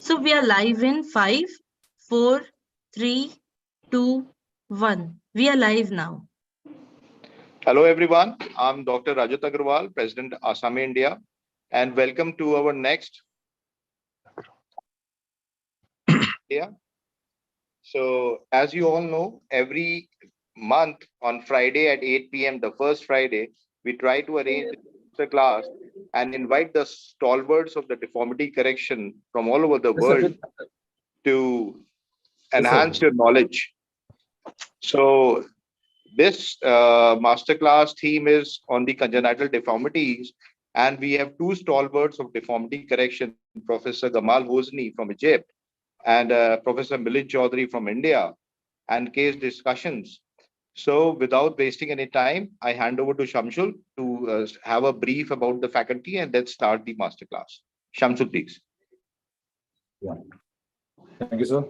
So we are live in 5, 4, 3, 2, 1. We are live now. Hello everyone, I'm Dr. RAJAT Agrawal, President Asami India, and welcome to our next So as you all know, every month on Friday at 8 p.m., the first Friday, we try to arrange a class and invite the stalwarts of the deformity correction from all over the world to enhance your knowledge. So this masterclass theme is on the congenital deformities, and we have two stalwarts of deformity correction, Professor Gamal Hosny from Egypt and Professor Milind Chaudhary from India, and case discussions. So without wasting any time, I hand over to Shamsul to have a brief about the faculty and let's start the masterclass. Shamsul, please. Yeah. Thank you, sir.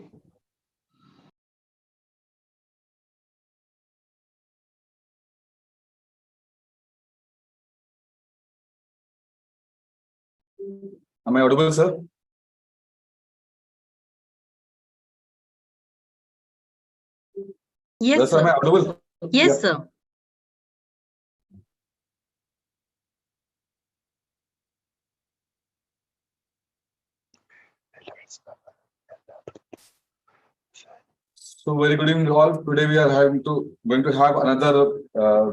Am I audible, sir? Yes, sir. Am I audible? Yes, sir. So very good evening all. Today we are going to have another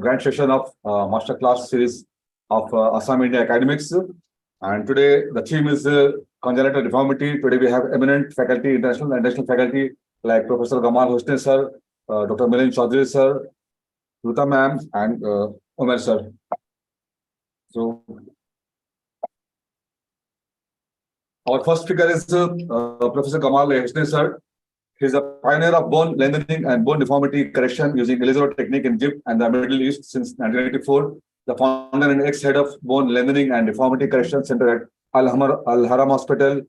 grand session of masterclass series of Assam India academics. And today the theme is congenital deformity. Today we have eminent faculty, international and national faculty like Professor Gamal Hosny sir, Dr. Milind Chaudhary sir, RUTA ma'am, and OMER sir. So our first speaker is Professor Gamal Hosny sir. He is a pioneer of bone lengthening and bone deformity correction using Elizabeth technique in Egypt and the Middle East since 1984. The founder and ex-head of Bone Lengthening and Deformity Correction Center at Al-Haram Hospital,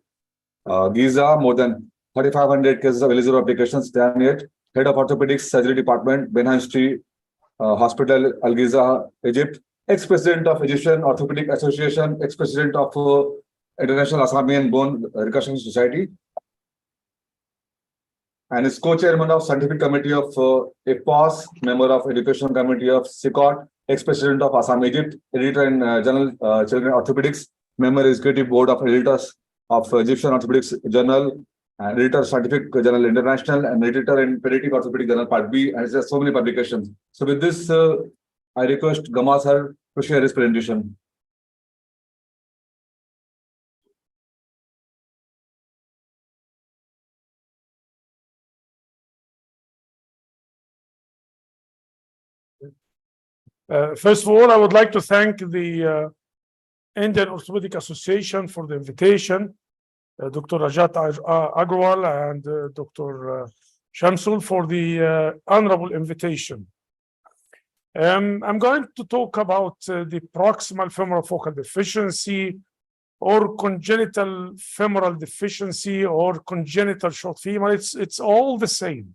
Giza, more than 3,500 cases of Elizabeth applications done yet. Head of Orthopaedics Surgery Department, Benha University, Hospital, Al-Giza, Egypt. Ex-president of Egyptian Orthopaedic Association, ex-president of International Asami Bone Reconstruction Society, and is co-chairman of Scientific Committee of IPOS, member of Education Committee of SICOT, ex-president of Assam, Egypt, editor in Journal Children Orthopedics, member Executive Board of Editors of Egyptian Orthopedics Journal, and editor Scientific Journal International, and editor in Pediatric Orthopedic Journal Part B, and has so many publications. So with this, I request Gamal sir to share his presentation. First of all, I would like to thank the Indian Orthopaedic Association for the invitation, Dr. Rajat Agrawal and Dr. Shamsul for the honorable invitation. I'm going to talk about the proximal femoral focal deficiency or congenital femoral deficiency or congenital short femur. It's all the same.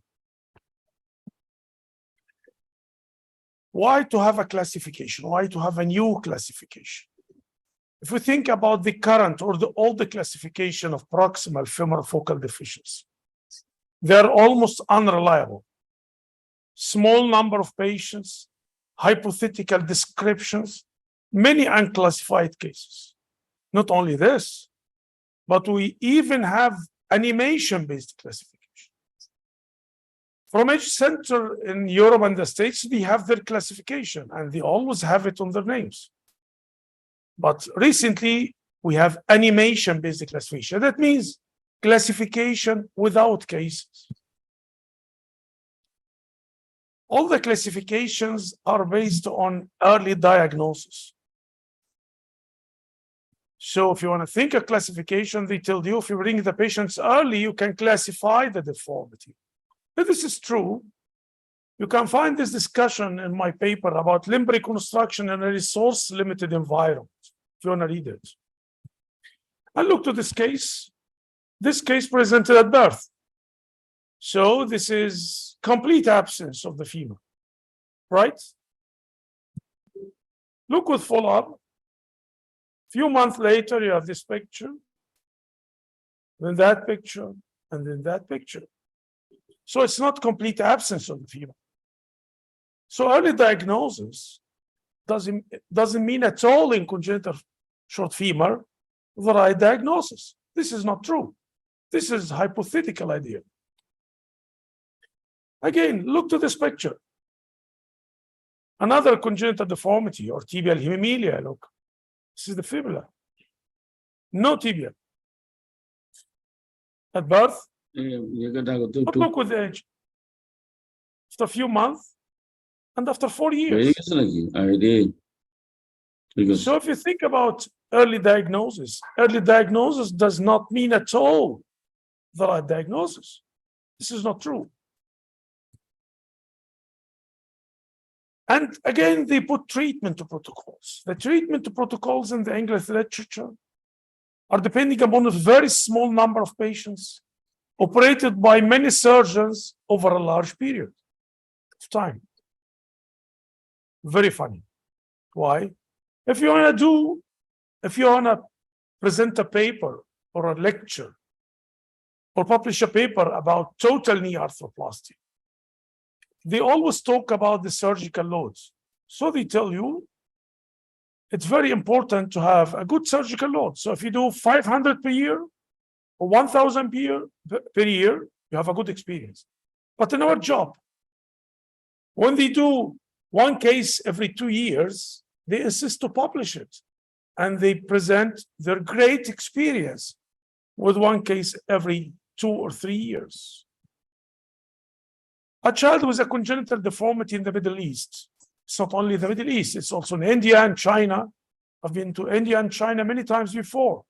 Why to have a classification? Why to have a new classification? If we think about the current or the older classification of proximal femoral focal deficiency, they're almost unreliable. Small number of patients, hypothetical descriptions, many unclassified cases. Not only this, but we even have animation-based classification. From each center in Europe and the States, they have their classification and they always have it on their names. But recently, we have animation-based classification. That means classification without cases. All the classifications are based on early diagnosis. So if you want to think of classification, they tell you if you bring the patients early, you can classify the deformity. If this is true, you can find this discussion in my paper about limb reconstruction in a resource-limited environment, if you want to read it. I looked at this case. This case presented at birth. So this is complete absence of the femur, right? Look with follow-up. Few months later, you have this picture. then that picture, and then that picture. So it's not complete absence of the femur. So early diagnosis doesn't mean at all in congenital short femur the right diagnosis. This is not true. This is hypothetical idea. Again, look to this picture. Another congenital deformity or tibial hemimelia. Look, this is the fibula. No tibia. At birth, but look with age. After a few months and after 4 years. So if you think about early diagnosis does not mean at all the right diagnosis. This is not true. And again, they put treatment protocols. The treatment protocols in the English literature are depending upon a very small number of patients operated by many surgeons over a large period of time. Very funny. Why? If you want to present a paper or a lecture or publish a paper about total knee arthroplasty, they always talk about the surgical loads. So they tell you it's very important to have a good surgical load. So if you do 500 per year or 1,000 per year, you have a good experience. But in our job, when they do one case every 2 years, they insist to publish it. And they present their great experience with one case every 2 or 3 years. A child with a congenital deformity in the Middle East. It's not only the Middle East, it's also in India and China. I've been to India and China many times before.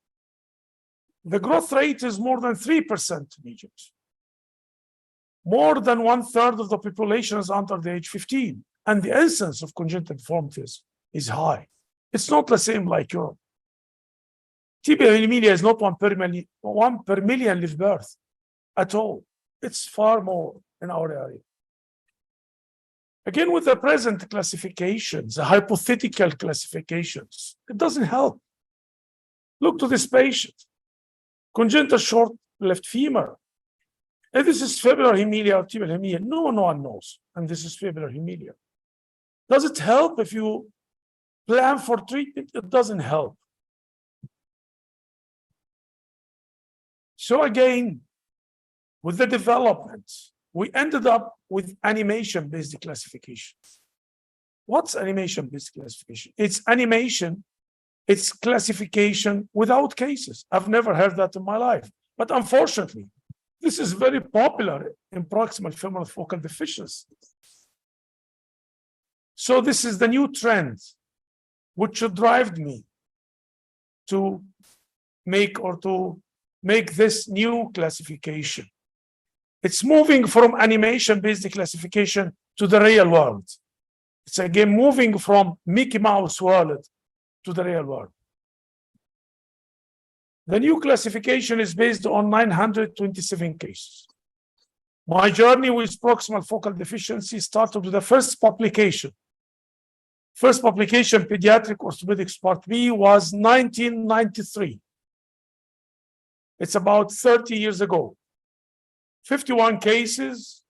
The growth rate is more than 3% in Egypt. More than 1/3 of the population is under the age 15. And the incidence of congenital deformities is high. It's not the same like Europe. Tibial hemimelia is not 1 per million live birth at all. It's far more in our area. Again, with the present classifications, the hypothetical classifications, it doesn't help. Look to this patient. Congenital short left femur. If this is fibular hemimelia or tibial hemimelia, no one knows. And this is fibular hemimelia. Does it help if you plan for treatment? It doesn't help. So again, with the development, we ended up with animation-based classification. What's animation-based classification? It's animation, it's classification without cases. I've never heard that in my life. But unfortunately, this is very popular in proximal femoral focal deficiency. So this is the new trend, which should drive me to make this new classification. It's moving from animation-based classification to the real world. It's again moving from Mickey Mouse world to the real world. The new classification is based on 927 cases. My journey with proximal focal deficiency started with the first publication. First publication, Pediatric Orthopedics Part B, was 1993. It's about 30 years ago. 51 cases,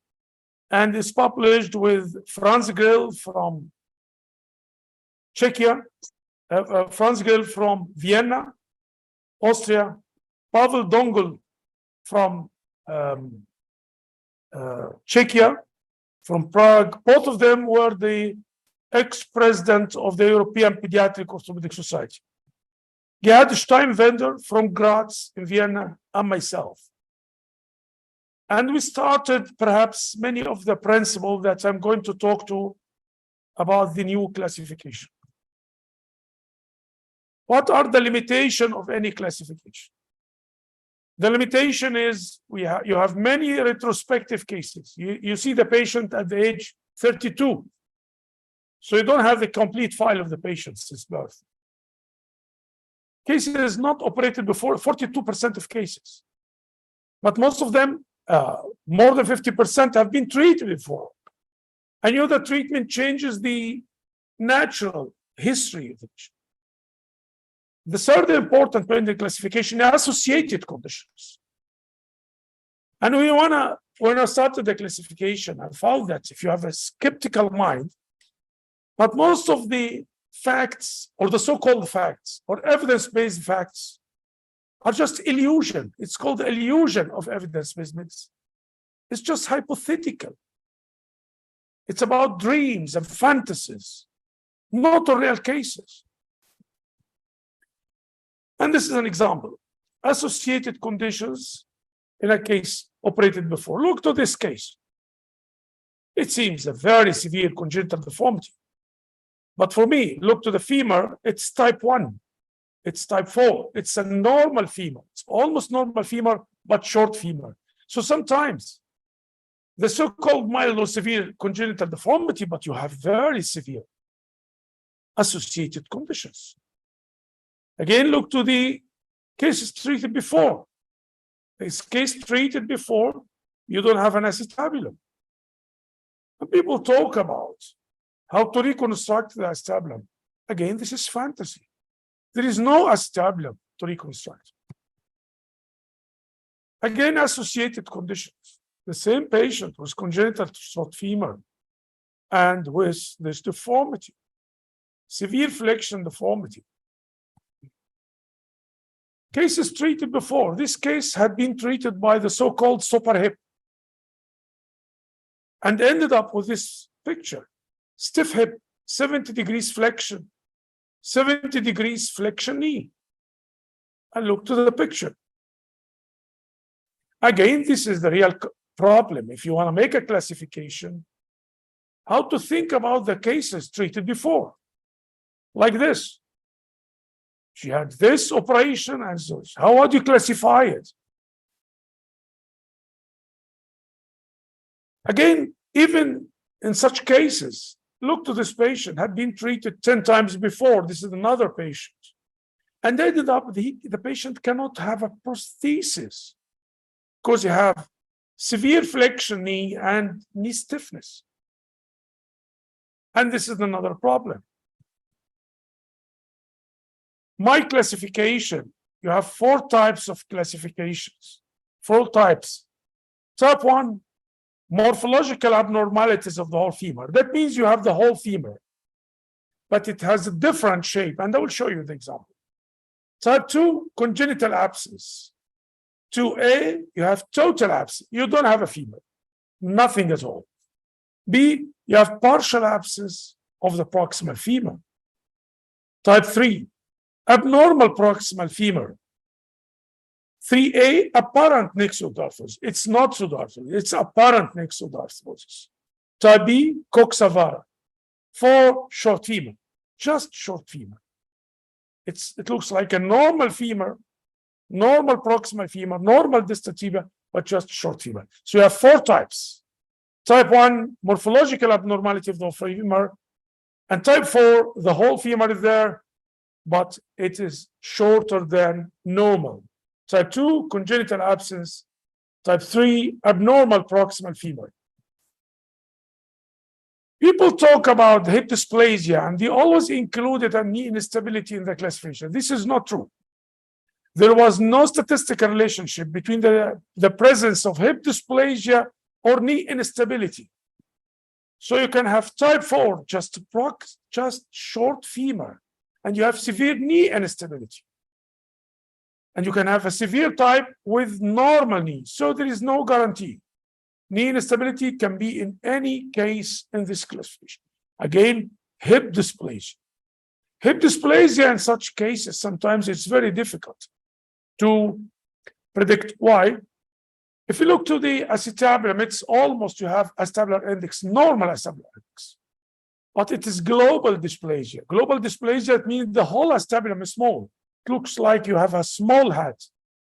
and it's published with Franz Grill from Czechia, Franz Grill from Vienna, Austria, Pavel Dongel from Czechia, from Prague. Both of them were the ex-president of the European Pediatric Orthopedic Society. Gerhard Steinwender from Graz in Vienna, and myself. And we started perhaps many of the principles that I'm going to talk to about the new classification. What are the limitations of any classification? The limitation is you have many retrospective cases. You see the patient at the age 32. So you don't have the complete file of the patient since birth. Cases not operated before, 42% of cases. But most of them, more than 50% have been treated before. And the treatment changes the natural history of the patient. The third important point in the classification are associated conditions. And when I started the classification, I found that if you have a skeptical mind, but most of the facts or the so-called facts or evidence-based facts are just illusion. It's called the illusion of evidence-based medicine. It's just hypothetical. It's about dreams and fantasies, not the real cases. And this is an example. Associated conditions in a case operated before. Look to this case. It seems a very severe congenital deformity. But for me, look to the femur, it's type 1. It's type 4. It's a normal femur. It's almost normal femur, but short femur. So sometimes the so-called mild or severe congenital deformity, but you have very severe associated conditions. Again, look to the cases treated before. This case treated before, you don't have an acetabulum. And people talk about how to reconstruct the acetabulum. Again, this is fantasy. There is no acetabulum to reconstruct. Again, associated conditions. The same patient with congenital short femur and with this deformity, severe flexion deformity. Cases treated before. This case had been treated by the so-called super hip and ended up with this picture. Stiff hip, 70 degrees flexion, 70 degrees flexion knee. And look to the picture. Again, this is the real problem. If you want to make a classification, how to think about the cases treated before. Like this. She had this operation and so how would you classify it? Again, even in such cases, look to this patient, had been treated 10 times before. This is another patient. And ended up, the patient cannot have a prosthesis because you have severe flexion knee and knee stiffness. And this is another problem. My classification, you have 4 types of classifications, 4 types. Type 1, morphological abnormalities of the whole femur. That means you have the whole femur, but it has a different shape, and I will show you the example. Type 2, congenital abscess. 2A, you have total abscess. You don't have a femur, nothing at all. B, you have partial abscess of the proximal femur. Type 3, abnormal proximal femur. 3A, apparent nixodarthrosis. It's not pseudarthrosis, it's apparent nixodarthrosis. Type B, coxavara. 4, short femur, just short femur. It looks like a normal femur, normal proximal femur, normal distal tibia, but just short femur. So you have 4 types. Type 1, morphological abnormality of the femur. And type 4, the whole femur is there, but it is shorter than normal. Type 2, congenital absence. Type 3, abnormal proximal femur. People talk about hip dysplasia, and they always included a knee instability in the classification. This is not true. There was no statistical relationship between the presence of hip dysplasia or knee instability. So you can have type 4, just short femur, and you have severe knee instability. And you can have a severe type with normal knee. So there is no guarantee. Knee instability can be in any case in this classification. Again, hip dysplasia. Hip dysplasia in such cases, sometimes it's very difficult to predict. Why? If you look to the acetabulum, it's almost, you have acetabular index, normal acetabular index. But it is global dysplasia. Global dysplasia means the whole acetabulum is small. It looks like you have a small head.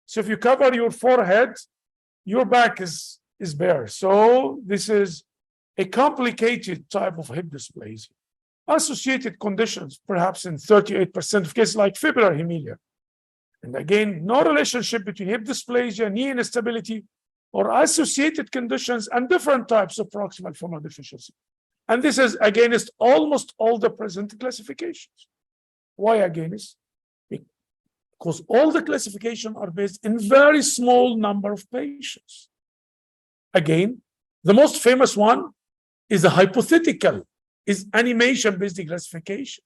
So if you cover your forehead, your back is bare. So this is a complicated type of hip dysplasia. Associated conditions, perhaps in 38% of cases, like fibular hemimelia. And again, no relationship between hip dysplasia, knee instability, or associated conditions and different types of proximal femoral deficiency. And this is against almost all the present classifications. Why against? Because all the classifications are based in very small number of patients. Again, the most famous one is a hypothetical, is animation-based classification.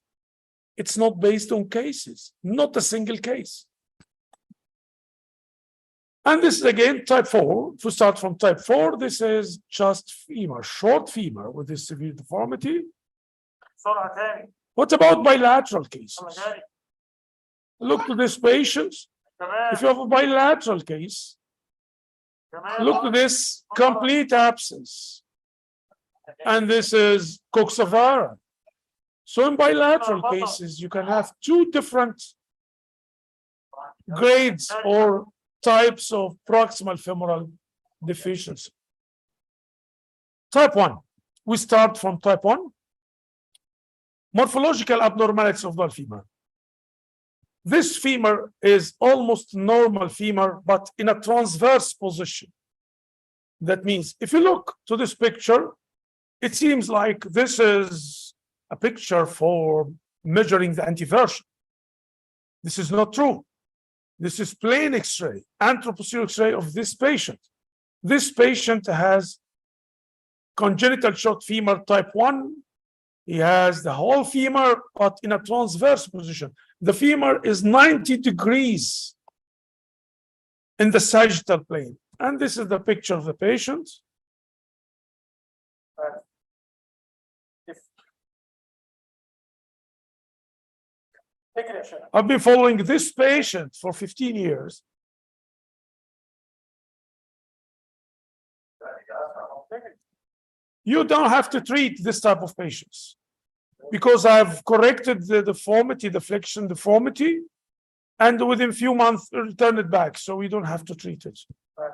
It's not based on cases, not a single case. And this is again type 4. If we start from type 4, this is just femur, short femur with this severe deformity. What about bilateral cases? Look to this patient. If you have a bilateral case, look to this complete absence. And this is coxavara. So in bilateral cases, you can have two different grades or types of proximal femoral deficiency. Type 1. We start from type 1. Morphological abnormalities of the femur. This femur is almost normal femur, but in a transverse position. That means if you look to this picture, it seems like this is a picture for measuring the anteversion. This is not true. This is plain X-ray, anteroposterior X-ray of this patient. This patient has congenital short femur type 1. He has the whole femur, but in a transverse position. The femur is 90 degrees in the sagittal plane. And this is the picture of the patient. I've been following this patient for 15 years. You don't have to treat this type of patients because I've corrected the deformity, the flexion deformity, and within a few months return it back. So we don't have to treat it.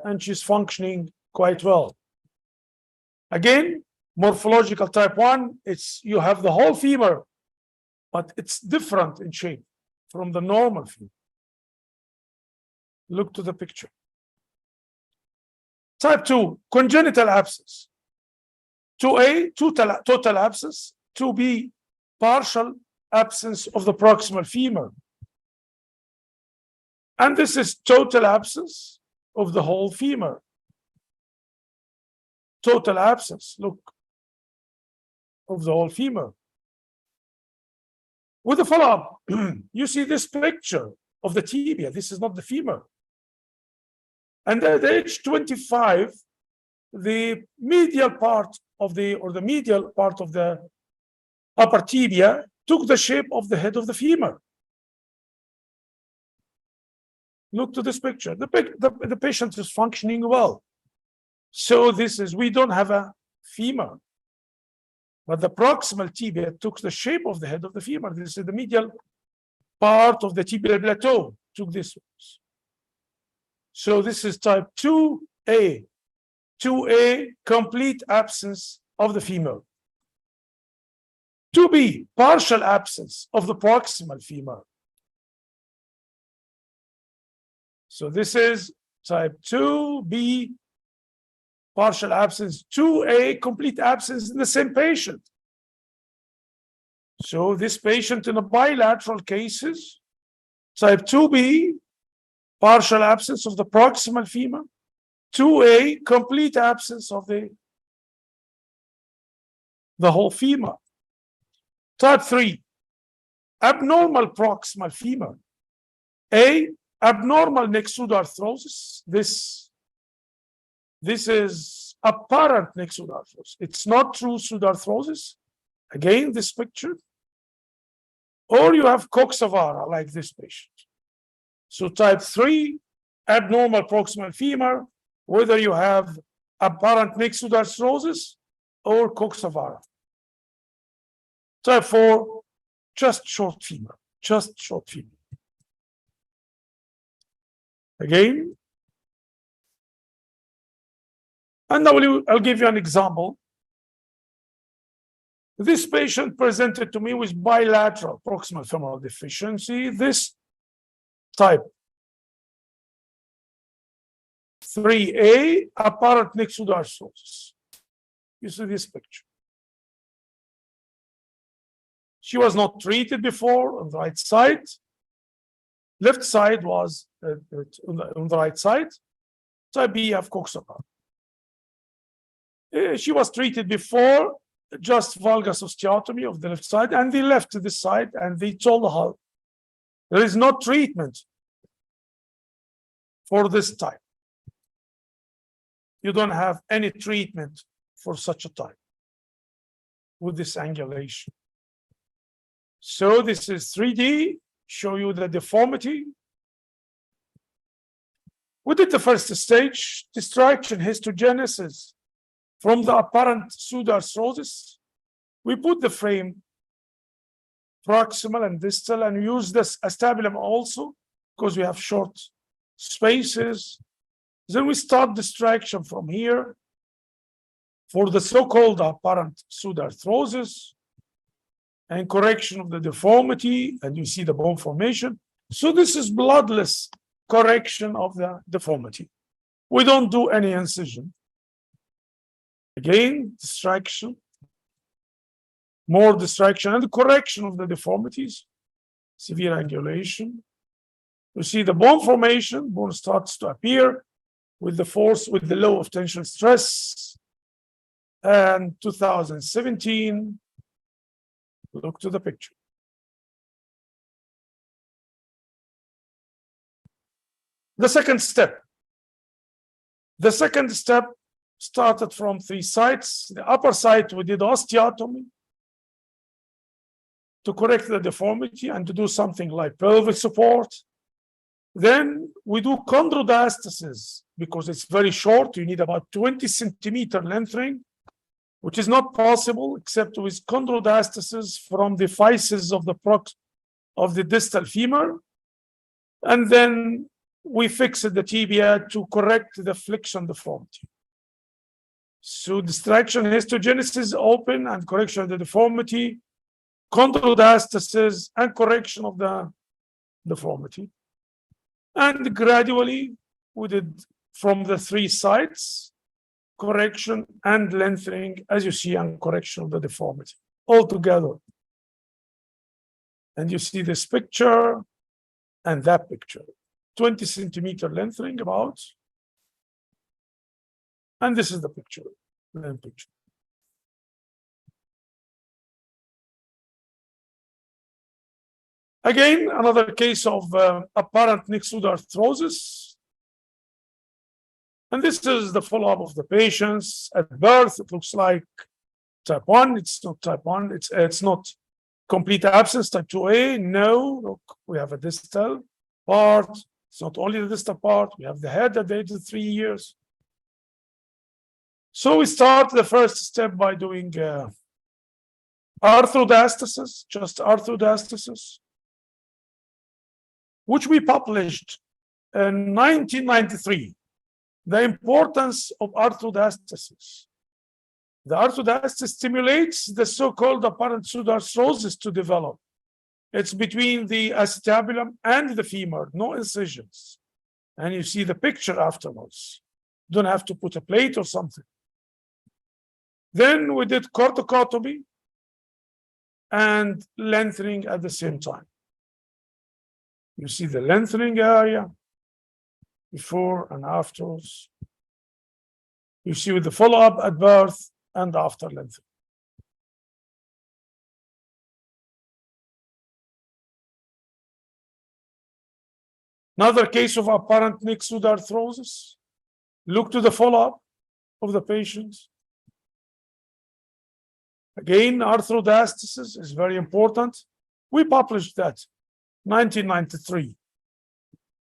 And she's functioning quite well. Again, morphological type 1, it's you have the whole femur, but it's different in shape from the normal femur. Look to the picture. Type 2, congenital abscess. 2A, total abscess. 2B, partial absence of the proximal femur. And this is total absence of the whole femur. Total absence, look, of the whole femur. With the follow-up, you see this picture of the tibia. This is not the femur. And at age 25, the medial part of the upper tibia took the shape of the head of the femur. Look to this picture. The patient is functioning well. So this is, we don't have a femur, but the proximal tibia took the shape of the head of the femur. This is the medial part of the tibial plateau, took this. So this is type 2A. 2A, complete absence of the femur. 2B, partial absence of the proximal femur. So this is type 2B, partial absence. 2A, complete absence in the same patient. So this patient in a bilateral cases, type 2B, partial absence of the proximal femur. 2A, complete absence of the whole femur. Type 3, abnormal proximal femur. A, abnormal neck pseudoarthrosis. This is apparent neck pseudoarthrosis. It's not true pseudoarthrosis. Again, this picture. Or you have coxavara like this patient. So type 3, abnormal proximal femur, whether you have apparent neck pseudoarthrosis or coxavara. Type 4, just short femur, just short femur. Again, and now I'll give you an example. This patient presented to me with bilateral proximal femoral deficiency. This type 3A, apparent neck pseudoarthrosis. You see this picture. She was not treated before on the right side. Left side was on the right side. Type B, have coxavara. She was treated before, just valgus osteotomy of the left side, and they left this side and they told her there is no treatment for this type. You don't have any treatment for such a type with this angulation. So this is 3D, show you the deformity. We did the first stage, distraction, histogenesis. From the apparent pseudoarthrosis, we put the frame proximal and distal and use this acetabulum also because we have short spaces. Then we start distraction from here for the so-called apparent pseudoarthrosis and correction of the deformity, and you see the bone formation. So this is bloodless correction of the deformity. We don't do any incision. Again, distraction, more distraction, and the correction of the deformities, severe angulation. You see the bone formation, bone starts to appear with the force, with the law of tension stress. And 2017, look to the picture. The second step. The second step started from 3 sites. The upper site, we did osteotomy to correct the deformity and to do something like pelvic support. Then we do chondrodiastasis because it's very short. You need about 20 centimeter lengthening, which is not possible except with chondrodiastasis from the physis of the distal femur. And then we fixed the tibia to correct the flexion deformity. So distraction, histogenesis, open and correction of the deformity, chondrodiastasis and correction of the deformity. And gradually we did from the 3 sides, correction and lengthening, as you see, and correction of the deformity all together. And you see this picture and that picture, 20 centimeter lengthening about. And this is the picture, the picture. Again, another case of apparent neck pseudoarthrosis. And this is the follow-up of the patients at birth. It looks like type 1. It's not type 1. It's not complete absence, type 2A. No, look, we have a distal part. It's not only the distal part. We have the head that dated 3 years. So we start the first step by doing arthrodiastasis, just arthrodiastasis, which we published in 1993. The importance of arthrodiastasis. The arthrodiastasis stimulates the so-called apparent pseudoarthrosis to develop. It's between the acetabulum and the femur, no incisions. And you see the picture afterwards. You don't have to put a plate or something. Then we did corticotomy and lengthening at the same time. You see the lengthening area before and afterwards. You see with the follow-up at birth and after lengthening. Another case of apparent neck pseudoarthrosis. Look to the follow-up of the patient. Again, arthrodiastasis is very important. We published that 1993.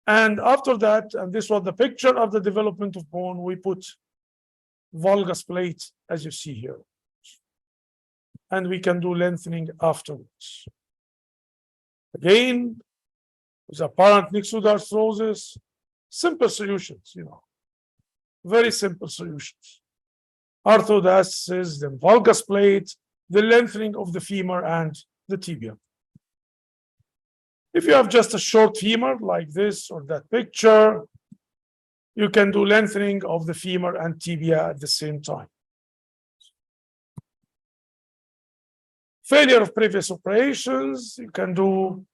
And after that, and this was the picture of the development of bone, we put valgus plate, as you see here. And we can do lengthening afterwards. Again, with apparent neck pseudoarthrosis, simple solutions, very simple solutions. Arthrodiastasis, then valgus plate, the lengthening of the femur and the tibia. If you have just a short femur like this or that picture, you can do lengthening of the femur and tibia at the same time. Failure of previous operations, you can do,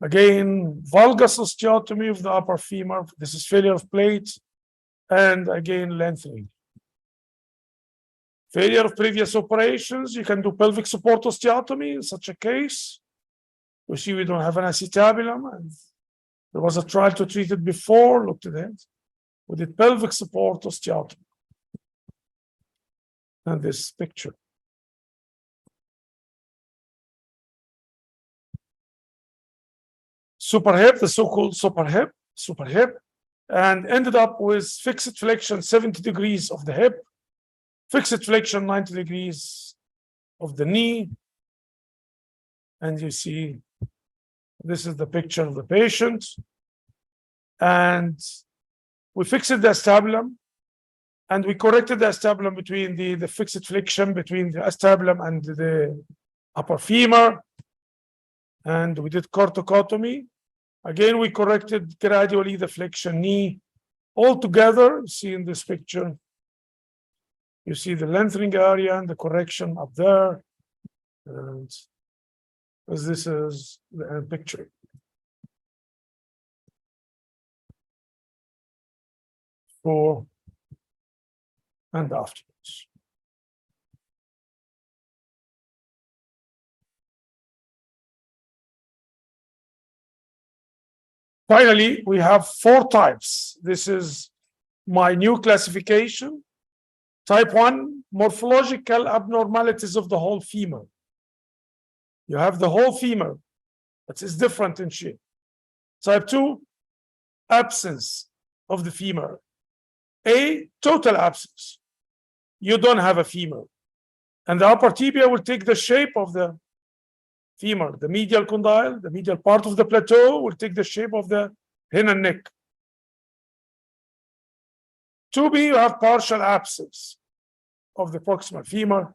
again, valgus osteotomy of the upper femur. This is failure of plate, and again, lengthening. Failure of previous operations, you can do pelvic support osteotomy in such a case. We see we don't have an acetabulum, and there was a trial to treat it before, looked at it. We did pelvic support osteotomy. And this picture. Super hip, the so-called super hip, and ended up with fixed flexion 70 degrees of the hip, fixed flexion 90 degrees of the knee. And you see, this is the picture of the patient. And we fixed the acetabulum, and we corrected the acetabulum between the fixed flexion between the acetabulum and the upper femur. And we did corticotomy. Again, we corrected gradually the flexion knee. All together, see in this picture, you see the lengthening area and the correction up there. And as this is the picture. Before and afterwards. Finally, we have 4 types. This is my new classification. Type 1, morphological abnormalities of the whole femur. You have the whole femur, but it's different in shape. Type 2, absence of the femur. A, total absence. You don't have a femur. And the upper tibia will take the shape of the femur. The medial condyle, the medial part of the plateau will take the shape of the hen and neck. 2B, you have partial absence of the proximal femur.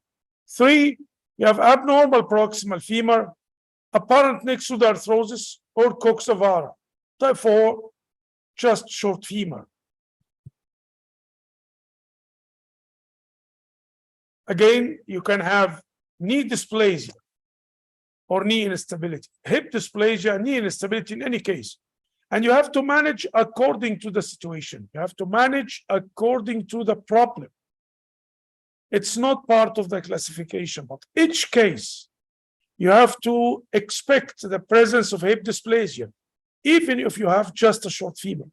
3, you have abnormal proximal femur, apparent neck pseudoarthrosis or coxavara. Type 4, just short femur. Again, you can have knee dysplasia or knee instability, hip dysplasia, knee instability in any case. And you have to manage according to the situation. You have to manage according to the problem. It's not part of the classification, but each case, you have to expect the presence of hip dysplasia, even if you have just a short femur.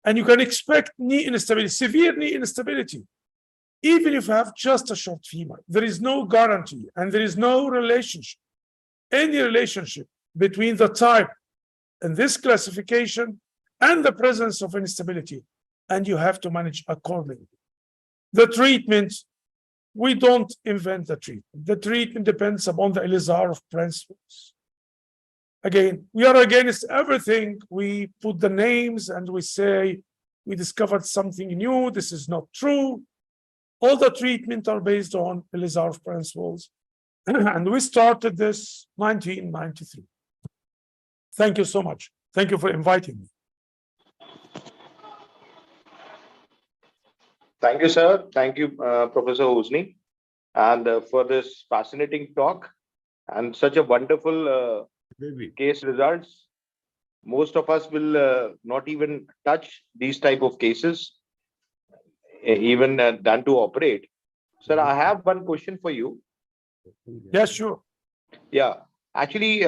And you can expect knee instability, severe knee instability, even if you have just a short femur. There is no guarantee and there is no relationship, any relationship between the type in this classification and the presence of instability, and you have to manage accordingly. The treatment, we don't invent the treatment. The treatment depends upon the Elizarov principles. Again, we are against everything. We put the names and we say, we discovered something new. This is not true. All the treatment are based on Elizarov principles. And we started this 1993. Thank you so much. Thank you for inviting me. Thank you, sir. Thank you, Professor Hosny, and for this fascinating talk and such a wonderful case results. Most of us will not even touch these type of cases, even than to operate. Sir, I have one question for you. Yes, sure. Yeah, actually,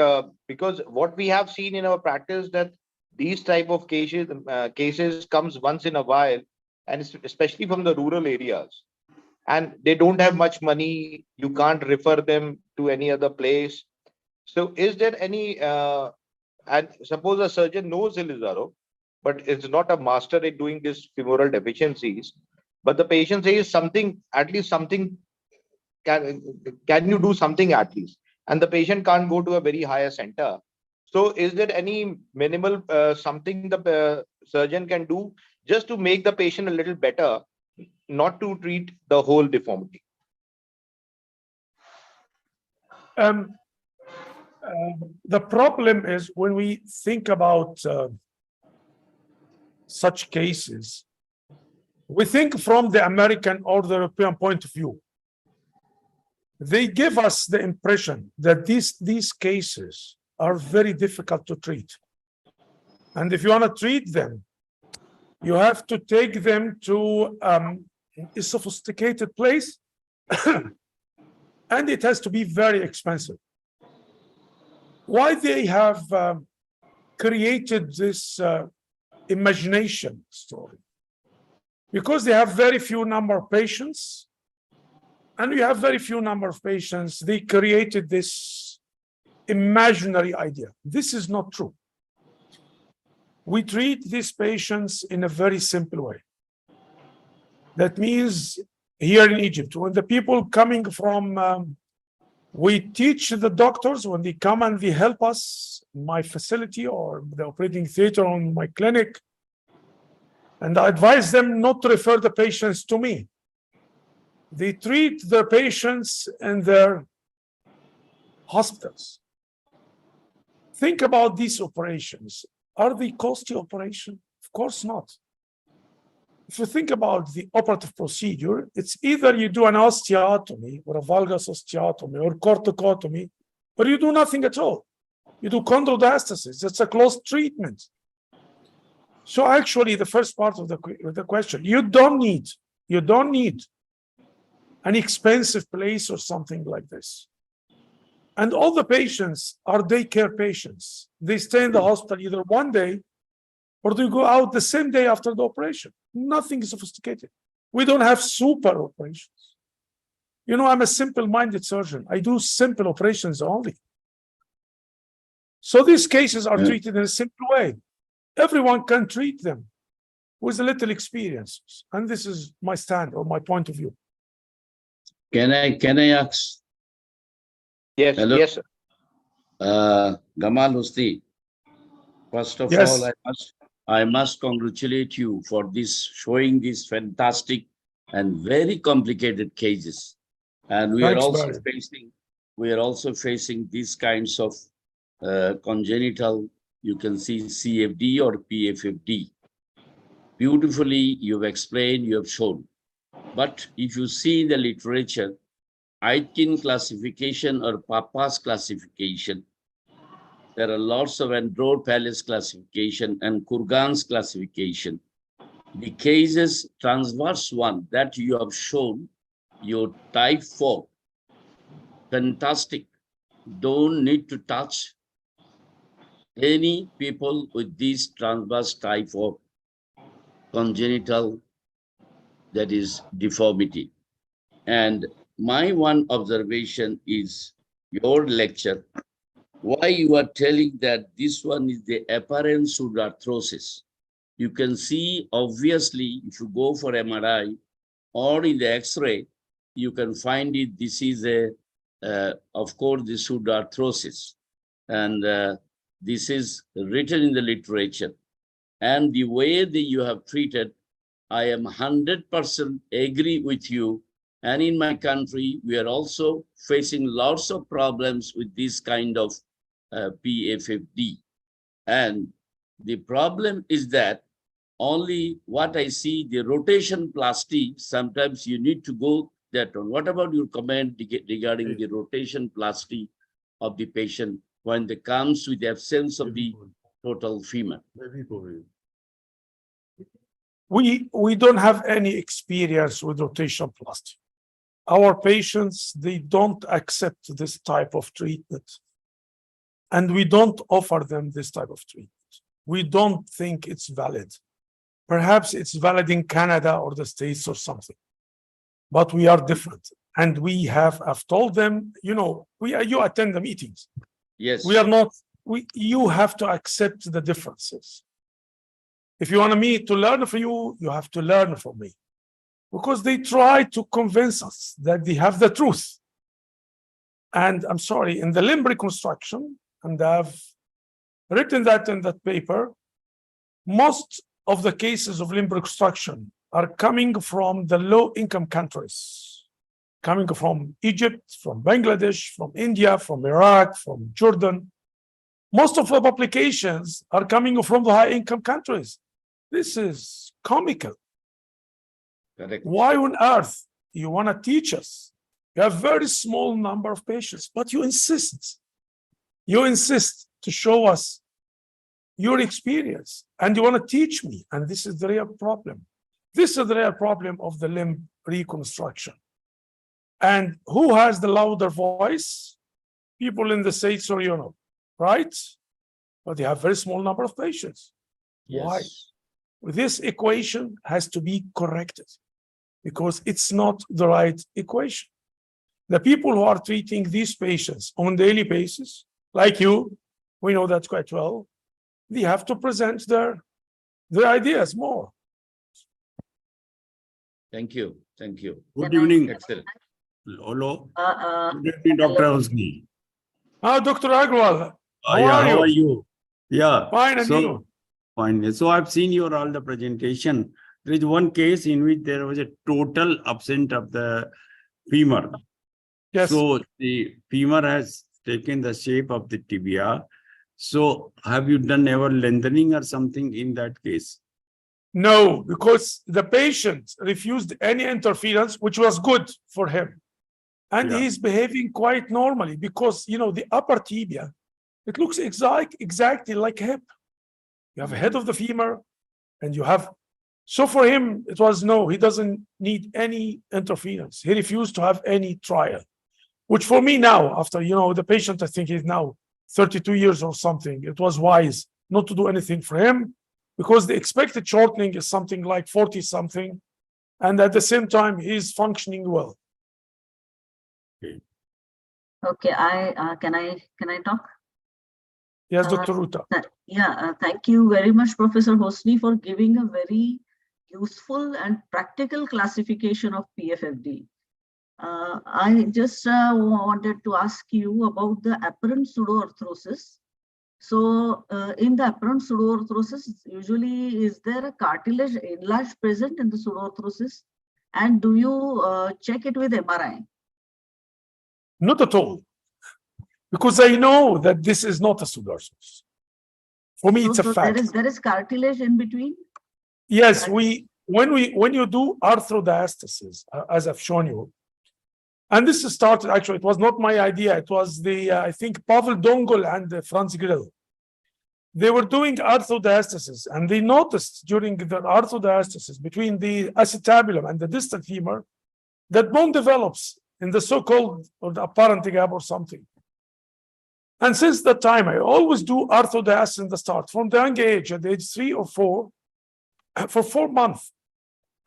because what we have seen in our practice that these type of cases comes once in a while, and especially from the rural areas, and they don't have much money. You can't refer them to any other place. So, is there any? And suppose a surgeon knows Elizarov, but is not a master at doing this femoral deficiencies. But the patient says something, at least something. Can you do something at least? And the patient can't go to a very higher center. So is there any minimal something the surgeon can do just to make the patient a little better, not to treat the whole deformity? The problem is when we think about such cases, we think from the American or the European point of view. They give us the impression that these cases are very difficult to treat. And if you want to treat them, you have to take them to a sophisticated place And it has to be very expensive. Why they have created this imagination story? Because they have very few number of patients, and we have very few number of patients. They created this imaginary idea. This is not true. We treat these patients in a very simple way. That means here in Egypt, when the people coming from, we teach the doctors when they come and they help us, my facility or the operating theater on my clinic, and I advise them not to refer the patients to me. They treat the patients in their hospitals. Think about these operations. Are they costly operations? Of course not. If you think about the operative procedure, it's either you do an osteotomy or a valgus osteotomy or corticotomy, or you do nothing at all. You do chondrodiastasis. It's a closed treatment. So actually, the first part of the question, you don't need an expensive place or something like this. And all the patients are daycare patients. They stay in the hospital either one day or they go out the same day after the operation. Nothing sophisticated. We don't have super operations. You know, I'm a simple-minded surgeon. I do simple operations only. So these cases are treated in a simple way. Everyone can treat them with a little experience. And this is my stand or my point of view. Can I ask? Yes, Hello? yes, sir. Gamal Hosny, first of Yes. all, I must congratulate you for this showing these fantastic and very complicated cases. And we Thanks, are also Barry. facing these kinds of congenital, you can see CFD or PFFD. Beautifully, you've explained, you have shown. But if you see the literature, Aitken classification or Papa's classification, there are lots of Andror Palace classification and Kurgan's classification. The cases transverse one that you have shown, your type 4, fantastic. Don't need to touch any people with this transverse type of congenital, that is deformity. And my one observation is your lecture, why you are telling that this one is the apparent pseudarthrosis. You can see, obviously, if you go for MRI or in the X-ray, you can find it. This is of course, the pseudarthrosis. And this is written in the literature. And the way that you have treated, I am 100% agree with you. And in my country, we are also facing lots of problems with this kind of PFFD. And the problem is that only what I see, the rotation plasty, sometimes you need to go that one. What about your comment regarding the rotation plasty of the patient when they comes with the absence of the total femur? We don't have any experience with rotation plasty. Our patients, they don't accept this type of treatment. And we don't offer them this type of treatment. We don't think it's valid. Perhaps it's valid in Canada or the States or something. But we are different. And I've told them, you know, you attend the meetings. Yes. We are not, you have to accept the differences. If you want me to learn from you, you have to learn from me. Because they try to convince us that they have the truth. And I'm sorry, in the limb reconstruction, and I've written that in that paper, most of the cases of limb reconstruction are coming from the low-income countries, coming from Egypt, from Bangladesh, from India, from Iraq, from Jordan. Most of the publications are coming from the high-income countries. This is comical. Correct. Why on earth you want to teach us? You have very small number of patients, but you insist to show us your experience, and you want to teach me, and this is the real problem. This is the real problem of the limb reconstruction. And who has the louder voice? People in the States or Europe, right? But they have very small number of patients. Why? Yes. This equation has to be corrected because it's not the right equation. The people who are treating these patients on a daily basis, like you, we know that quite well, they have to present their ideas more. Thank you. Thank you. Good evening. Excellent. Hello. Uh, Good evening, Dr. hello. Hosny. Dr. Agrawal, how Yeah, are how are you? you? Yeah. Fine, and so, you? Fine. So I've seen your all the presentation. There is one case in which there was a total absent of the femur. Yes. So the femur has taken the shape of the tibia. So have you done ever lengthening or something in that case? No, because the patient refused any interference, which was good for him. And Yeah. he's behaving quite normally because, you know, the upper tibia, it looks exactly like hip. You have a head of the femur and you have, so for him, it was no, he doesn't need any interference. He refused to have any trial, which for me now, after, you know, the patient, I think he's now 32 years or something, it was wise not to do anything for him because the expected shortening is something like 40 something. And at the same time, he's functioning well. Okay, can I talk? Yes, Dr. Ruta. Thank you very much, Professor Hosny, for giving a very useful and practical classification of PFFD. I just wanted to ask you about the apparent pseudoarthrosis. So, in the apparent pseudoarthrosis, usually is there a cartilage enlarged present in the pseudoarthrosis? And do you check it with MRI? Not at all. Because I know that this is not a pseudoarthrosis. For me, it's a fact. There is cartilage in between? Yes, when you do arthrodiastasis, as I've shown you, and this started, actually, it was not my idea. It was the, I think, Pavel Dongol and Franz Grill. They were doing arthrodiastasis, and they noticed during the arthrodiastasis between the acetabulum and the distal femur that bone develops in the so-called or the apparent gap or something. And since that time, I always do arthrodiastasis in the start from the young age, at age 3 or 4, for 4 months.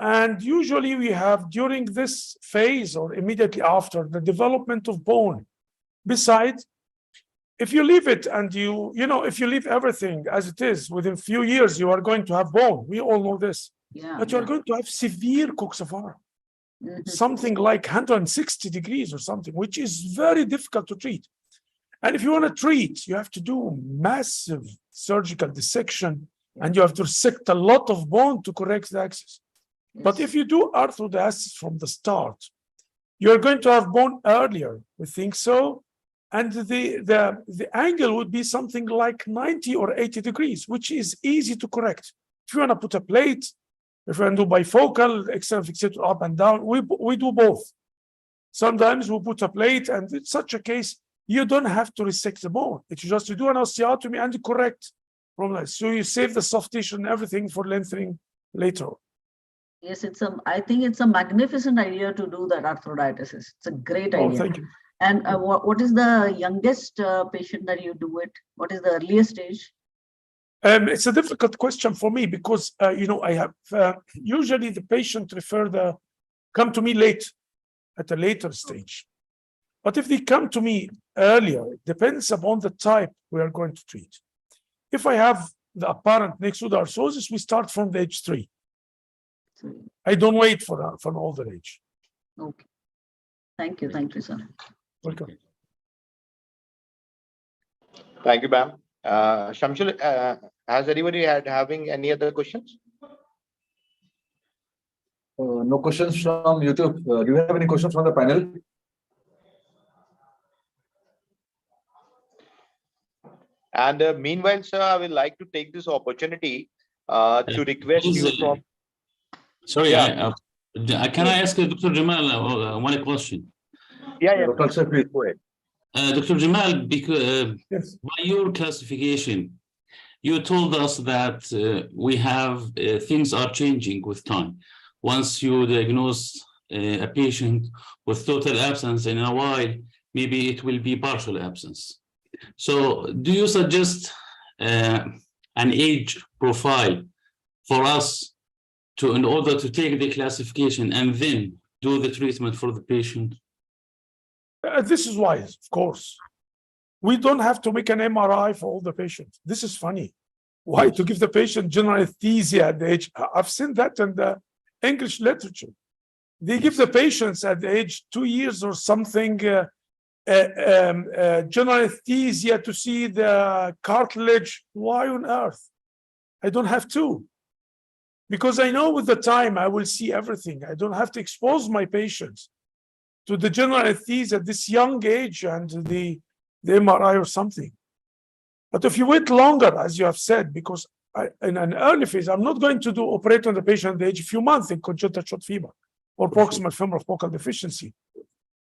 And usually we have during this phase or immediately after the development of bone. Besides, if you leave it and you know, if you leave everything as it is, within few years, you are going to have bone. We all know this. Yeah, but you are going to have severe coxavara, Mhm. something like 160 degrees or something, which is very difficult to treat. And if you want to treat, you have to do massive surgical dissection and you have to resect a lot of bone to correct the axis. But if you do arthrodiastasis from the start, you're going to have bone earlier, we think so. And the angle would be something like 90 or 80 degrees, which is easy to correct. If you want to put a plate, if you want to do bifocal, external fixator up and down, we do both. Sometimes we put a plate, and in such a case, you don't have to resect the bone. It's just to do an osteotomy and correct from that. So you save the soft tissue and everything for lengthening later on. Yes, I think it's a magnificent idea to do that arthrodiastasis. It's a great idea. Thank you. And what is the youngest patient that you do it? What is the earliest age? It's a difficult question for me because, you know, I have usually the patient come to me late, at a later stage. But if they come to me earlier, it depends upon the type we are going to treat. If I have the apparent neck pseudoarthrosis, we start from the age 3. I don't wait for an older age. Okay. Thank you, sir. Welcome. Thank you, ma'am. Shamsul, has anybody having any other questions? No questions from YouTube. Do you have any questions from the panel? And meanwhile, sir, I would like to take this opportunity to request you from. Sorry, Yeah. can I ask Dr. Jamal one question? Yeah. Dr. Sir, please go ahead. Dr. Jamal, because Yes. by your classification, you told us that we have things are changing with time. Once you diagnose a patient with total absence, and in a while, maybe it will be partial absence. So do you suggest an age profile for us in order to take the classification and then do the treatment for the patient? This is wise, of course. We don't have to make an MRI for all the patients. This is funny. Why to give the patient general anesthesia at the age? I've seen that in the English literature. They give the patients at the age 2 years or something general anesthesia to see the cartilage. Why on earth? I don't have to. Because I know with the time I will see everything. I don't have to expose my patients to the general anesthesia at this young age and the MRI or something. But if you wait longer, as you have said, because in an early phase, I'm not going to operate on the patient at the age of a few months in congenital short fever or proximal femoral focal deficiency.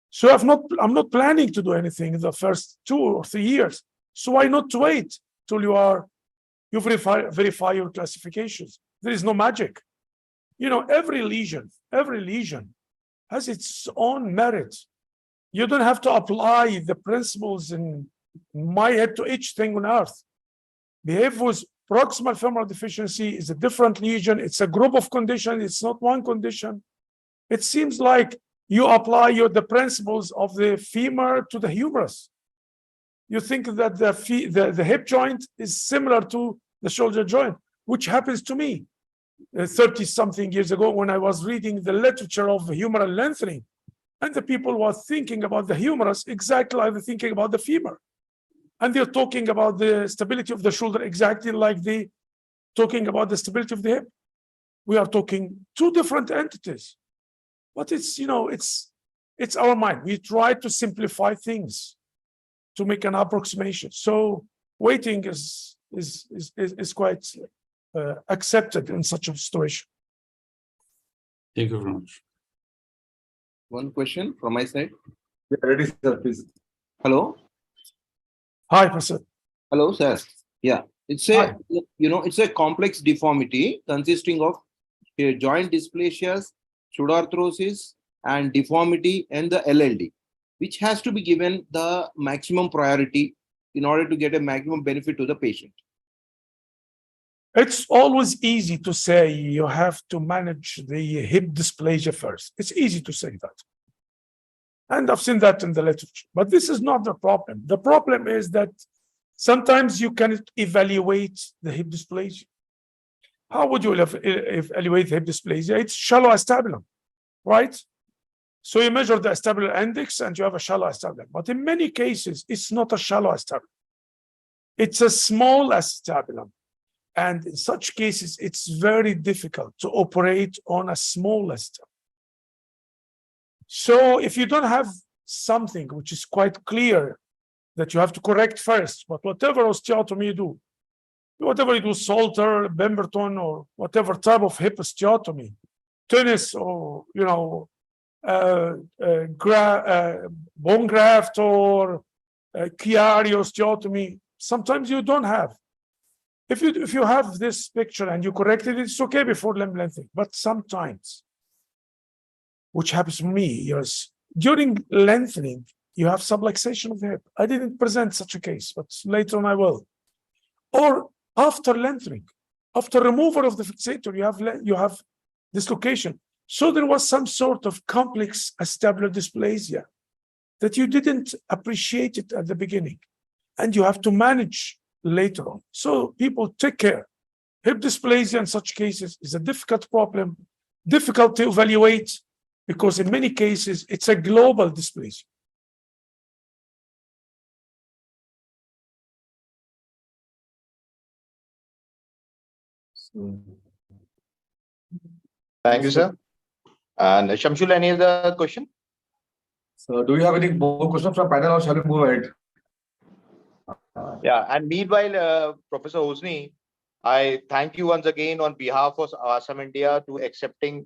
So I'm not planning to do anything in the first 2 or 3 years. So why not wait till you verify your classifications? There is no magic. You know, every lesion has its own merit. You don't have to apply the principles in my head to each thing on earth. Behave with proximal femoral deficiency is a different lesion. It's a group of conditions. It's not one condition. It seems like you apply the principles of the femur to the humerus. You think that the hip joint is similar to the shoulder joint, which happens to me 30-something years ago when I was reading the literature of humeral lengthening. And the people were thinking about the humerus exactly like they're thinking about the femur. And they're talking about the stability of the shoulder exactly like they talking about the stability of the hip. We are talking two different entities. But it's, you know, it's our mind. We try to simplify things to make an approximation. So waiting is quite accepted in such a situation. Thank you very much. One question from my side. Yeah, ready, sir, please. Hello. Hi, Professor. Hello, sir. Yeah, it's a it's a complex deformity consisting of joint dysplasias, pseudoarthrosis, and deformity, and the LLD, which has to be given the maximum priority in order to get a maximum benefit to the patient. It's always easy to say you have to manage the hip dysplasia first. It's easy to say that. And I've seen that in the literature. But this is not the problem. The problem is that sometimes you cannot evaluate the hip dysplasia. How would you evaluate hip dysplasia? It's shallow acetabulum, right? So you measure the acetabular index and you have a shallow acetabulum. But in many cases, it's not a shallow acetabulum. It's a small acetabulum. And in such cases, it's very difficult to operate on a small acetabulum. So if you don't have something which is quite clear that you have to correct first, but whatever osteotomy you do, whatever you do, Salter, Pemberton, or whatever type of hip osteotomy, tennis, or, you know, bone graft or Chiari osteotomy, sometimes you don't have. If you have this picture and you correct it, it's okay before limb lengthening. But sometimes, which happens to me, yes, during lengthening, you have subluxation of the hip. I didn't present such a case, but later on I will. Or after lengthening, after removal of the fixator, you have dislocation. So there was some sort of complex acetabular dysplasia that you didn't appreciate it at the beginning, and you have to manage later on. So people take care. Hip dysplasia in such cases is a difficult problem, difficult to evaluate, because in many cases it's a global dysplasia. Thank you, sir. And Shamsul, any other question? So do you have any more questions from panel or shall we move ahead? Yeah, and meanwhile, Professor Hosny, I thank you once again on behalf of Assam India to accepting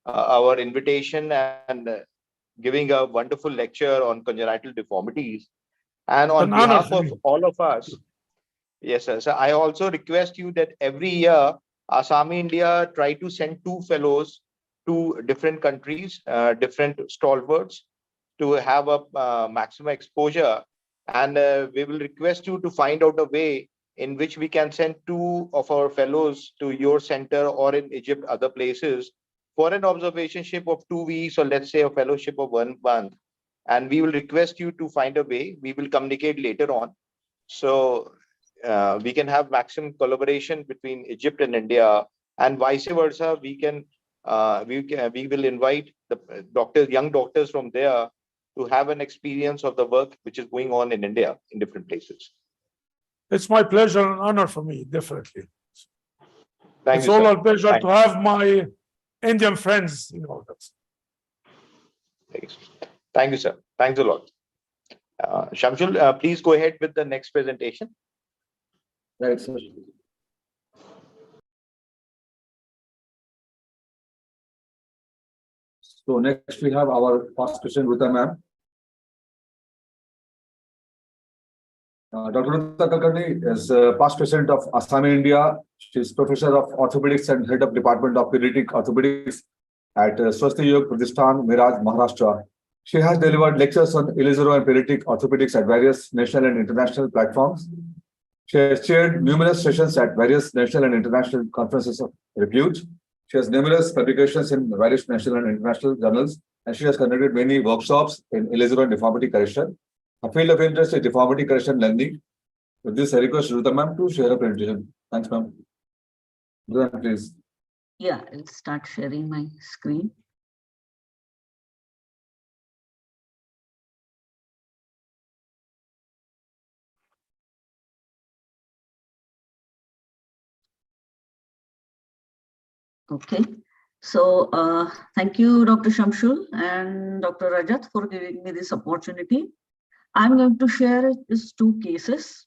our invitation and giving a wonderful lecture on congenital deformities. And on behalf of all of us, yes, sir. So I also request you that every year, Asami India try to send 2 fellows to different countries, different stalwarts, to have a maximum exposure. And we will request you to find out a way in which we can send 2 of our fellows to your center or in Egypt, other places, for an observationship of 2 weeks, or let's say a fellowship of 1 month. And we will request you to find a way. We will communicate later on. So we can have maximum collaboration between Egypt and India, and vice versa. We will invite the doctors, young doctors from there, to have an experience of the work which is going on in India in different places. It's my pleasure and honor for me, definitely. Thank It's you, all sir. a pleasure to have my Indian friends in order. Thank you, sir. Thanks a lot. Shamsul, please go ahead with the next presentation. Right, sir. So next we have our past president, RUTA ma'am. Dr. RUTA KULKARNI is past president of Asami, India. She is professor of orthopedics and head of department of pediatric orthopedics at Swasti Yog Pratishthan, MIRAJ, Maharashtra. She has delivered lectures on elizero and pediatric orthopedics at various national and international platforms. She has chaired numerous sessions at various national and international conferences of repute. She has numerous publications in various national and international journals, and she has conducted many workshops in elizero and deformity correction. Her field of interest is deformity correction learning. With this, I request RUTA ma'am to share a presentation. Thanks, ma'am. RUTA, please. Yeah, I'll start sharing my screen. Okay, so thank you, Dr. Shamsul and Dr. Rajat, for giving me this opportunity. I'm going to share these 2 cases.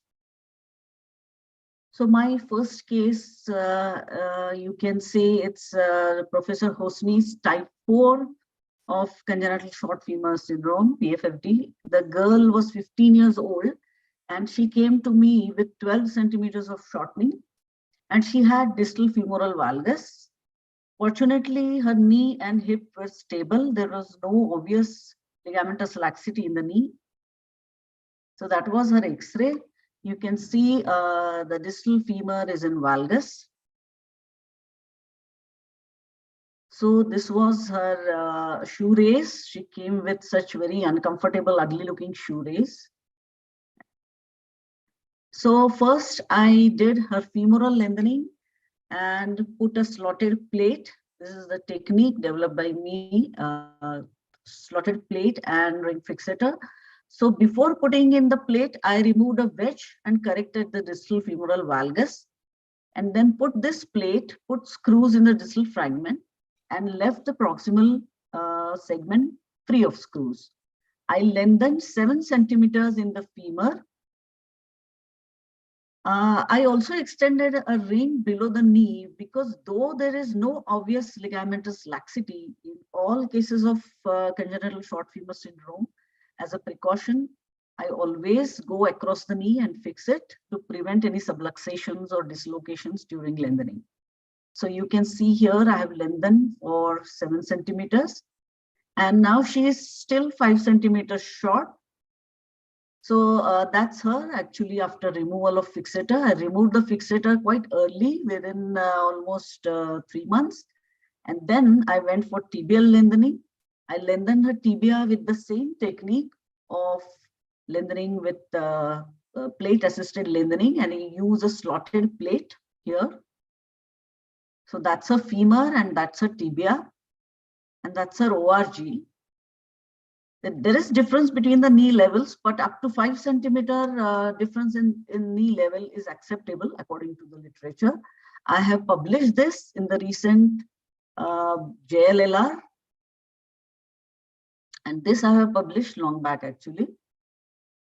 So my first case, you can say it's Professor Hosny's type 4 of congenital short femur syndrome, PFFD. The girl was 15 years old and she came to me with 12 centimeters of shortening, and she had distal femoral valgus. Fortunately, her knee and hip were stable. There was no obvious ligamentous laxity in the knee. So that was her X-ray. You can see the distal femur is in valgus. So this was her shoe race. She came with such very uncomfortable, ugly looking shoe race. So first I did her femoral lengthening and put a slotted plate. This is the technique developed by me, slotted plate and ring fixator. So before putting in the plate, I removed a wedge and corrected the distal femoral valgus, and then put this plate, put screws in the distal fragment, and left the proximal segment free of screws. I lengthened 7 centimeters in the femur. I also extended a ring below the knee because though there is no obvious ligamentous laxity in all cases of congenital short femur syndrome, as a precaution, I always go across the knee and fix it to prevent any subluxations or dislocations during lengthening. So you can see here I have lengthened for 7 centimeters, and now she is still 5 centimeters short. So that's her actually after removal of fixator. I removed the fixator quite early, within almost 3 months. And then I went for tibial lengthening. I lengthened her tibia with the same technique of lengthening with plate assisted lengthening, and I use a slotted plate here. So that's her femur and that's her tibia, and that's her ORG. There is difference between the knee levels, but up to 5 centimeter difference in knee level is acceptable according to the literature. I have published this in the recent JLLR, and this I have published long back actually.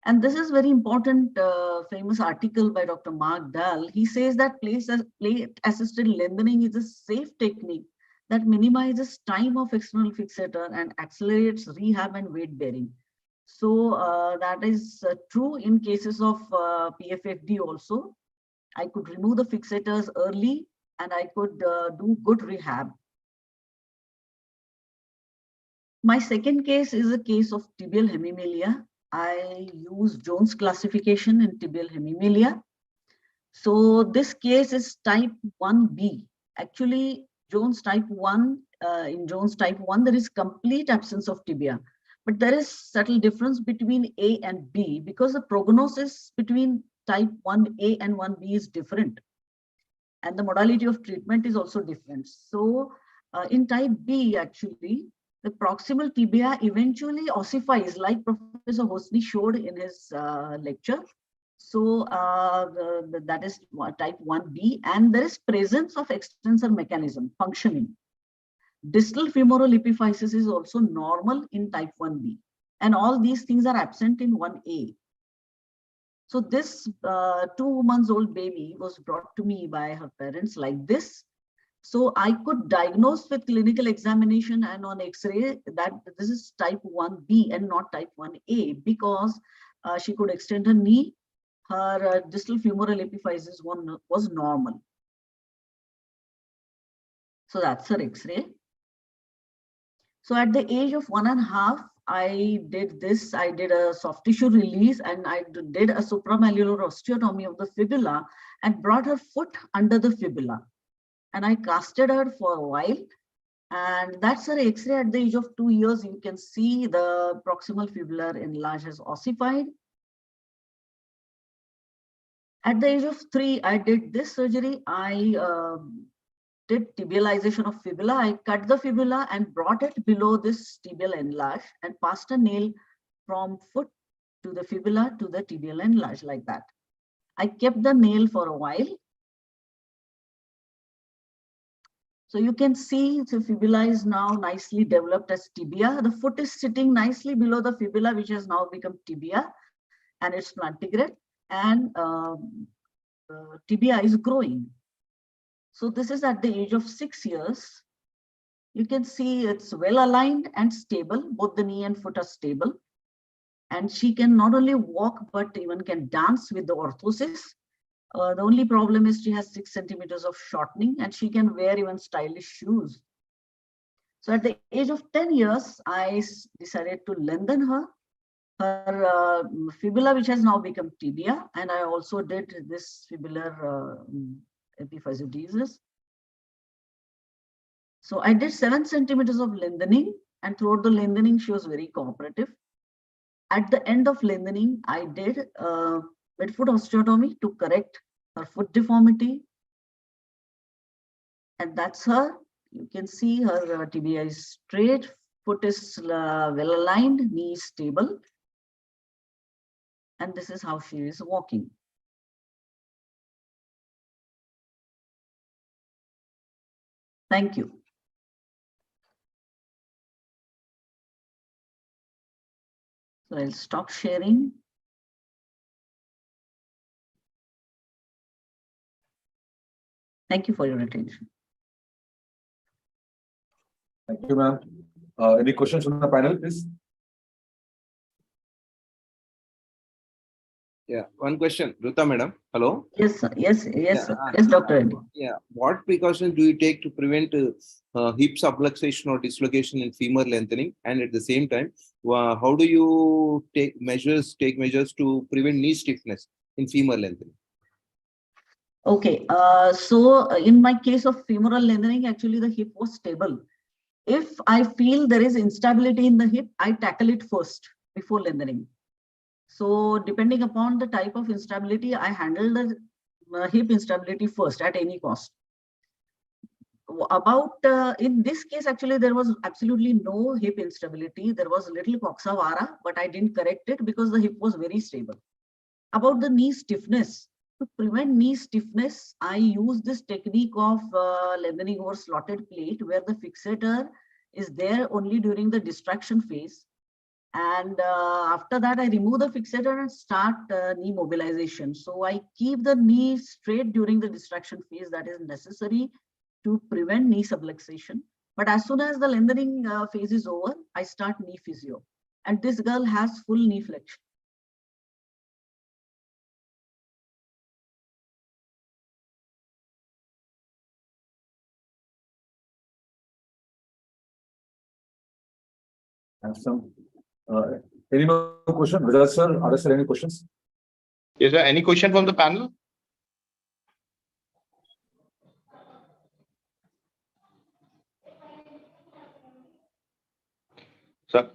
And this is very important, famous article by Dr. Mark Dahl. He says that plate assisted lengthening is a safe technique that minimizes time of external fixator and accelerates rehab and weight bearing. So that is true in cases of PFFD also. I could remove the fixators early and I could do good rehab. My second case is a case of tibial hemimelia. I use Jones classification in tibial hemimelia. So this case is type 1B. Actually, Jones type 1, in Jones type 1, there is complete absence of tibia. But there is subtle difference between A and B because the prognosis between type 1A and 1B is different. And the modality of treatment is also different. So in type B, actually, the proximal tibia eventually ossifies, like Professor Hosny showed in his lecture. So that is type 1B, and there is presence of extensor mechanism functioning. Distal femoral epiphysis is also normal in type 1B, and all these things are absent in 1A. So this 2 months old baby was brought to me by her parents like this. So I could diagnose with clinical examination and on X-ray that this is type 1B and not type 1A because she could extend her knee. Her distal femoral epiphysis was normal. So that's her X-ray. So at the age of 1.5, I did this. I did a soft tissue release and I did a supramalleolar osteotomy of the fibula and brought her foot under the fibula. And I casted her for a while. And that's her X-ray at the age of 2 years. You can see the proximal fibular enlarge has ossified. At the age of 3, I did this surgery. I did tibialization of fibula. I cut the fibula and brought it below this tibial enlarge and passed a nail from foot to the fibula to the tibial enlarge like that. I kept the nail for a while. So you can see the fibula is now nicely developed as tibia. The foot is sitting nicely below the fibula, which has now become tibia, and it's plantigrade, and tibia is growing. So this is at the age of 6 years. You can see it's well aligned and stable. Both the knee and foot are stable. And she can not only walk, but even can dance with the orthosis. The only problem is she has 6 centimeters of shortening and she can wear even stylish shoes. So at the age of 10 years, I decided to lengthen her. Her fibula, which has now become tibia, and I also did this fibular epiphysiodesis. So I did 7 centimeters of lengthening, and throughout the lengthening, she was very cooperative. At the end of lengthening, I did midfoot osteotomy to correct her foot deformity. And that's her. You can see her tibia is straight, foot is well aligned, knee is stable. And this is how she is walking. Thank you. So I'll stop sharing. Thank you for your attention. Thank you, ma'am. Any questions from the panel, please? Yeah, one question, RUTA madam. Hello. Yes, sir. Yes, Yeah, sir. Yes, Dr. Reddy. Yeah, what precautions do you take to prevent hip subluxation or dislocation in femur lengthening? And at the same time, how do you take measures to prevent knee stiffness in femur lengthening? Okay, so in my case of femoral lengthening, actually the hip was stable. If I feel there is instability in the hip, I tackle it first before lengthening. So depending upon the type of instability, I handle the hip instability first at any cost. About in this case, actually, there was absolutely no hip instability. There was a little coxa vara, but I didn't correct it because the hip was very stable. About the knee stiffness, to prevent knee stiffness, I use this technique of lengthening over slotted plate, where the fixator is there only during the distraction phase. And after that, I remove the fixator and start knee mobilization. So I keep the knee straight during the distraction phase that is necessary to prevent knee subluxation. But as soon as the lengthening phase is over, I start knee physio. And this girl has full knee flexion. have some, any more question? Rajat sir, are there any questions? Is there any question from the panel? Sir,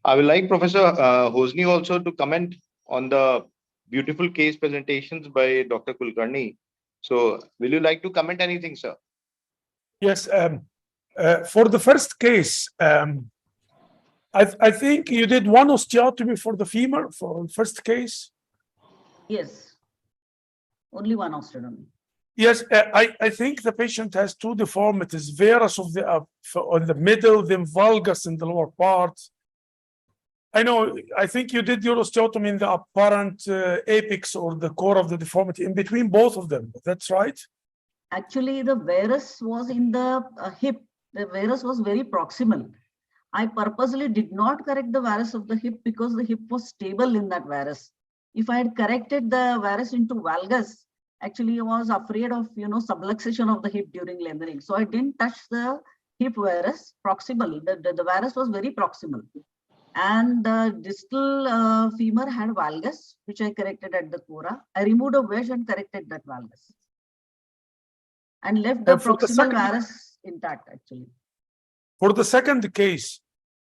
I would like Professor Hosny also to comment on the beautiful case presentations by Dr. Kulkarni. So will you like to comment anything, sir? Yes. For the first case, I think you did one osteotomy for the femur for the first case. Yes. Only one osteotomy. Yes, I think the patient has two deformities: varus of the on the middle, then valgus in the lower part. I know. I think you did your osteotomy in the apparent apex or the core of the deformity, in between both of them. That's right. Actually, the varus was in the hip. The varus was very proximal. I purposely did not correct the varus of the hip because the hip was stable in that varus. If I had corrected the varus into valgus, actually I was afraid of, subluxation of the hip during lengthening. So I didn't touch the hip varus proximal. The varus was very proximal. And the distal femur had valgus, which I corrected at the cora. I removed a wedge and corrected that valgus. And left the proximal varus intact, actually. For the second case,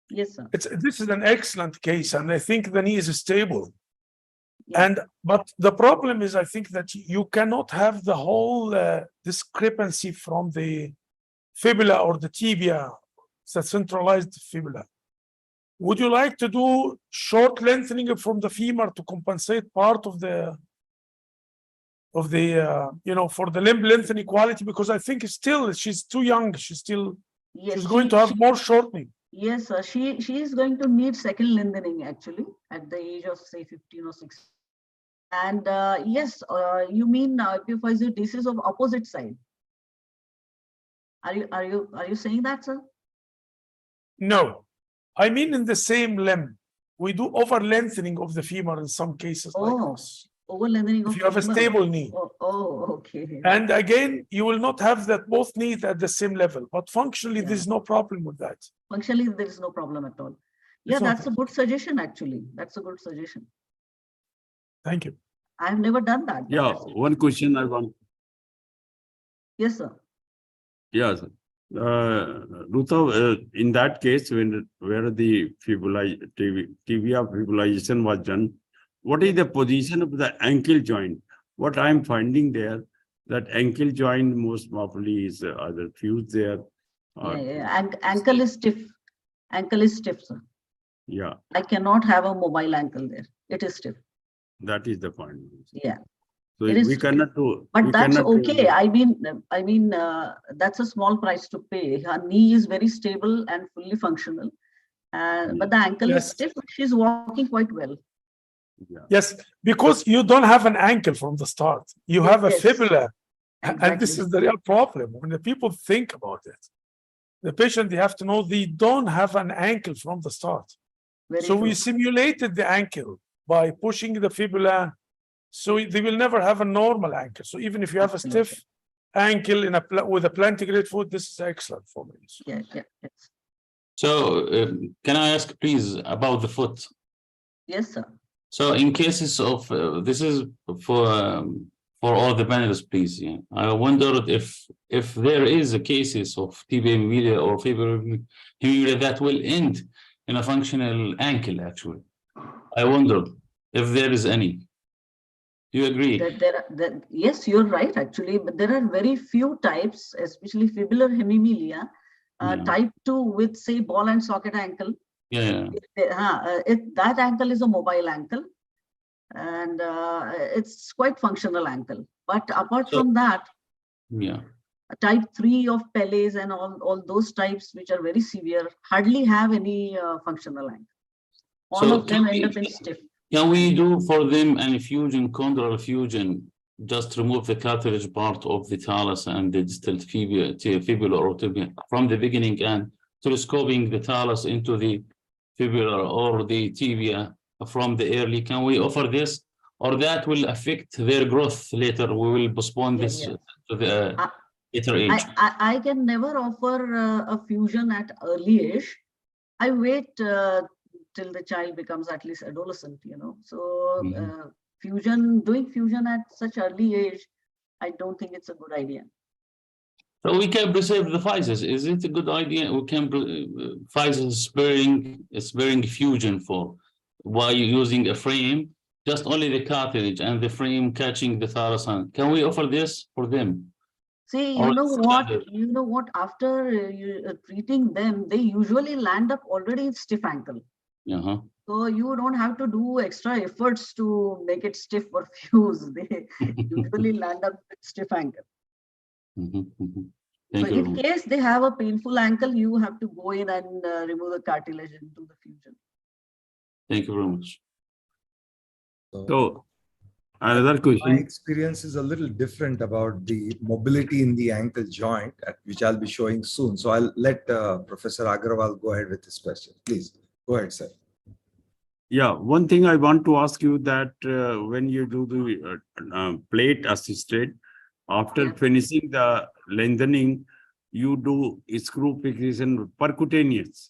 yes, sir. This is an excellent case, and I think the knee is stable. Yeah. But the problem is, I think that you cannot have the whole discrepancy from the fibula or the tibia, the centralized fibula. Would you like to do short lengthening from the femur to compensate part of the for the limb length inequality? Because I think still she's too young. She's still she's going to have more shortening. Yes, sir. She is going to need second lengthening actually at the age of say 15 or 16. And yes, you mean epiphyseal disease of opposite side? Are you saying that, sir? No, I mean in the same limb. We do over lengthening of the femur in some cases. Oh, like this. Over lengthening. If you have a stable knee. Oh, okay. And again, you will not have that both knees at the same level, but functionally, there's no problem with that. Functionally, there is no problem at all. Yeah, that's a good suggestion, actually. That's a good suggestion. Thank you. I've never done that. Yeah, one question I want. Yes, sir. Yes, RUTA, in that case, where the tibia fibulation was done, what is the position of the ankle joint? What I'm finding there, that ankle joint most probably is either fused there. Or, Ankle is stiff. Ankle is stiff, sir. Yeah. I cannot have a mobile ankle there. It is stiff. That is the point. Yeah. So we cannot do. But that's okay. I mean, that's a small price to pay. Her knee is very stable and fully functional. But the ankle is stiff. She's walking quite well. Yeah. Yes, because you don't have an ankle from the start. You have a fibula. Exactly. And this is the real problem. When the people think about it, the patient, they have to know they don't have an ankle from the start. So we simulated the ankle by pushing the fibula. So they will never have a normal ankle. So even if you have a stiff ankle with a plantigrade foot, this is excellent for me. Yeah. So can I ask please about the foot? Yes, sir. So in cases of this is for all the panelists, please. Yeah, I wondered if there is a cases of tibia hemimelia or fibular hemimelia that will end in a functional ankle. Actually, I wondered if there is any. Do you agree? Yes, you're right. Actually, but there are very few types, especially fibular hemimelia, type 2 with say ball and socket ankle. Yeah. That ankle is a mobile ankle, and it's quite functional ankle. But apart from that, type 3 of Pele's and all those types which are very severe hardly have any functional ankle. All of them end up in stiff. Can we do for them an infusion, chondral fusion, just remove the cartilage part of the talus and the distal fibula or tibia from the beginning and telescoping the talus into the fibula or the tibia from the early? Can we offer this, or that will affect their growth later? We will postpone this to the later age. I can never offer a fusion at early age, I wait till the child becomes at least adolescent, you know. So doing fusion at such early age, I don't think it's a good idea. So we can preserve the physis. Is it a good idea? We can physis sparing fusion for while using a frame, just only the cartilage and the frame catching the thyrosan. Can we offer this for them? See, Or you know it's what? standard? You know what? After treating them, they usually land up already in stiff ankle. Uh-huh. So you don't have to do extra efforts to make it stiff or fuse. They usually land up with stiff ankle. Thank So you. in case they have a painful ankle, you have to go in and remove the cartilage and do the fusion. Thank you very much. So another My question. experience is a little different about the mobility in the ankle joint, which I'll be showing soon. So I'll let Professor Agrawal go ahead with this question. Please go ahead, sir. Yeah, one thing I want to ask you that when you do the plate assisted, after finishing the lengthening, you do screw fixation percutaneous.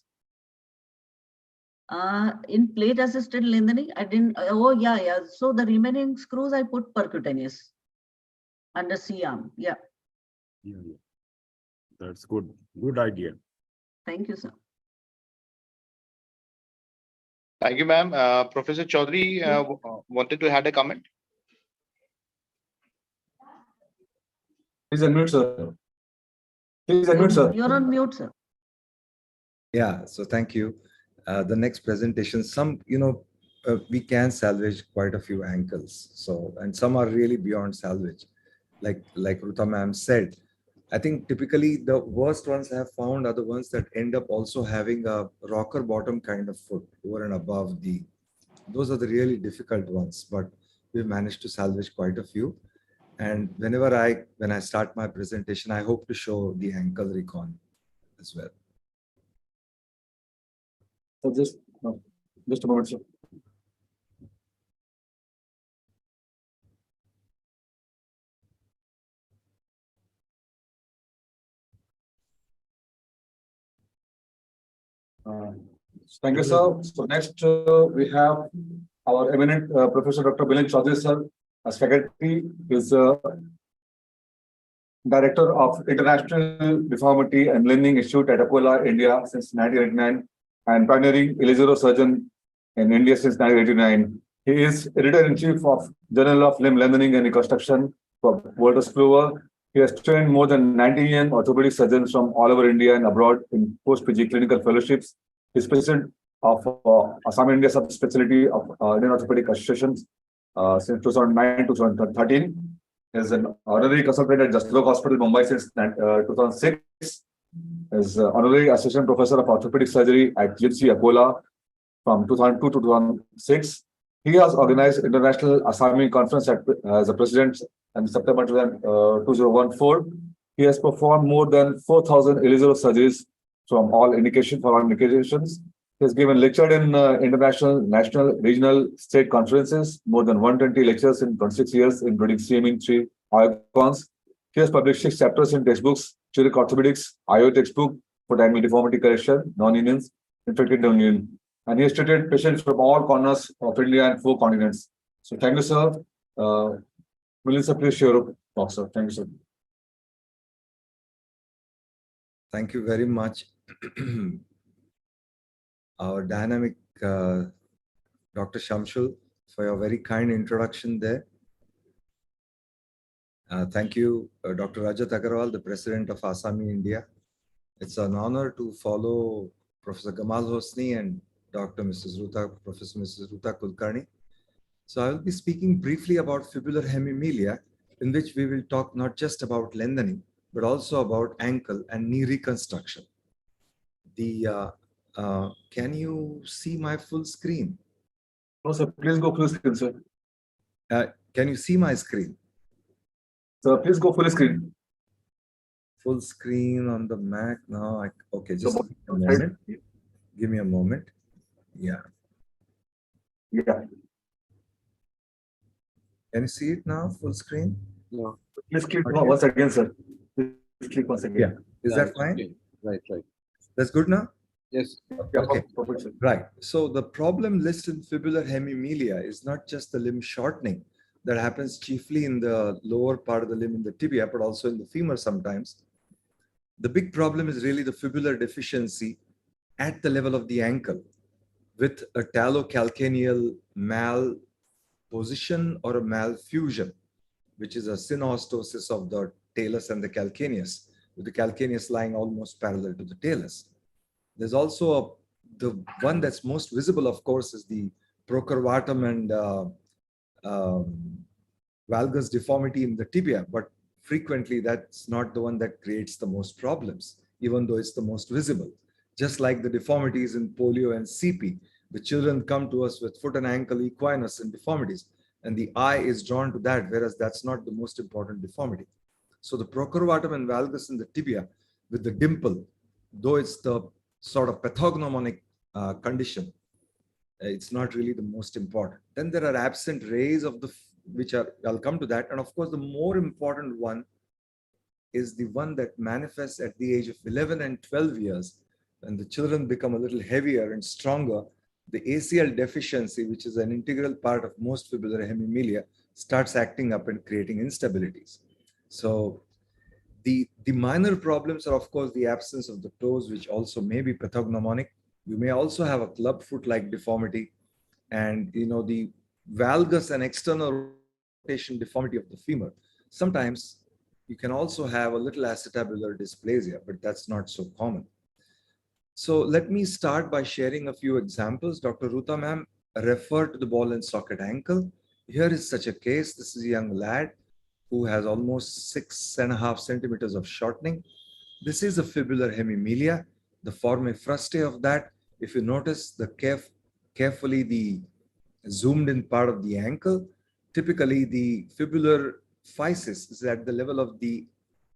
In plate assisted lengthening, I didn't. Oh yeah. So the remaining screws I put percutaneous under C-arm. Yeah. That's good. Good idea. Thank you, sir. Thank you, ma'am. Professor Chaudhary wanted to add a comment. Please unmute, sir. Please unmute, sir. You're on mute, sir. Yeah, so thank you. The next presentation, we can salvage quite a few ankles. So, and some are really beyond salvage. Like RUTA ma'am said, I think typically the worst ones I have found are the ones that end up also having a rocker bottom kind of foot over and above those are the really difficult ones, but we've managed to salvage quite a few. And when I start my presentation, I hope to show the ankle recon as well. So just a moment, sir. Thank you, sir. So next we have our eminent Professor Dr. Milind Chaudhary, sir, as faculty, is Director of International Deformity and Lengthening Institute at Akola, India since 1989, and pioneering Elizero surgeon in India since 1989. He is Editor-in-Chief of Journal of Limb Lengthening and Reconstruction for Walters Clover. He has trained more than 19 orthopedic surgeons from all over India and abroad in post-PG clinical fellowships. He is president of Asami India subspecialty of Indian Orthopaedic Association since 2009 to 2013. He is an honorary consultant at Jaslok Hospital, Mumbai since 2006. He is honorary assistant professor of orthopedic surgery at GMC Akola from 2002 to 2006. He has organized International Asami Conference as a president in September 2014. He has performed more than 4,000 Elizero surgeries from all indications. He has given lecture in international, national, regional, state conferences, more than 120 lectures in 26 years, including CME 3 icons. He has published 6 chapters in textbooks, Zurich Orthopaedics, IO textbook for dynamic deformity correction, non-unions, infected non-union. And he has treated patients from all corners of India and 4 continents. So thank you, sir. Milind sir, please share your talk, sir. Thank you, sir. Thank you very much. Our dynamic Dr. Shamsul, for your very kind introduction there. Thank you, Dr. Rajat Agrawal, the President of Asami India. It's an honor to follow Professor Gamal Hosny and Professor Mrs. RUTA KULKARNI. So I will be speaking briefly about fibular hemimelia, in which we will talk not just about lengthening, but also about ankle and knee reconstruction. Can you see my full screen? No, sir, please go full screen, sir. Can you see my screen? Sir, please go full screen. Full screen on the Mac now. Okay, just a moment. Give me a moment. Yeah. Yeah. Can you see it now? Full screen? No. Please click once again, sir. Please click once again. Yeah. Is that fine? Right. That's good now? Yes. Okay. Right. So the problem list in fibular hemimelia is not just the limb shortening that happens chiefly in the lower part of the limb in the tibia, but also in the femur sometimes. The big problem is really the fibular deficiency at the level of the ankle with a talocalcaneal malposition or a malfusion, which is a synostosis of the talus and the calcaneus, with the calcaneus lying almost parallel to the talus. There's also the one that's most visible, of course, is the procurvatum and valgus deformity in the tibia, but frequently that's not the one that creates the most problems, even though it's the most visible. Just like the deformities in polio and CP, the children come to us with foot and ankle equinus and deformities, and the eye is drawn to that, whereas that's not the most important deformity. So the procurvatum and valgus in the tibia with the dimple, though it's the sort of pathognomonic condition, it's not really the most important. Then there are absent rays of the, which are, I'll come to that. And of course, the more important one is the one that manifests at the age of 11 and 12 years, when the children become a little heavier and stronger. The ACL deficiency, which is an integral part of most fibular hemimelia, starts acting up and creating instabilities. So the minor problems are, of course, the absence of the toes, which also may be pathognomonic. You may also have a club foot-like deformity, and the valgus and external rotation deformity of the femur. Sometimes you can also have a little acetabular dysplasia, but that's not so common. So let me start by sharing a few examples. Dr. RUTA ma'am referred to the ball and socket ankle. Here is such a case. This is a young lad who has almost 6.5 centimeters of shortening. This is a fibular hemimelia, the forme fruste of that. If you notice carefully the zoomed in part of the ankle, typically the fibular physis is at the level of the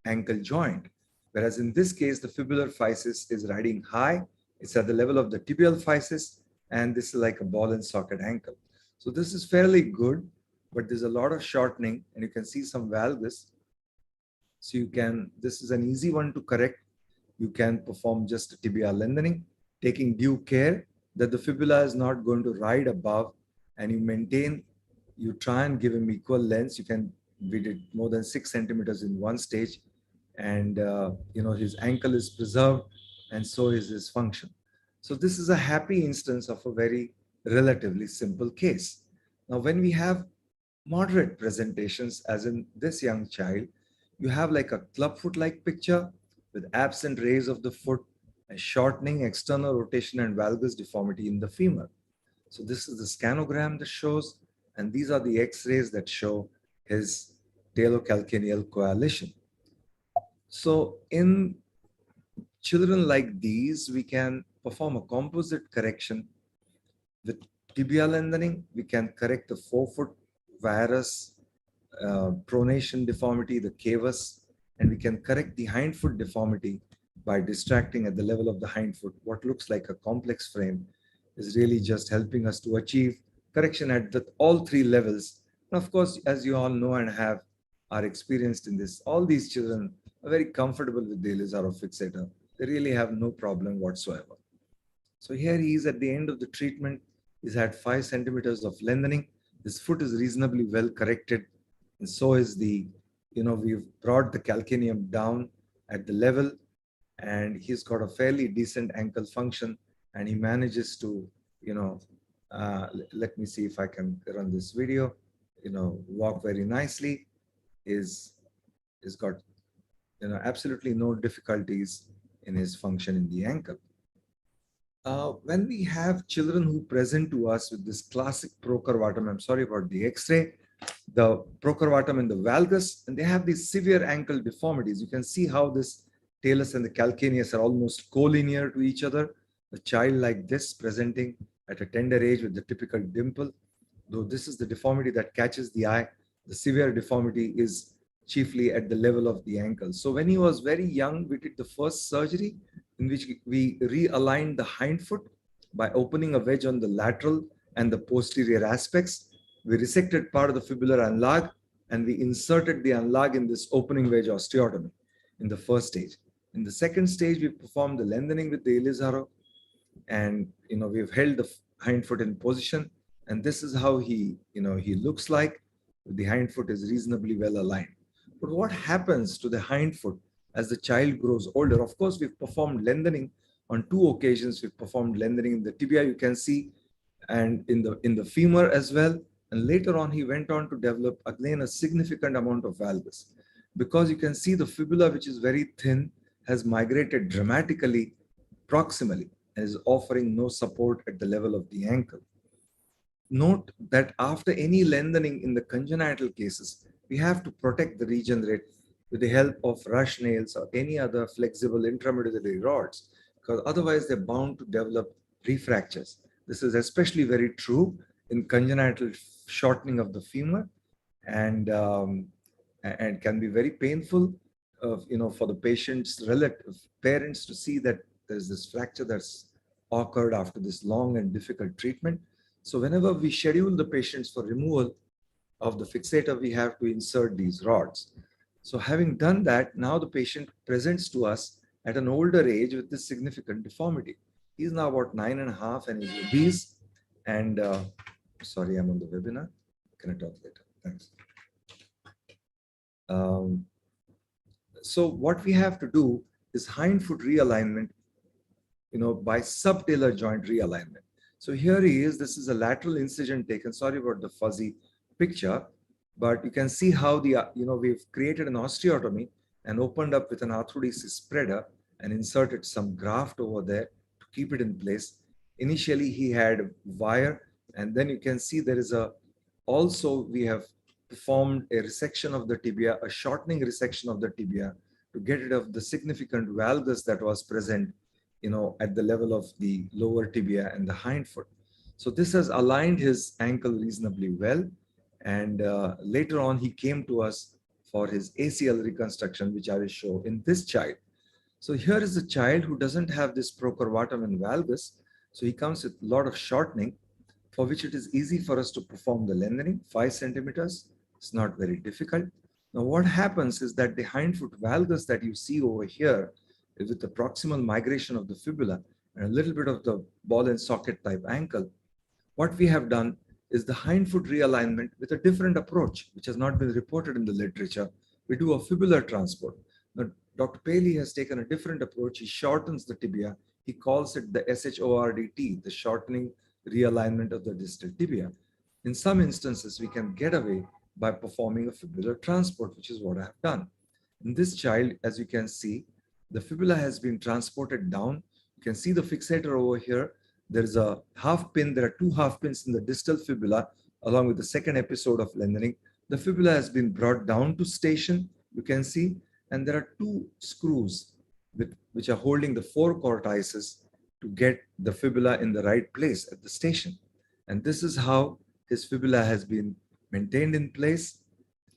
ankle joint. Whereas in this case, the fibular physis is riding high. It's at the level of the tibial physis, and this is like a ball and socket ankle. So this is fairly good, but there's a lot of shortening, and you can see some valgus. So this is an easy one to correct. You can perform just a tibial lengthening, taking due care that the fibula is not going to ride above, and you try and give him equal lengths. We did more than 6 centimeters in one stage, and his ankle is preserved, and so is his function. So this is a happy instance of a very relatively simple case. Now, when we have moderate presentations, as in this young child, you have like a clubfoot-like picture with absent rays of the foot, a shortening, external rotation, and valgus deformity in the femur. So this is the scanogram that shows, and these are the X-rays that show his talocalcaneal coalition. So in children like these, we can perform a composite correction. With tibial lengthening, we can correct the forefoot varus, pronation deformity, the cavus, and we can correct the hindfoot deformity by distracting at the level of the hindfoot. What looks like a complex frame is really just helping us to achieve correction at all three levels. And of course, as you all know and are experienced in this, all these children are very comfortable with the Elizarov fixator. They really have no problem whatsoever. So here he is at the end of the treatment. He's had 5 centimeters of lengthening. His foot is reasonably well corrected. And so is we've brought the calcaneum down at the level, and he's got a fairly decent ankle function, and he manages to, let me see if I can run this video, walk very nicely. He's got, absolutely no difficulties in his function in the ankle. When we have children who present to us with this classic procurvatum, I'm sorry about the X-ray, the procurvatum and the valgus, and they have these severe ankle deformities. You can see how this talus and the calcaneus are almost collinear to each other. A child like this presenting at a tender age with the typical dimple, though this is the deformity that catches the eye, the severe deformity is chiefly at the level of the ankle. So when he was very young, we did the first surgery in which we realigned the hindfoot by opening a wedge on the lateral and the posterior aspects. We resected part of the fibular analog, and we inserted the analog in this opening wedge osteotomy in the first stage. In the second stage, we performed the lengthening with the Elizarov. And, we've held the hind foot in position. And this is how he looks like. The hind foot is reasonably well aligned. But what happens to the hind foot as the child grows older? Of course, we've performed lengthening on 2 occasions. We've performed lengthening in the tibia, you can see, and in the femur as well. And later on, he went on to develop again a significant amount of valgus, because you can see the fibula, which is very thin, has migrated dramatically proximally and is offering no support at the level of the ankle. Note that after any lengthening in the congenital cases, we have to protect the regenerate with the help of rush nails or any other flexible intramedullary rods, because otherwise they're bound to develop refractures. This is especially very true in congenital shortening of the femur, and can be very painful, for the patient's relative parents to see that there's this fracture that's occurred after this long and difficult treatment. So whenever we schedule the patients for removal of the fixator, we have to insert these rods. So having done that, now the patient presents to us at an older age with this significant deformity. He's now about 9.5 and he's obese. And sorry, I'm on the webinar. Can I talk later? Thanks. So what we have to do is hind foot realignment, by subtalar joint realignment. So here he is. This is a lateral incision taken. Sorry about the fuzzy picture, but you can see how we've created an osteotomy and opened up with an arthrodesis spreader and inserted some graft over there to keep it in place. Initially, he had wire, and then you can see there is also we have performed a resection of the tibia, a shortening resection of the tibia to get rid of the significant valgus that was present, at the level of the lower tibia and the hind foot. So this has aligned his ankle reasonably well. And later on, he came to us for his ACL reconstruction, which I will show in this child. So here is a child who doesn't have this procurvatum and valgus. So he comes with a lot of shortening, for which it is easy for us to perform the lengthening, 5 centimeters. It's not very difficult. Now what happens is that the hind foot valgus that you see over here is with the proximal migration of the fibula and a little bit of the ball and socket type ankle. What we have done is the hind foot realignment with a different approach, which has not been reported in the literature. We do a fibular transport. Now, Dr. Paley has taken a different approach. He shortens the tibia. He calls it the SHORDT, the shortening realignment of the distal tibia. In some instances, we can get away by performing a fibular transport, which is what I have done. In this child, as you can see, the fibula has been transported down. You can see the fixator over here. There's a half pin. There are 2 half pins in the distal fibula, along with the second episode of lengthening. The fibula has been brought down to station, you can see, and there are 2 screws which are holding the 4 cortices to get the fibula in the right place at the station. And this is how his fibula has been maintained in place,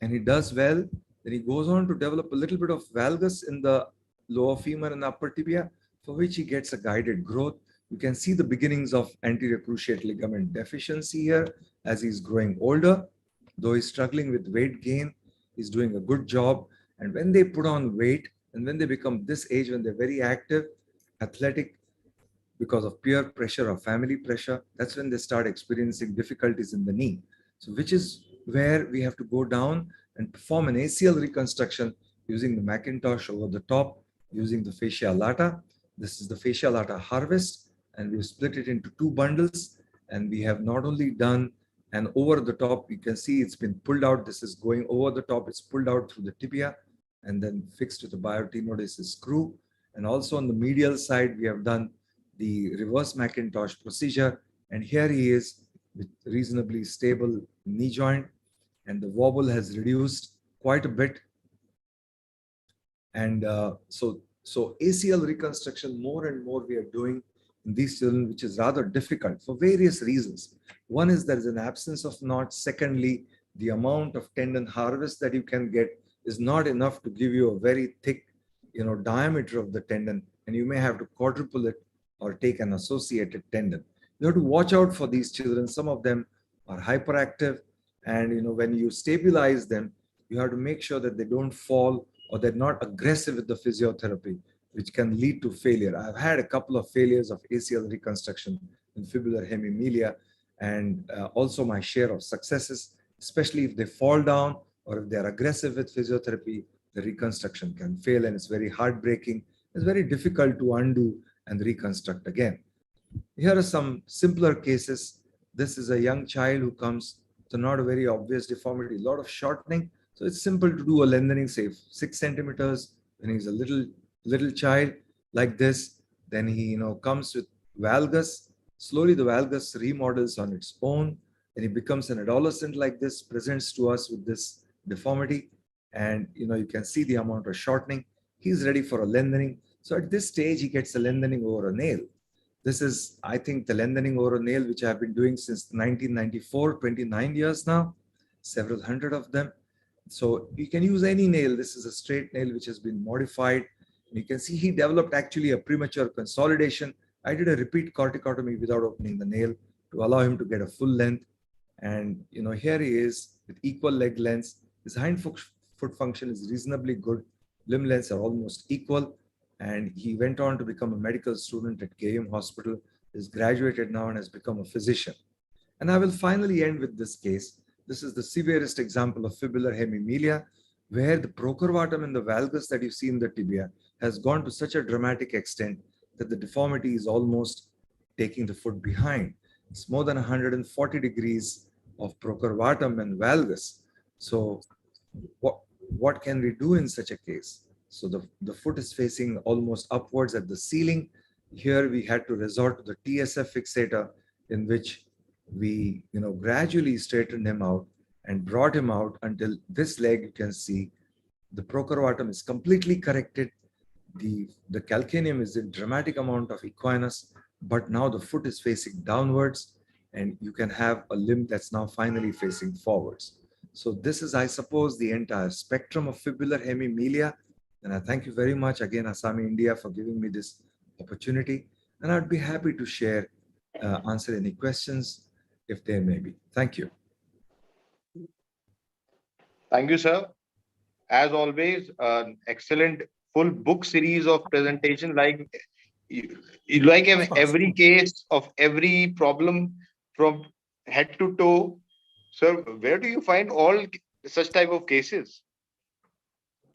and he does well. Then he goes on to develop a little bit of valgus in the lower femur and upper tibia, for which he gets a guided growth. You can see the beginnings of anterior cruciate ligament deficiency here as he's growing older. Though he's struggling with weight gain, he's doing a good job. And when they put on weight and when they become this age, when they're very active, athletic, because of peer pressure or family pressure, that's when they start experiencing difficulties in the knee. So which is where we have to go down and perform an ACL reconstruction using the Macintosh over the top, using the fascia lata. This is the fascia lata harvest, and we've split it into 2 bundles. And we have not only done an over the top, you can see it's been pulled out. This is going over the top. It's pulled out through the tibia and then fixed with a biotenodesis screw. And also on the medial side, we have done the reverse Macintosh procedure. And here he is with reasonably stable knee joint, and the wobble has reduced quite a bit. And so ACL reconstruction, more and more we are doing in these children, which is rather difficult for various reasons. One is there is an absence of knots. Secondly, the amount of tendon harvest that you can get is not enough to give you a very thick, diameter of the tendon, and you may have to quadruple it or take an associated tendon. You have to watch out for these children. Some of them are hyperactive, and when you stabilize them, you have to make sure that they don't fall or they're not aggressive with the physiotherapy. which can lead to failure. I've had a couple of failures of ACL reconstruction in fibular hemimelia, and also my share of successes, especially if they fall down or if they're aggressive with physiotherapy, the reconstruction can fail, and it's very heartbreaking. It's very difficult to undo and reconstruct again. Here are some simpler cases. This is a young child who comes to not a very obvious deformity, a lot of shortening. So it's simple to do a lengthening, say 6 centimeters when he's a little child like this. Then he comes with valgus. Slowly the valgus remodels on its own. Then he becomes an adolescent like this, presents to us with this deformity. And you can see the amount of shortening. He's ready for a lengthening. So at this stage, he gets a lengthening over a nail. This is, I think, the lengthening over a nail, which I've been doing since 1994, 29 years now, several hundred of them. So you can use any nail. This is a straight nail which has been modified. You can see he developed actually a premature consolidation. I did a repeat corticotomy without opening the nail to allow him to get a full length. And here he is with equal leg lengths. His hind foot function is reasonably good. Limb lengths are almost equal. And he went on to become a medical student at KUM Hospital, is graduated now and has become a physician. And I will finally end with this case. This is the severest example of fibular hemimelia, where the procurvatum in the valgus that you see in the tibia has gone to such a dramatic extent that the deformity is almost taking the foot behind. It's more than 140 degrees of procurvatum and valgus. So what can we do in such a case? So the foot is facing almost upwards at the ceiling. Here we had to resort to the TSF fixator, in which we gradually straightened him out and brought him out until this leg, you can see the procurvatum is completely corrected. The calcaneum is in dramatic amount of equinus, but now the foot is facing downwards, and you can have a limb that's now finally facing forwards. So this is, I suppose, the entire spectrum of fibular hemimelia. And I thank you very much again, Asami India, for giving me this opportunity. And I'd be happy to share, answer any questions if there may be. Thank you. Thank you, sir. As always, an excellent full book series of presentation, like every case of every problem from head to toe. Sir, where do you find all such type of cases?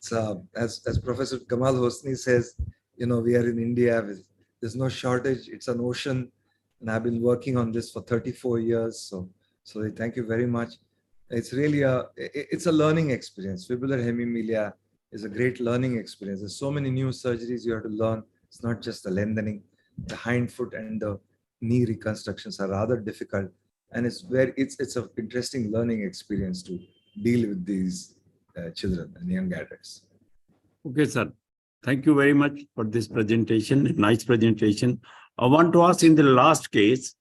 So as Professor Gamal Hosny says, we are in India. There's no shortage. It's an ocean. And I've been working on this for 34 years. So thank you very much. It's really it's a learning experience. Fibular hemimelia is a great learning experience. There's so many new surgeries you have to learn. It's not just the lengthening. The hind foot and the knee reconstructions are rather difficult. And it's an interesting learning experience to deal with these children and young adults. Okay, sir. Thank you very much for this presentation. Nice presentation. I want to ask, in the last case,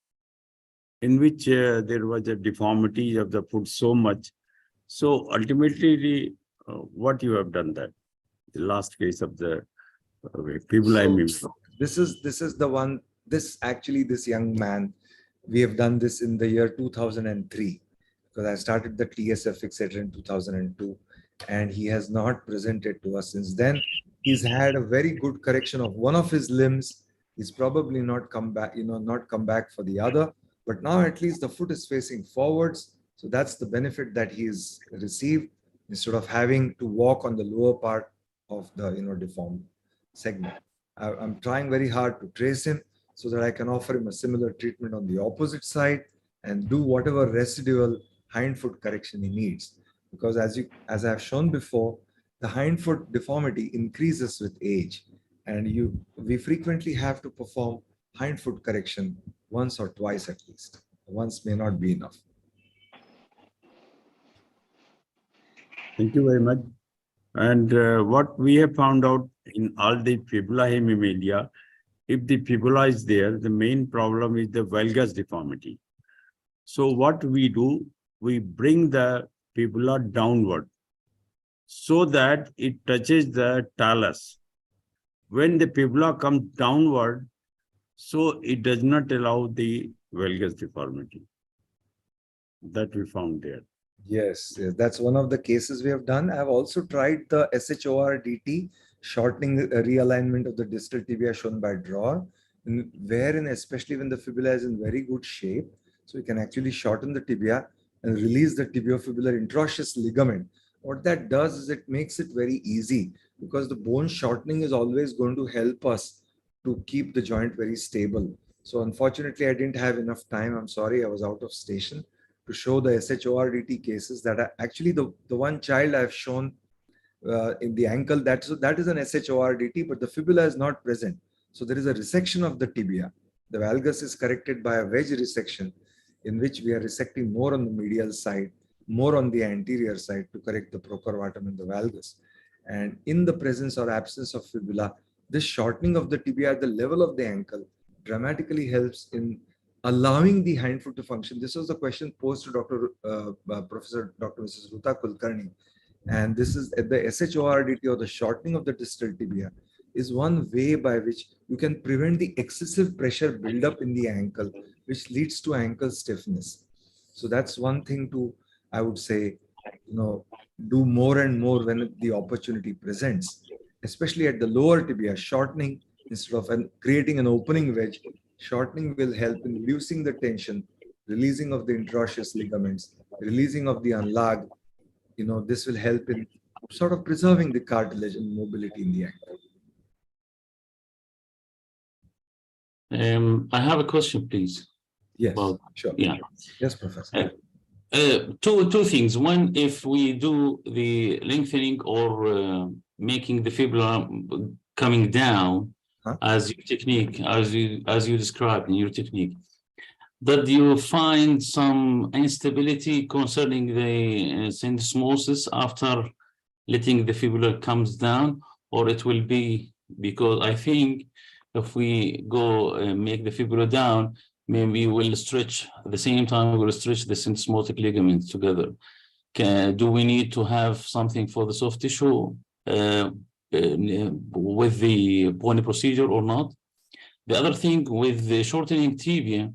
in which there was a deformity of the foot so much. So ultimately, what you have done that? The last case of the fibula hemimelia. This is the one. This young man, we have done this in the year 2003, because I started the TSF fixator in 2002. And he has not presented to us since then. He's had a very good correction of one of his limbs. He's probably not come back, not come back for the other. But now at least the foot is facing forwards. So that's the benefit that he's received, instead of having to walk on the lower part of the deformed segment. I'm trying very hard to trace him so that I can offer him a similar treatment on the opposite side and do whatever residual hind foot correction he needs. Because as I have shown before, the hind foot deformity increases with age, and we frequently have to perform hind foot correction once or twice at least. Once may not be enough. Thank you very much. And what we have found out in all the fibula hemimelia, if the fibula is there, the main problem is the valgus deformity. So what we do, we bring the fibula downward so that it touches the talus. When the fibula comes downward, so it does not allow the valgus deformity. That we found there. Yes, that's one of the cases we have done. I've also tried the SHORDT, shortening, realignment of the distal tibia shown by drawer, wherein especially when the fibula is in very good shape, so we can actually shorten the tibia and release the tibiofibular interosseous ligament. What that does is it makes it very easy, because the bone shortening is always going to help us to keep the joint very stable. So unfortunately, I didn't have enough time. I'm sorry, I was out of station to show the SHORDT cases that are actually the one child I've shown in the ankle. That is an SHORDT, but the fibula is not present. So there is a resection of the tibia. The valgus is corrected by a wedge resection, in which we are resecting more on the medial side, more on the anterior side to correct the procurvatum and the valgus. And in the presence or absence of fibula, this shortening of the tibia at the level of the ankle dramatically helps in allowing the hindfoot to function. This was the question posed to Professor Dr. Mrs. RUTA Kulkarni. And this is at the SHORDT, or the shortening of the distal tibia, is one way by which you can prevent the excessive pressure buildup in the ankle, which leads to ankle stiffness. So that's one thing to, I would say, do more and more when the opportunity presents, especially at the lower tibia. Shortening instead of creating an opening wedge, shortening will help in reducing the tension, releasing of the interosseous ligaments, releasing of the unlag. This will help in sort of preserving the cartilage and mobility in the ankle. I have a question, please. Yes, Well, sure. yeah. Yes, Professor. Two things. One, if we do the lengthening or making the fibula coming down as your technique, as you described in your technique, did you find some instability concerning the syndesmosis after letting the fibula comes down, or it will be, because I think if we go make the fibula down, maybe we'll stretch at the same time, we'll stretch the syndesmotic ligaments together. Do we need to have something for the soft tissue with the bony procedure or not? The other thing with the shortening tibia,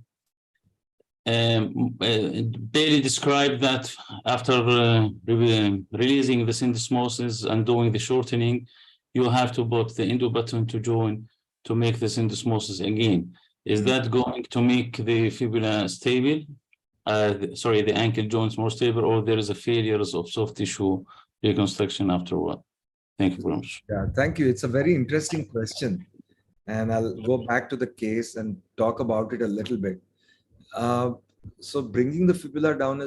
Bailey described that after releasing the syndesmosis and doing the shortening, you have to put the endobutton to join to make the syndesmosis again. Is that going to make the fibula stable? The ankle joints more stable, or there is a failures of soft tissue reconstruction afterward? Thank you very much. Yeah, thank you. It's a very interesting question. And I'll go back to the case and talk about it a little bit. So bringing the fibula down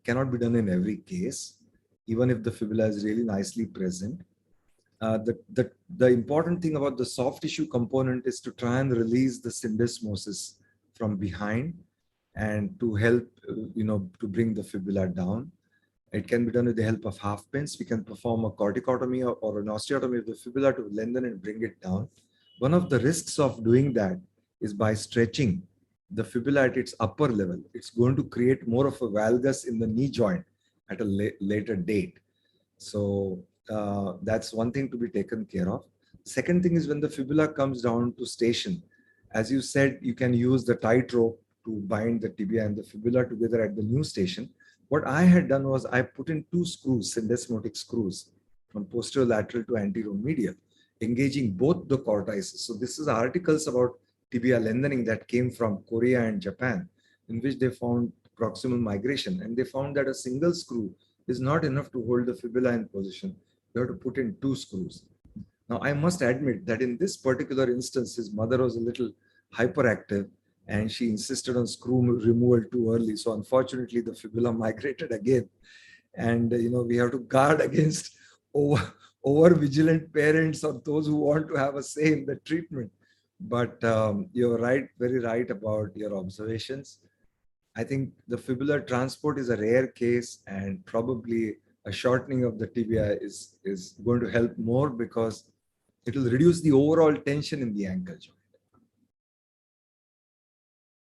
cannot be done in every case, even if the fibula is really nicely present. The important thing about the soft tissue component is to try and release the syndesmosis from behind and to help, to bring the fibula down. It can be done with the help of half pins. We can perform a corticotomy or an osteotomy of the fibula to lengthen and bring it down. One of the risks of doing that is by stretching the fibula at its upper level. It's going to create more of a valgus in the knee joint at a later date. So that's one thing to be taken care of. Second thing is when the fibula comes down to station, as you said, you can use the tight rope to bind the tibia and the fibula together at the new station. What I had done was I put in 2 screws, syndesmotic screws, from posterolateral to anteromedial, engaging both the cortices. So this is articles about tibia lengthening that came from Korea and Japan, in which they found proximal migration, and they found that a single screw is not enough to hold the fibula in position. You have to put in 2 screws. Now, I must admit that in this particular instance, his mother was a little hyperactive and she insisted on screw removal too early. So unfortunately, the fibula migrated again. And, we have to guard against over vigilant parents or those who want to have a say in the treatment. But you're right, very right about your observations. I think the fibular transport is a rare case, and probably a shortening of the tibia is going to help more because it will reduce the overall tension in the ankle joint.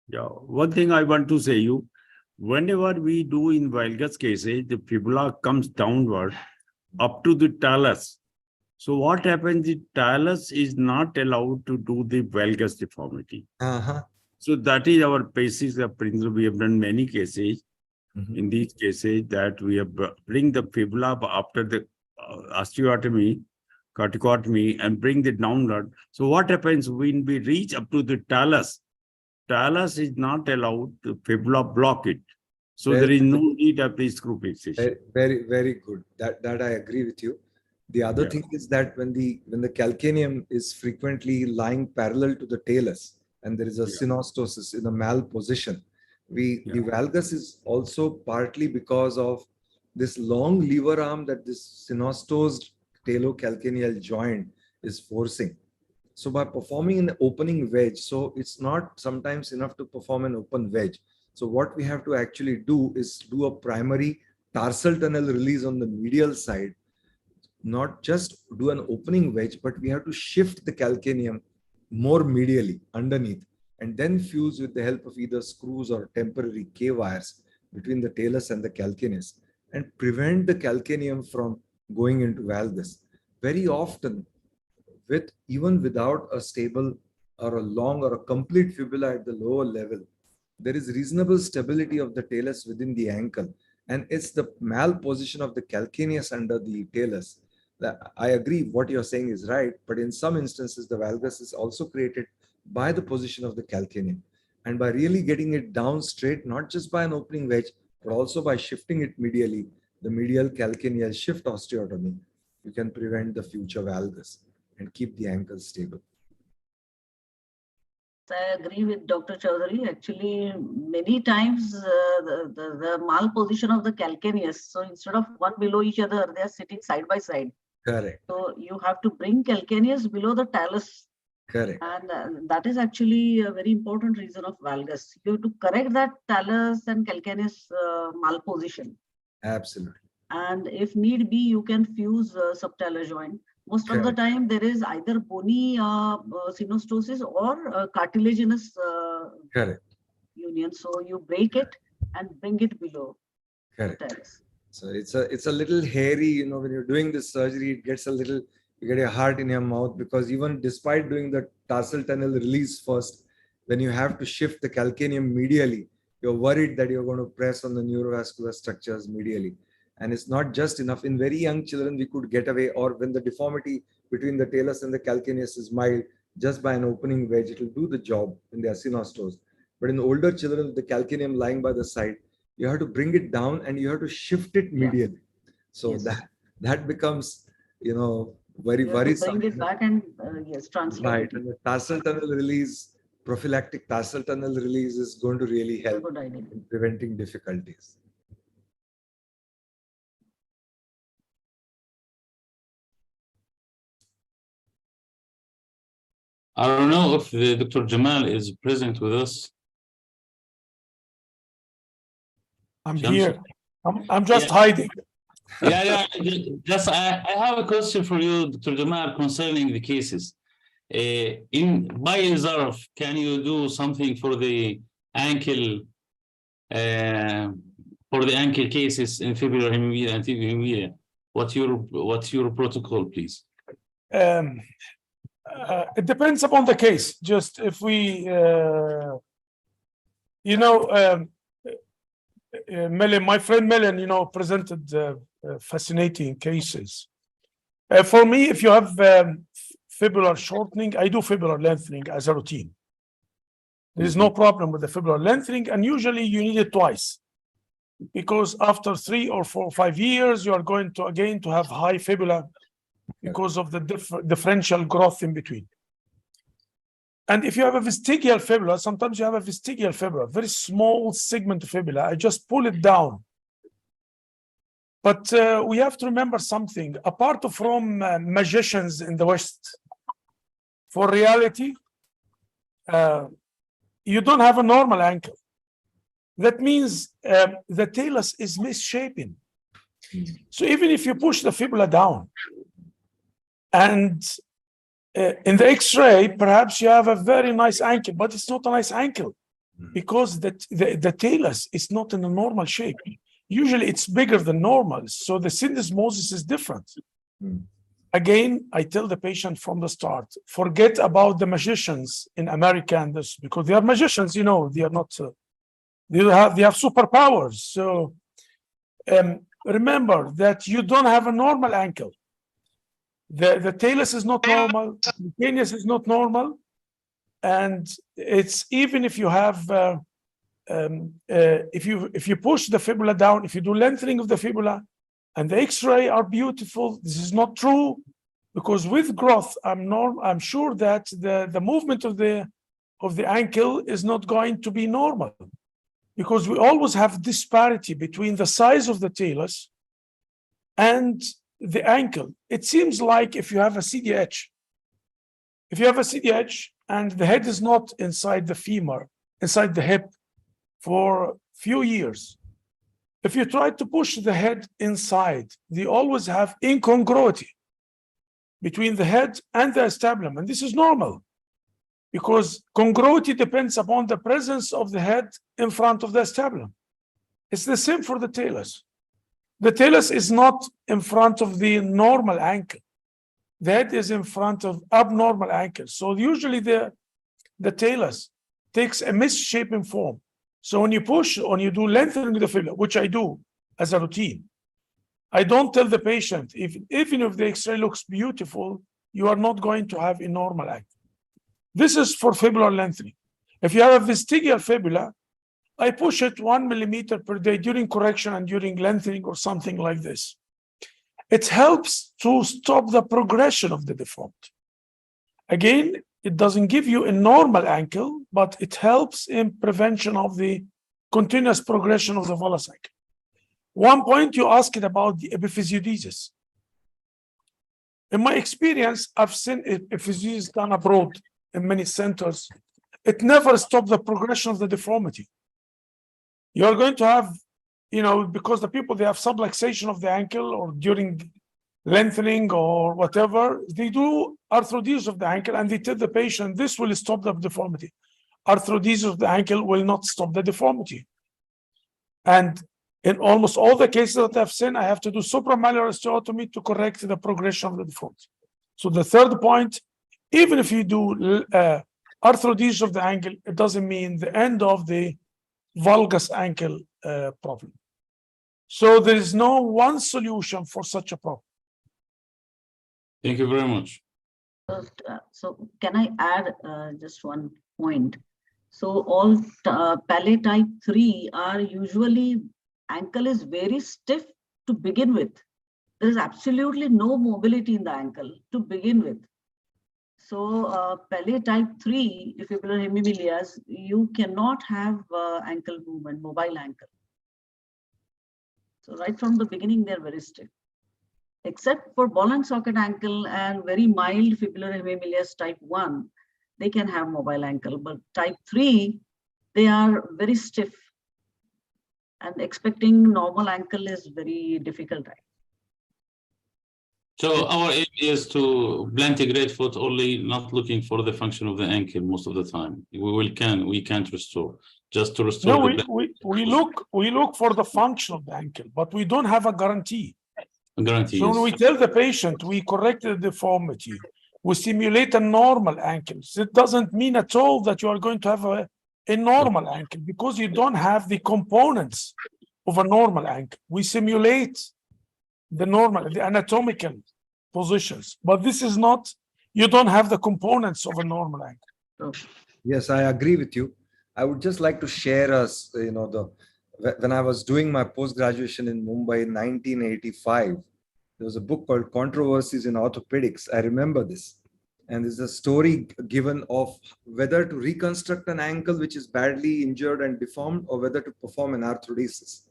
Yeah, one thing I want to say you, whenever we do in valgus cases, the fibula comes downward up to the talus. So what happens, the talus is not allowed to do the valgus deformity. So that is our basis of principle. We have done many cases. In these cases that we have bring the fibula after the osteotomy corticotomy and bring the downward. So what happens when we reach up to the talus? Talus is not allowed to fibula block it. So there is no need of the screw fixation. Very good. That I agree with you. The other thing is that when the calcaneum is frequently lying parallel to the talus and there is a synostosis in a malposition, the valgus is also partly because of this long lever arm that this synostosed talocalcaneal joint is forcing. So by performing an opening wedge, so it's not sometimes enough to perform an open wedge. So what we have to actually do is do a primary tarsal tunnel release on the medial side, not just do an opening wedge, but we have to shift the calcaneum more medially underneath and then fuse with the help of either screws or temporary K wires between the talus and the calcaneus and prevent the calcaneum from going into valgus. Very often, even without a stable or a long or a complete fibula at the lower level, there is reasonable stability of the talus within the ankle. And it's the malposition of the calcaneus under the talus. I agree what you're saying is right, but in some instances, the valgus is also created by the position of the calcaneum. And by really getting it down straight, not just by an opening wedge, but also by shifting it medially, the medial calcaneal shift osteotomy, you can prevent the future valgus and keep the ankle stable. I agree with Dr. Chaudhary. Actually, many times the malposition of the calcaneus. So instead of one below each other, they are sitting side by side. Correct. So you have to bring calcaneus below the talus. Correct. And that is actually a very important reason of valgus. You have to correct that talus and calcaneus malposition. Absolutely. And if need be, you can fuse subtalar joint. Most of the time, there is either bony synostosis or cartilaginous union. So you break it and bring it below. Correct. So it's a little hairy, you know, when you're doing this surgery, it gets a little, you get your heart in your mouth, because even despite doing the tarsal tunnel release first, when you have to shift the calcaneum medially, you're worried that you're going to press on the neurovascular structures medially. And it's not just enough. In very young children, we could get away, or when the deformity between the talus and the calcaneus is mild, just by an opening wedge, it will do the job in the acinostos. But in older children, the calcaneum lying by the side, you have to bring it down and you have to shift it medially. So that becomes, you know, very worrisome. Bring it back and translate. Right. And the tarsal tunnel release, prophylactic tarsal tunnel release is going to really help in preventing difficulties. I don't know if Dr. Gamal is present with us. I'm here. I'm just hiding. Just I have a question for you, Dr. Gamal, concerning the cases. By reserve, can you do something for the ankle cases in fibular hemimelia and tibial hemimelia? What's your protocol, please? It depends upon the case. Just if we, my friend Milind, presented fascinating cases. For me, if you have fibular shortening, I do fibular lengthening as a routine. There is no problem with the fibular lengthening, and usually you need it twice, because after 3 or 4 or 5 years, you are going to again to have high fibula because of the differential growth in between. And if you have a vestigial fibula, sometimes you have a vestigial fibula, very small segment of fibula. I just pull it down. But we have to remember something. Apart from magicians in the West, for reality, you don't have a normal ankle. That means the talus is misshapen. So even if you push the fibula down, and in the X-ray, perhaps you have a very nice ankle, but it's not a nice ankle because the talus is not in a normal shape. Usually it's bigger than normal, so the syndesmosis is different. Again, I tell the patient from the start, forget about the magicians in America and this, because they are magicians, they are not, they have superpowers. So remember that you don't have a normal ankle. The talus is not normal, the penis is not normal, and it's even if you have if you push the fibula down, if you do lengthening of the fibula, and the X-ray are beautiful, this is not true, because with growth, I'm sure that the movement of the ankle is not going to be normal, because we always have disparity between the size of the talus and the ankle. It seems like if you have a CDH, and the head is not inside the femur, inside the hip for a few years, if you try to push the head inside, they always have incongruity between the head and the acetabulum, and this is normal, because congruity depends upon the presence of the head in front of the acetabulum. It's the same for the talus. The talus is not in front of the normal ankle. The head is in front of abnormal ankle. So usually the talus takes a misshapen form. So when you push, when you do lengthening the fibula, which I do as a routine, I don't tell the patient, even if the X-ray looks beautiful, you are not going to have a normal ankle. This is for fibular lengthening. If you have a vestigial fibula, I push it 1 millimeter per day during correction and during lengthening or something like this. It helps to stop the progression of the deformity. Again, it doesn't give you a normal ankle, but it helps in prevention of the continuous progression of the vallus ankle. One point you asked about the epiphysiodesis. In my experience, I've seen epiphysiodesis done abroad in many centers. It never stopped the progression of the deformity. You're going to have, because the people, they have subluxation of the ankle, or during lengthening or whatever, they do arthrodesis of the ankle, and they tell the patient, this will stop the deformity. Arthrodesis of the ankle will not stop the deformity. And in almost all the cases that I've seen, I have to do supramalleolar osteotomy to correct the progression of the deformity. So the third point, even if you do arthrodesis of the ankle, it doesn't mean the end of the valgus ankle problem. So there is no one solution for such a problem. Thank you very much. So can I add just one point? So all palate type 3 are usually, ankle is very stiff to begin with. There is absolutely no mobility in the ankle to begin with. So palate type 3, fibular hemimelias, you cannot have ankle movement, mobile ankle. So right from the beginning, they're very stiff. Except for ball and socket ankle and very mild fibular hemimelias type 1, they can have mobile ankle. But type 3, they are very stiff. And expecting normal ankle is very difficult. So our aim is to plantigrade foot only, not looking for the function of the ankle most of the time. We can't restore, just to restore. No, we look for the function of the ankle, but we don't have a guarantee. So when we tell the patient we corrected the deformity, we simulate a normal ankle. So it doesn't mean at all that you are going to have a normal ankle, because you don't have the components of a normal ankle. We simulate the normal, the anatomical positions, but this is not, you don't have the components of a normal ankle. Yes, I agree with you. I would just like to share us, when I was doing my post-graduation in Mumbai in 1985, there was a book called Controversies in Orthopaedics. I remember this. And there's a story given of whether to reconstruct an ankle which is badly injured and deformed, or whether to perform an arthrodesis.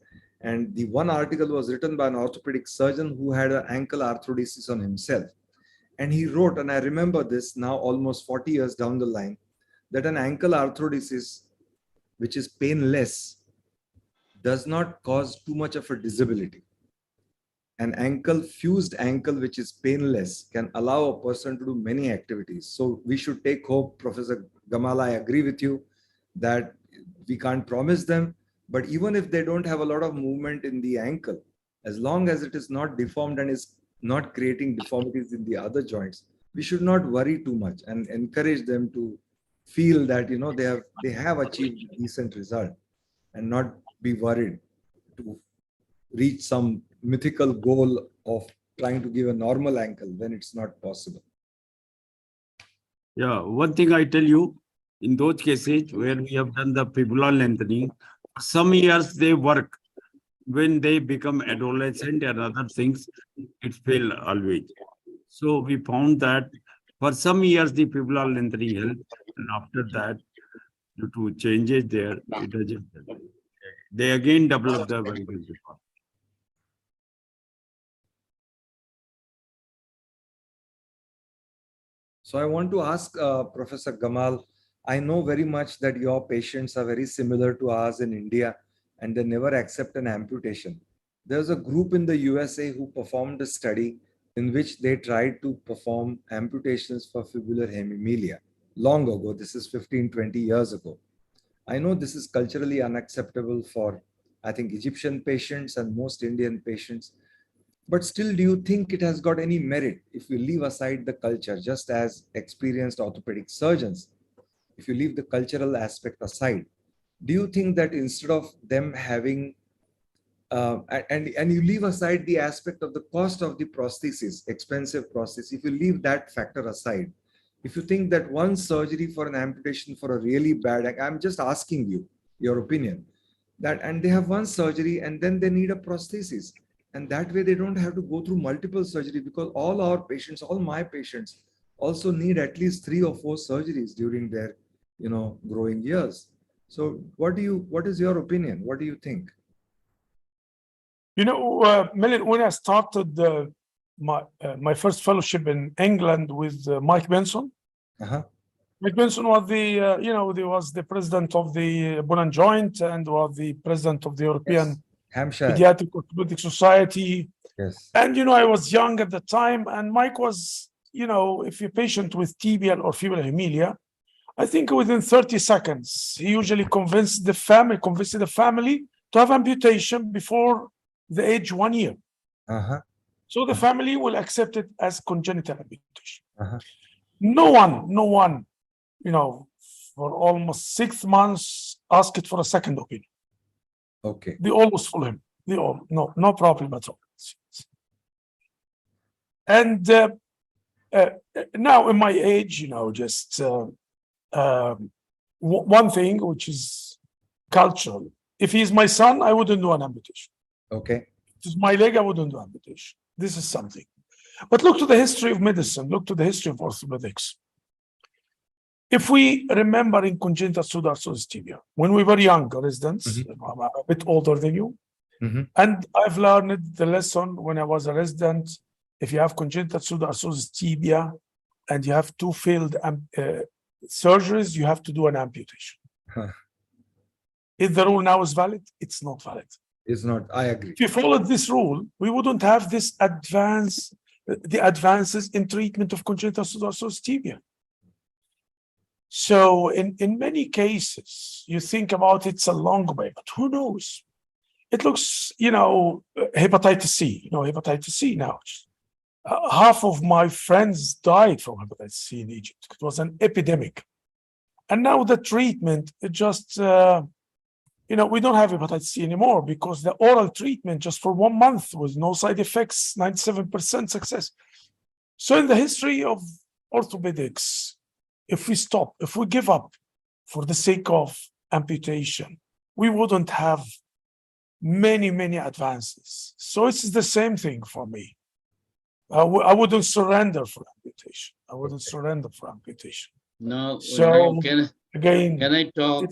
And the one article was written by an orthopedic surgeon who had an ankle arthrodesis on himself. And he wrote, and I remember this now almost 40 years down the line, that an ankle arthrodesis, which is painless, does not cause too much of a disability. An fused ankle, which is painless, can allow a person to do many activities. So we should take hope. Professor Gamal, I agree with you that we can't promise them, but even if they don't have a lot of movement in the ankle, as long as it is not deformed and is not creating deformities in the other joints, we should not worry too much and encourage them to feel that they have achieved a decent result, and not be worried to reach some mythical goal of trying to give a normal ankle when it's not possible. Yeah, one thing I tell you, in those cases where we have done the fibula lengthening, for some years they work. When they become adolescent and other things, it fail always. So we found that for some years the fibula lengthening helped, and after that, due to changes there, it doesn't help. They again develop the varicose deformity. So I want to ask Professor Gamal, I know very much that your patients are very similar to ours in India and they never accept an amputation. There's a group in the USA who performed a study in which they tried to perform amputations for fibular hemimelia long ago. This is 15, 20 years ago. I know this is culturally unacceptable for, I think, Egyptian patients and most Indian patients. But still, do you think it has got any merit if you leave aside the culture, just as experienced orthopedic surgeons, if you leave the cultural aspect aside, do you think that instead of them having, and you leave aside the aspect of the cost of the prosthesis, expensive prosthesis, if you leave that factor aside, if you think that one surgery for an amputation for a really bad, I'm just asking you your opinion, that, and they have one surgery and then they need a prosthesis. And that way they don't have to go through multiple surgeries, because all our patients, all my patients also need at least 3 or 4 surgeries during their, growing years. So what is your opinion? What do you think? Milind, when I started my first fellowship in England with Mike Benson, Mike Benson was was the president of the Bone and Joint and was the president of the European Pediatric Orthopaedic Society. Yes. And, I was young at the time, and Mike was, if you're patient with tibial or fibular hemimelia, I think within 30 seconds, he usually convinced the family to have amputation before the age 1 year. So the family will accept it as congenital amputation. No one, for almost 6 months asked for a second opinion. Okay. They always follow him. No problem at all. And now in my age, just one thing, which is cultural. If he's my son, I wouldn't do an amputation. Okay. If it's my leg, I wouldn't do amputation. This is something. But look to the history of medicine. Look to the history of orthopedics. If we remember in congenital pseudoarthrosis tibia, when we were young residents, I'm a bit older than you, and I've learned the lesson when I was a resident. If you have congenital pseudoarthrosis tibia and you have 2 failed surgeries, you have to do an amputation. If the rule now is valid, it's not valid. It's not, I agree. If you followed this rule, we wouldn't have the advances in treatment of congenital pseudoarthrosis tibia. So in many cases, you think about it's a long way, but who knows? It looks, hepatitis C, hepatitis C now. Half of my friends died from hepatitis C in Egypt. It was an epidemic. And now the treatment, it just, we don't have hepatitis C anymore because the oral treatment just for 1 month with no side effects, 97% success. So in the history of orthopedics, if we give up for the sake of amputation, we wouldn't have many advances. So it's the same thing for me. I wouldn't surrender for amputation. No, So can I talk?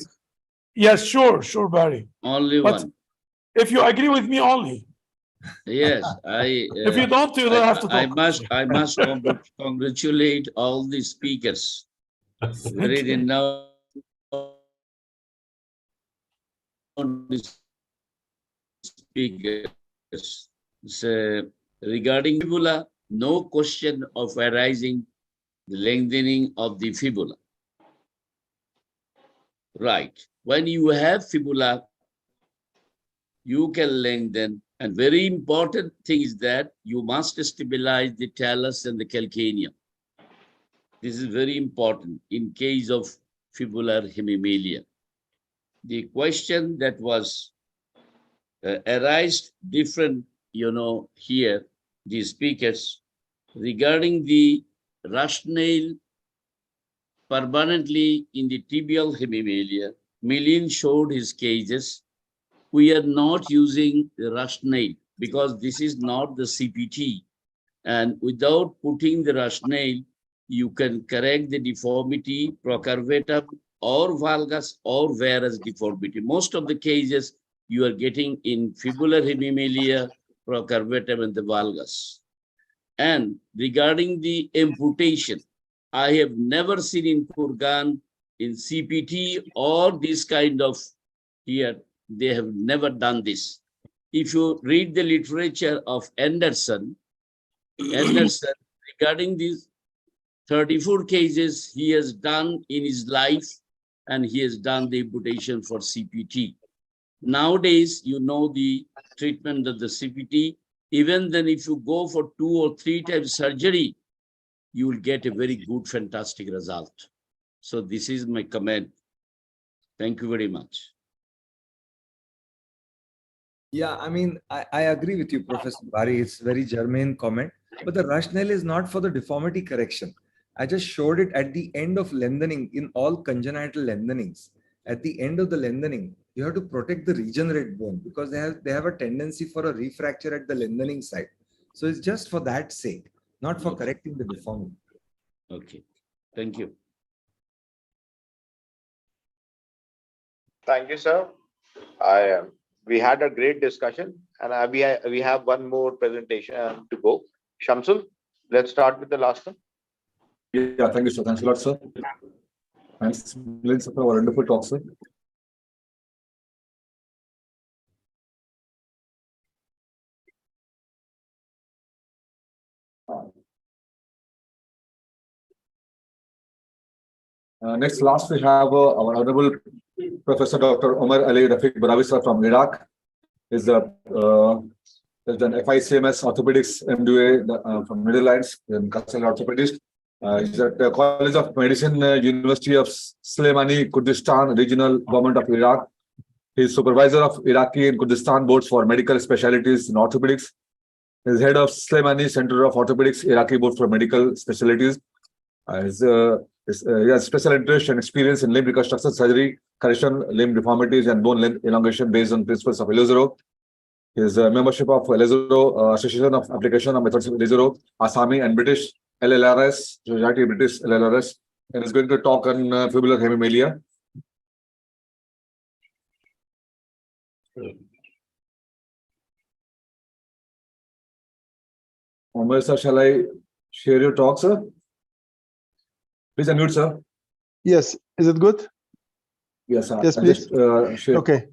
Yes, sure, Barry. Only But one. If you agree with me only. Yes, If you don't, you don't have to talk. I must congratulate all the speakers. Very renowned speakers. So, regarding fibula, no question of arising the lengthening of the fibula. Right. When you have fibula, you can lengthen. And very important thing is that you must stabilize the talus and the calcaneum. This is very important in case of fibular hemimelia. The question that was arised different, here, the speakers regarding the rationale permanently in the tibial hemimelia. Milind showed his cases. We are not using the rationale because this is not the CPT. And without putting the rationale, you can correct the deformity, procurvatum, or valgus, or varus deformity. Most of the cases you are getting in fibular hemimelia, procurvatum, and the valgus. And regarding the amputation, I have never seen in Kurgan, in CPT, or this kind of here, they have never done this. If you read the literature of Anderson regarding these 34 cases he has done in his life, and he has done the amputation for CPT. Nowadays, you know the treatment of the CPT, even then if you go for 2 or 3 times surgery, you will get a very good, fantastic result. So this is my comment. Thank you very much. Yeah, I mean, I agree with you, Professor Bari. It's very germane comment, but the rationale is not for the deformity correction. I just showed it at the end of lengthening in all congenital lengthenings. At the end of the lengthening, you have to protect the regenerate bone because they have a tendency for a refracture at the lengthening side. So it's just for that sake, not for correcting the deformity. Okay, thank you. Thank you, sir. We had a great discussion, and we have one more presentation to go. Shamsul, let's start with the last one. Yeah, thank you, sir. Thanks a lot, sir. Thanks, Milind, sir, for a wonderful talk, sir. Next, last, we have our honorable Professor Dr. OMER Ali Rafiq Barawi, sir, from Iraq. Is the has done FICMS Orthopaedics MDA from Netherlands in Kassel Orthopaedics. He's at the College of Medicine, University of Slemani, Kurdistan, Regional Government of Iraq. He is supervisor of Iraqi and Kurdistan boards for medical specialties in orthopedics. He is head of Slemani Center of Orthopedics, Iraqi board for medical specialties. He has special interest and experience in limb reconstruction surgery, correction, limb deformities, and bone length elongation based on principles of Elizaro. His membership of Elizaro, Association of Application of Methods of Elizaro, Asami, and British LLRS, Society British LLRS, and is going to talk on fibular hemimelia. Omer, sir, shall I share your talk, sir? Please unmute, sir. Yes, is it good? Yes, sir. Yes, please. Share. Okay.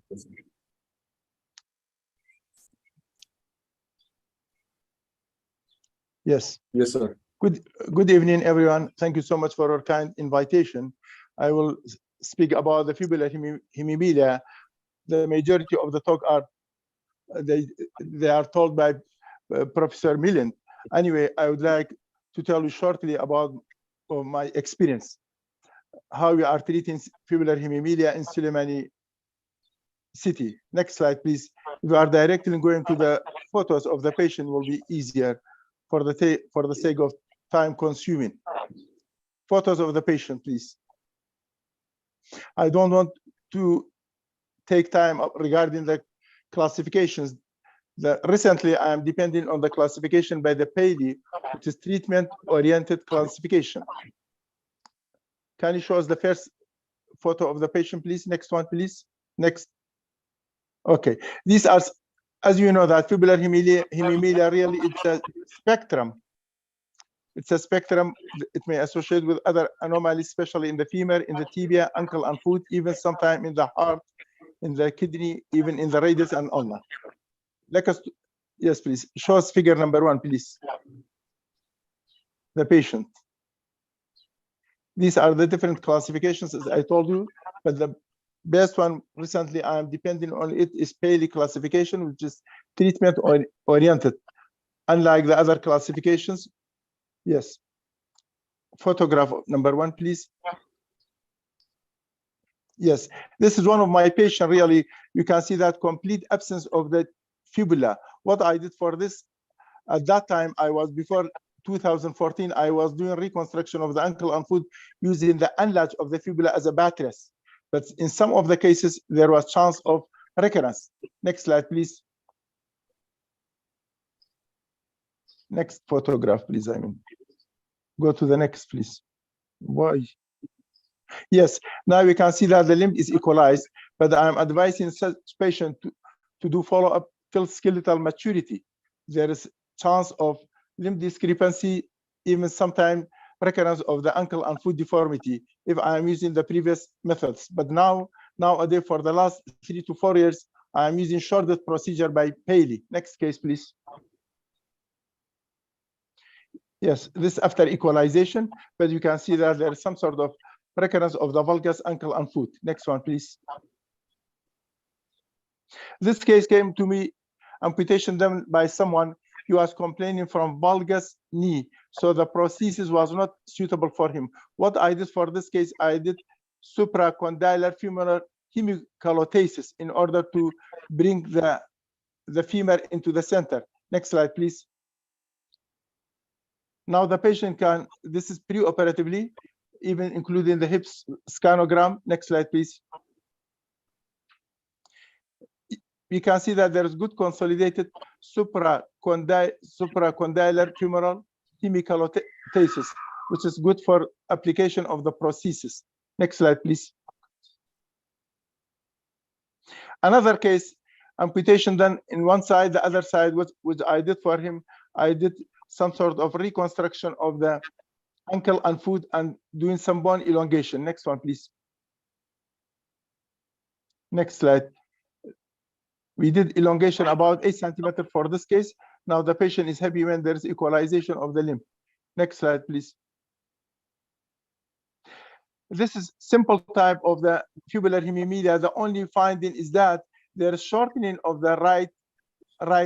Yes. Yes, sir. Good evening, everyone. Thank you so much for your kind invitation. I will speak about the fibular hemimelia. The majority of the talk are they are told by Professor Milind. Anyway, I would like to tell you shortly about my experience, how we are treating fibular hemimelia in Slemani city. Next slide, please. If you are directly going to the photos of the patient, will be easier for the sake of time consuming. Photos of the patient, please. I don't want to take time regarding the classifications. Recently, I am depending on the classification by the PALI, which is treatment-oriented classification. Can you show us the first photo of the patient, please? Next one, please. Next. Okay. These are, as you know, that fibular hemimelia really it's a spectrum. It's a spectrum. It may associate with other anomalies, especially in the femur, in the tibia, ankle, and foot, even sometimes in the heart, in the kidney, even in the radius and ulna. Yes, please. Show us figure number 1, please. The patient. These are the different classifications, as I told you, but the best one recently I am depending on it is PALI classification, which is treatment oriented. Unlike the other classifications. Yes. Photograph number 1, please. Yes, this is one of my patients. Really, you can see that complete absence of the fibula. What I did for this, At that time, before 2014, I was doing reconstruction of the ankle and foot using the enlarge of the fibula as a buttress. But in some of the cases, there was chance of recurrence. Next slide, please. Next photograph, please. Go to the next, please. Why? Yes, now we can see that the limb is equalized, but I'm advising such patient to do follow-up till skeletal maturity. There is chance of limb discrepancy, even sometimes recurrence of the ankle and foot deformity if I'm using the previous methods. But nowadays, for the last 3 to 4 years, I'm using shorted procedure by Paley. Next case, please. Yes, this after equalization, but you can see that there is some sort of recurrence of the valgus, ankle, and foot. Next one, please. This case came to me, amputation done by someone who was complaining from valgus knee, so the prosthesis was not suitable for him. What I did for this case, I did supracondylar femoral hemicalotasis in order to bring the femur into the center. Next slide, please. Now the patient can, this is pre-operatively, even including the hips scanogram. Next slide, please. We can see that there is good consolidated supracondylar femoral hemicalotasis, which is good for application of the prosthesis. Next slide, please. Another case, amputation done in one side, the other side, which I did for him, I did some sort of reconstruction of the ankle and foot and doing some bone elongation. Next one, please. Next slide. We did elongation about 8 centimeters for this case. Now the patient is happy when there is equalization of the limb. Next slide, please. This is simple type of the fibular hemimelia. The only finding is that there is shortening of the right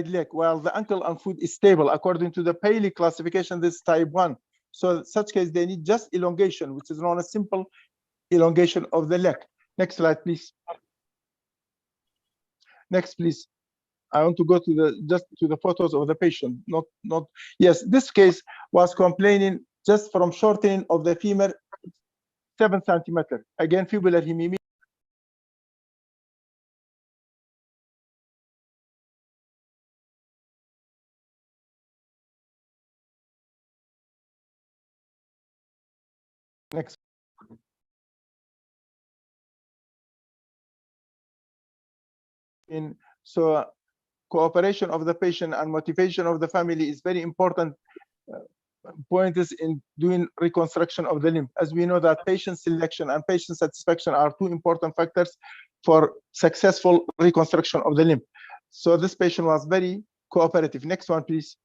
leg, while the ankle and foot is stable. According to the Paley classification, this is type 1. So in such case, they need just elongation, which is known as simple elongation of the leg. Next slide, please. Next, please. I want to go to the photos of the patient. Yes, this case was complaining just from shortening of the femur 7 centimeters. Again, fibular hemimelia. Next. So cooperation of the patient and motivation of the family is very important point is in doing reconstruction of the limb. As we know that patient selection and patient satisfaction are 2 important factors for successful reconstruction of the limb. So this patient was very cooperative. Next one, please.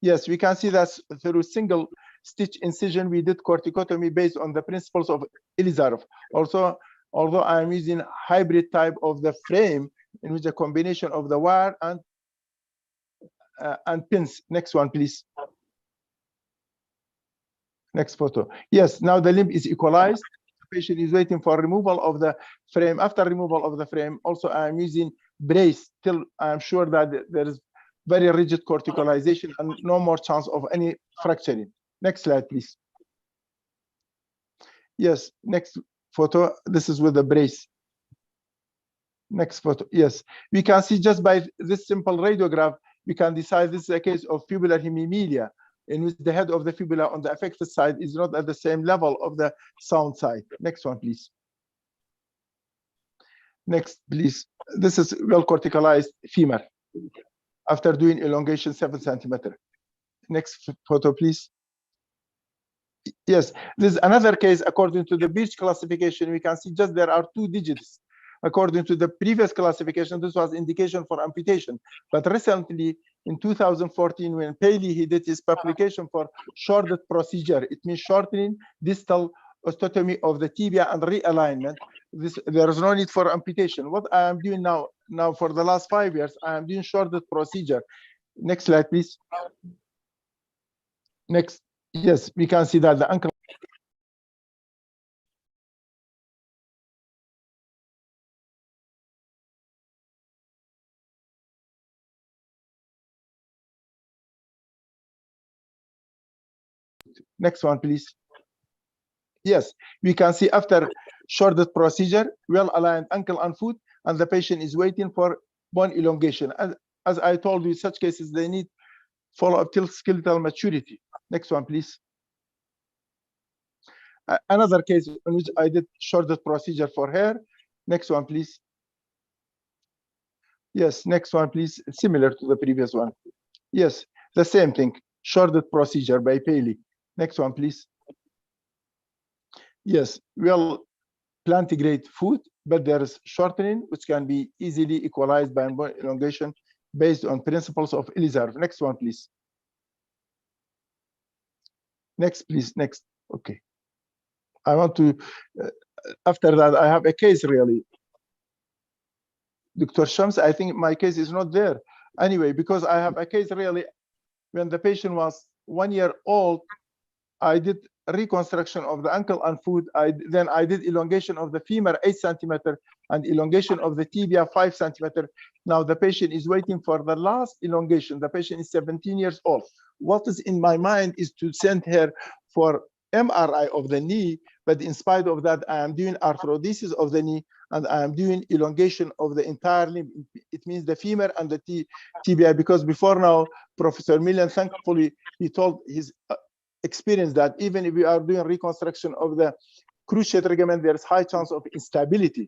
Yes, we can see that through single stitch incision, we did corticotomy based on the principles of Elizarov. Also, although I am using hybrid type of the frame in which a combination of the wire and pins. Next one, please. Next photo. Yes, now the limb is equalized. The patient is waiting for removal of the frame. After removal of the frame, also I am using brace till I am sure that there is very rigid corticalization and no more chance of any fracturing. Next slide, please. Yes, next photo. This is with the brace. Next photo. Yes, we can see just by this simple radiograph, we can decide this is a case of fibular hemimelia, in which the head of the fibula on the affected side is not at the same level of the sound side. Next one, please. Next, please. This is well corticalized femur after doing elongation 7 centimeters. Next photo, please. Yes, this is another case according to the Birch classification. We can see just there are 2 digits. According to the previous classification, this was indication for amputation. But recently, in 2014, when Paley he did his publication for shorted procedure, it means shortening distal osteotomy of the tibia and realignment. There is no need for amputation. What I am doing now for the last 5 years, I am doing shorted procedure. Next slide, please. Next. Yes, we can see that the ankle Next one, please. Yes, we can see after shorted procedure, well-aligned ankle and foot, and the patient is waiting for bone elongation. As I told you, in such cases, they need follow-up till skeletal maturity. Next one, please. Another case in which I did shorted procedure for her. Next one, please. Yes, next one, please. Similar to the previous one. Yes, the same thing. Shorted procedure by Paley. Next one, please. Yes, well, plantigrade foot, but there is shortening, which can be easily equalized by bone elongation based on principles of Elizarov. Next one, please. Next, please. Next. Okay. I want to, after that, I have a case really. Dr. Shams, I think my case is not there. Anyway, because I have a case really, when the patient was 1 year old, I did reconstruction of the ankle and foot. Then I did elongation of the femur 8 centimeter and elongation of the tibia 5 centimeter. Now the patient is waiting for the last elongation. The patient is 17 years old. What is in my mind is to send her for MRI of the knee, but in spite of that, I am doing arthrodesis of the knee and I am doing elongation of the entire limb. It means the femur and the tibia, because before now, Professor Milind, thankfully, he told his experience that even if we are doing reconstruction of the cruciate ligament, there is high chance of instability.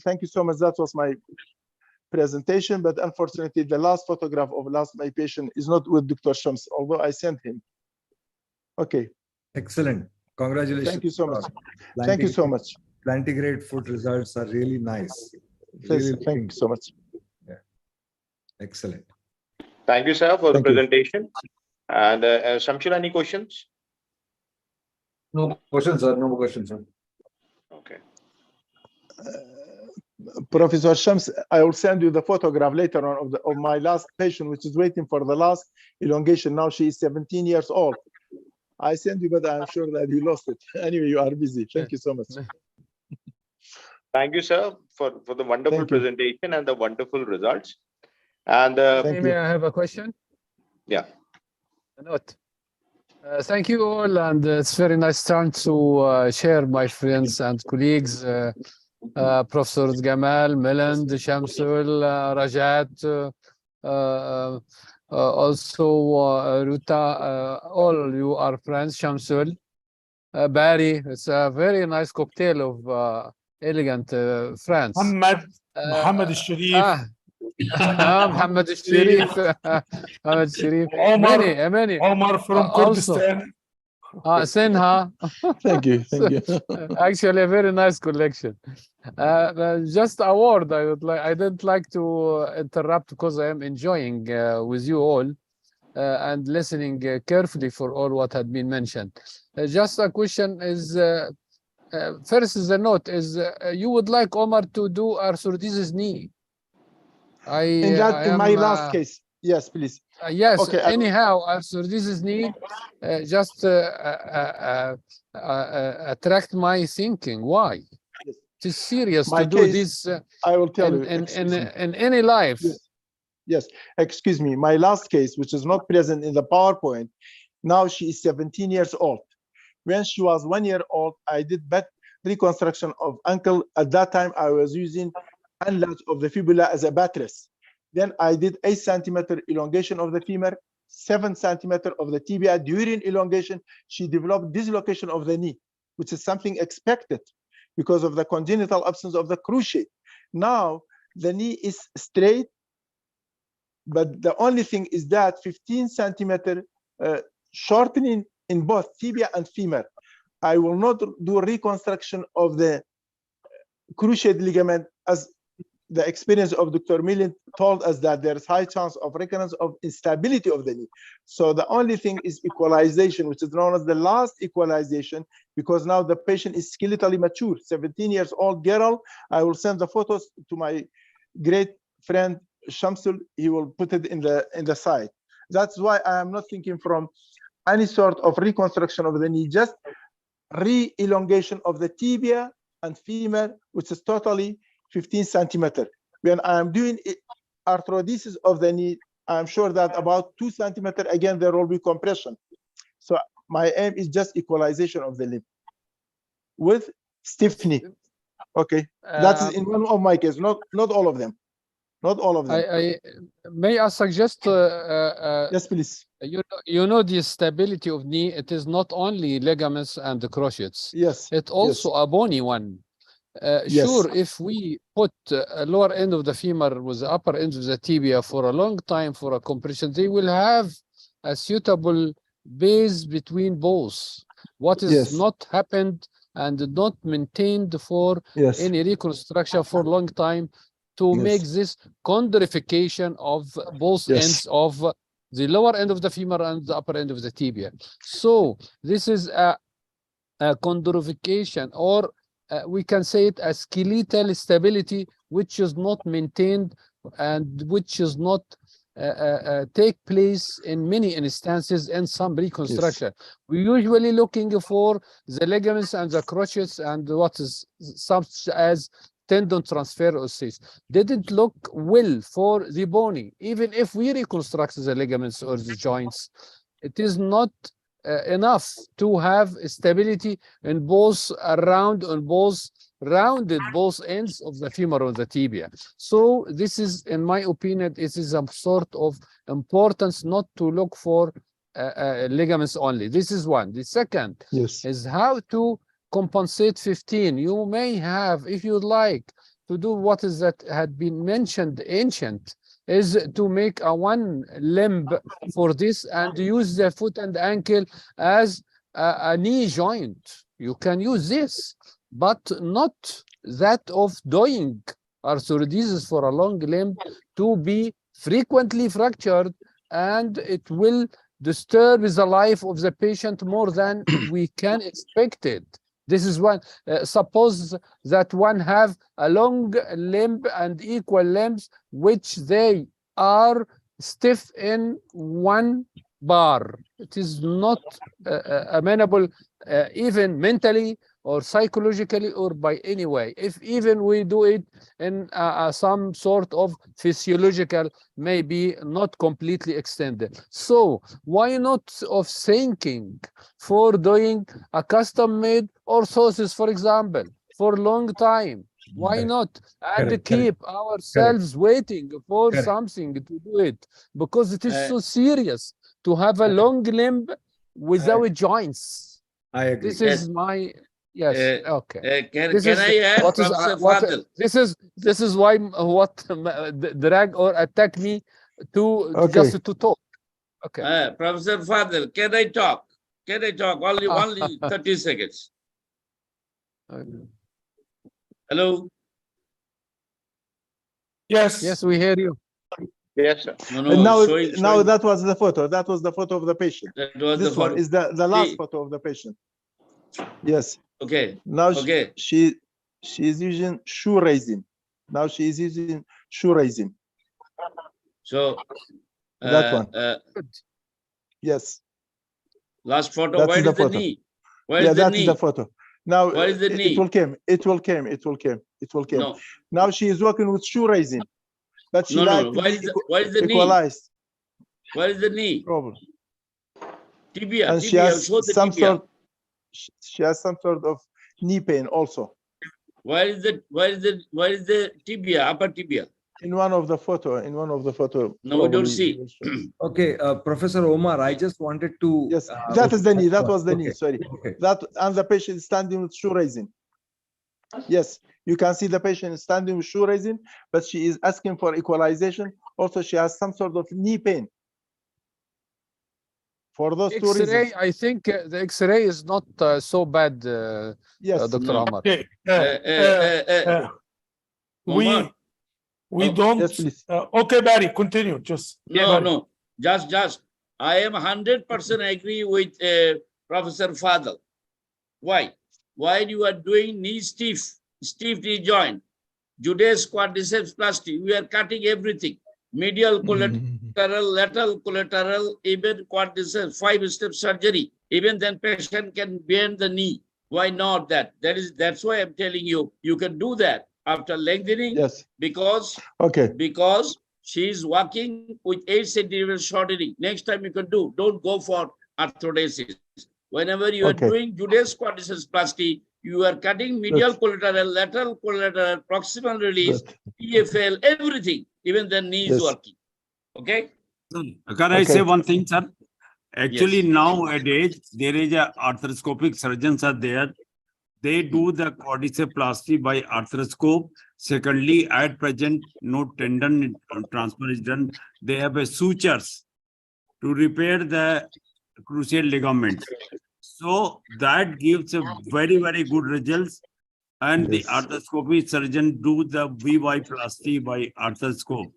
Thank you so much. That was my presentation, but unfortunately, the last photograph of my patient is not with Dr. Shams, although I sent him. Okay. Excellent. Congratulations. Thank you so much. Thank you so much. Plantigrade foot results are really nice. Really Thank you so much. Yeah. Excellent. Thank you, sir, for the Thank you. presentation. And Shamsul, any questions? No questions, sir. No more questions, sir. Okay. Professor Shams, I will send you the photograph later on of my last patient, which is waiting for the last elongation. Now she is 17 years old. I sent you, but I'm sure that you lost it. Anyway, you are busy. Thank you so much. Thank you, sir, for the wonderful Thank you. presentation and the wonderful results. And May I have a question? yeah. A note. Thank you all, and it's very nice time to share my friends and colleagues, Professor Gamal, Milind, Shamsul, Rajat, also RUTA, all you are friends, Shamsul, Barry. It's a very nice cocktail of elegant friends. Muhammad Sharif. Muhammad Sharif. Muhammad Sharif. Many. Omar from Also. Kurdistan. Sinha. Thank you. Thank you. Actually, a very nice collection. Just a word, I didn't like to interrupt because I am enjoying with you all and listening carefully for all what had been mentioned. Just a question is, first is a note is you would like Omar to do arthrodesis knee. In my last case, yes, please. Yes. Okay, anyhow, arthrodesis knee just attract my thinking. Why? Yes. It is serious My to do case, this. I will tell you. In any life. Yes. Excuse me. My last case, which is not present in the PowerPoint, now she is 17 years old. When she was 1 year old, I did back reconstruction of ankle. At that time, I was using enlarge of the fibula as a buttress. Then I did 8 centimeter elongation of the femur, 7 centimeter of the tibia. During elongation, she developed dislocation of the knee, which is something expected because of the congenital absence of the cruciate. Now the knee is straight, but the only thing is that 15 centimeter shortening in both tibia and femur. I will not do reconstruction of the cruciate ligament, as the experience of Dr. Milind told us that there is high chance of recurrence of instability of the knee. So the only thing is equalization, which is known as the last equalization, because now the patient is skeletally mature, 17 years old girl. I will send the photos to my great friend Shamsul. He will put it in the site. That's why I am not thinking from any sort of reconstruction of the knee, just re-elongation of the tibia and femur, which is totally 15 centimeter. When I am doing arthrodesis of the knee, I'm sure that about 2 centimeter, again, there will be compression. So My aim is just equalization of the limb with stiffening. Okay, that is in one of my cases, not all of them. Not all of them. May I suggest? Yes, please. You know the stability of knee. It is not only ligaments and the cruciates. Yes. It's also a bony one. Yes. Sure, if we put a lower end of the femur with the upper end of the tibia for a long time for a compression, they will have a suitable base between both. What is not happened and not maintained for any reconstruction for a long time to make this chondrification of both ends of the lower end of the femur and the upper end of the tibia. So this is a chondrification, or we can say it as skeletal stability, which is not maintained and which is not take place in many instances in some reconstruction. We're usually looking for the ligaments and the cruciates and what is such as tendon transfer osseous. Didn't look well for the bony. Even if we reconstruct the ligaments or the joints, it is not enough to have stability in both rounded both ends of the femur or the tibia. So this is, in my opinion, it is a sort of importance not to look for ligaments only. This is one. The second is how to compensate 15. You may have, if you'd like to do what is that had been mentioned ancient, is to make a one limb for this and use the foot and ankle as a knee joint. You can use this, but not that of doing arthrodesis for a long limb to be frequently fractured, and it will disturb the life of the patient more than we can expect it. This is one. Suppose that one have a long limb and equal limbs, which they are stiff in one bar. It is not amenable even mentally or psychologically or by any way. If even we do it in some sort of physiological, maybe not completely extended. So why not of thinking for doing a custom-made orthosis, for example, for a long time? Why not? And keep ourselves waiting for something to do it, because it is so serious to have a long limb without joints. I agree. This is my okay. Can I add, Professor Fadel? This is why what drag or attack me to just to talk. Okay. Professor Fadel, can I talk? Can I talk? Only 30 seconds. Hello. Yes. Yes, we hear you. Yes, sir. Now that was the photo. That was the photo of the patient. This one is the last photo of the patient. Yes. Okay. Now she is using shoe raising. Now she is using shoe raising. So that one. Yes. Last photo. Where is the knee? Where is the knee? That's the photo. Now where is the knee? It will come. It will come. It will come. It will come. No. Now she is working with shoe raising. But she Where is the equalized. Knee? Where is the knee? Problem. Tibia. And tibia. She has some sort of knee pain also. Where is the tibia? Upper tibia. In one of the photo. No, we don't see. Okay, Professor Omar, I just wanted to. Yes, that is the knee. That was the knee. Sorry. That and the patient is standing with shoe raising. Yes, you can see the patient is standing with shoe raising, but she is asking for equalization. Also, she has some sort of knee pain. For those two reasons. I think the X-ray is not so bad, yes, Dr. Omar. Okay. We don't. Yes, okay, Barry, continue. Just I am 100% agree with Professor Fadel. Why? Why you are doing knee stiff knee joint, Jude's quadriceps plasty? We are cutting everything. Medial collateral, lateral collateral, even quadriceps, 5-step surgery. Even then patient can bend the knee. Why not that? That's why I'm telling you, you can do that after lengthening. Yes. Because she is walking with 8 centimeters shortening. Next time you can do. Don't go for arthrodesis. Whenever you are Okay. doing Judeus quadriceps plasty, you are cutting medial collateral, lateral collateral, proximal release, Good. PFL, everything. Even the knee is Yes. working. Okay? Can I Okay. say one thing, sir? Actually, Yes. nowadays, there is a arthroscopic surgeons are there. They do the quadriceplasty by arthroscope. Secondly, at present, no tendon transfer is done. They have a sutures to repair the cruciate ligaments. So that gives a very, very good results. And the Yes. arthroscopy surgeon do the VY plasty by arthroscope.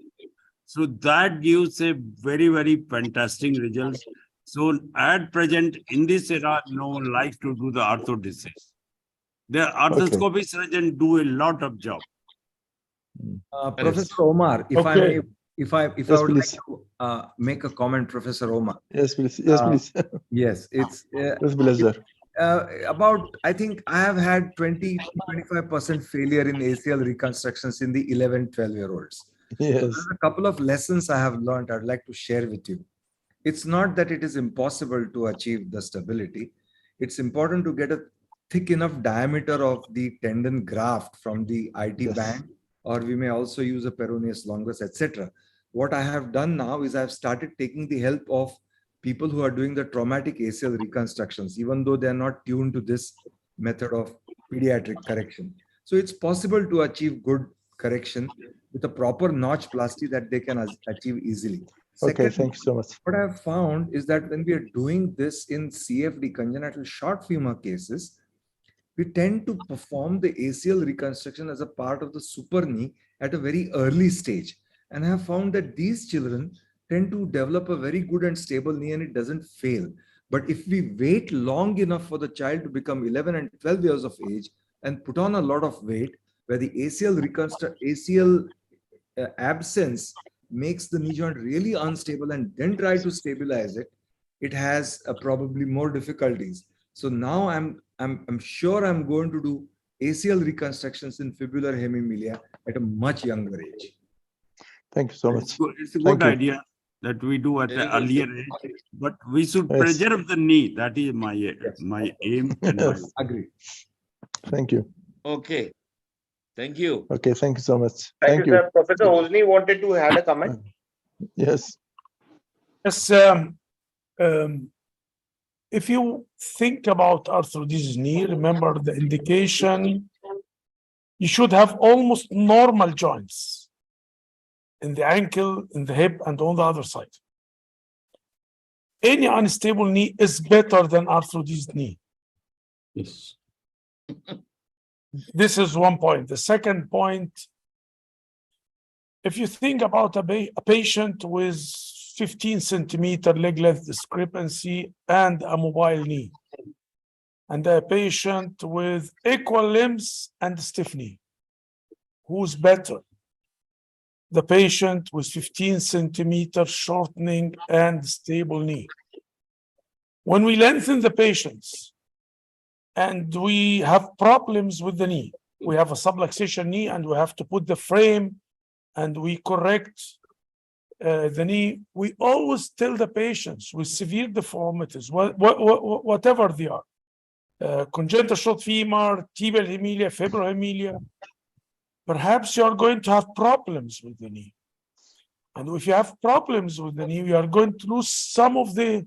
So that gives a very, very fantastic results. So at present, in this era, no one likes to do the orthodontist. The arthroscopy surgeon do a lot of job. Professor Omar, if I Okay. may, if I Yes, would please. like to make a comment, Professor Omar. Yes, please. Yes, please. Yes, it's With pleasure. about, I think I have had 20-25% failure in ACL reconstructions in the 11-12-year-olds. Yes. There's a couple of lessons I have learned I'd like to share with you. It's not that it is impossible to achieve the stability. It's important to get a thick enough diameter of the tendon graft from the IT Yes. band, or we may also use a peroneus longus, etc. What I have done now is I've started taking the help of people who are doing the traumatic ACL reconstructions, even though they're not tuned to this method of pediatric correction. So it's possible to achieve good correction with a proper notch plasty that they can achieve easily. Okay, Second, thank you so much. what I've found is that when we are doing this in CFD, congenital short femur cases, we tend to perform the ACL reconstruction as a part of the super knee at a very early stage. And I have found that these children tend to develop a very good and stable knee and it doesn't fail. But if we wait long enough for the child to become 11 and 12 years of age and put on a lot of weight, where the ACL absence makes the knee joint really unstable and then try to stabilize it, it has probably more difficulties. So now I'm sure I'm going to do ACL reconstructions in fibular hemimelia at a much younger age. Thank you so much. It's a Thank good you. idea that we do at Very an good. earlier age, but we should Yes. preserve the knee. That is my aim. And my, Yes. Agree. Thank you. Okay. Thank you. Okay, thank you so much. Thank you, sir. Professor Hosny wanted to add a comment. Yes. Yes, if you think about arthrodesis knee, remember the indication, you should have almost normal joints in the ankle, in the hip, and on the other side. Any unstable knee is better than arthrodesis knee. Yes. This is one point. The second point, if you think about a patient with 15 centimeter leg length discrepancy and a mobile knee, and a patient with equal limbs and stiff knee, who's better? The patient with 15 centimeter shortening and stable knee. When we lengthen the patients and we have problems with the knee, we have a subluxation knee and we have to put the frame and we correct the knee, we always tell the patients with severe deformities, whatever they are, congenital short femur, tibial hemimelia, fibular hemimelia, perhaps you are going to have problems with the knee. And if you have problems with the knee, you are going to lose some of the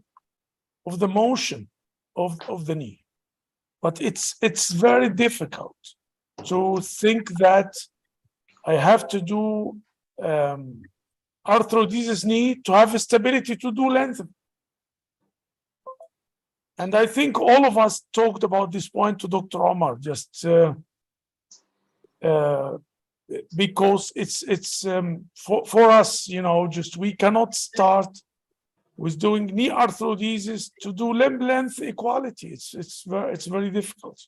motion of the knee. But it's very difficult to think that I have to do arthrodesis knee to have stability to do lengthening. And I think all of us talked about this point to Dr. Omar, just because it's for us, you know, just we cannot start with doing knee arthrodesis to do limb length equality. It's very difficult.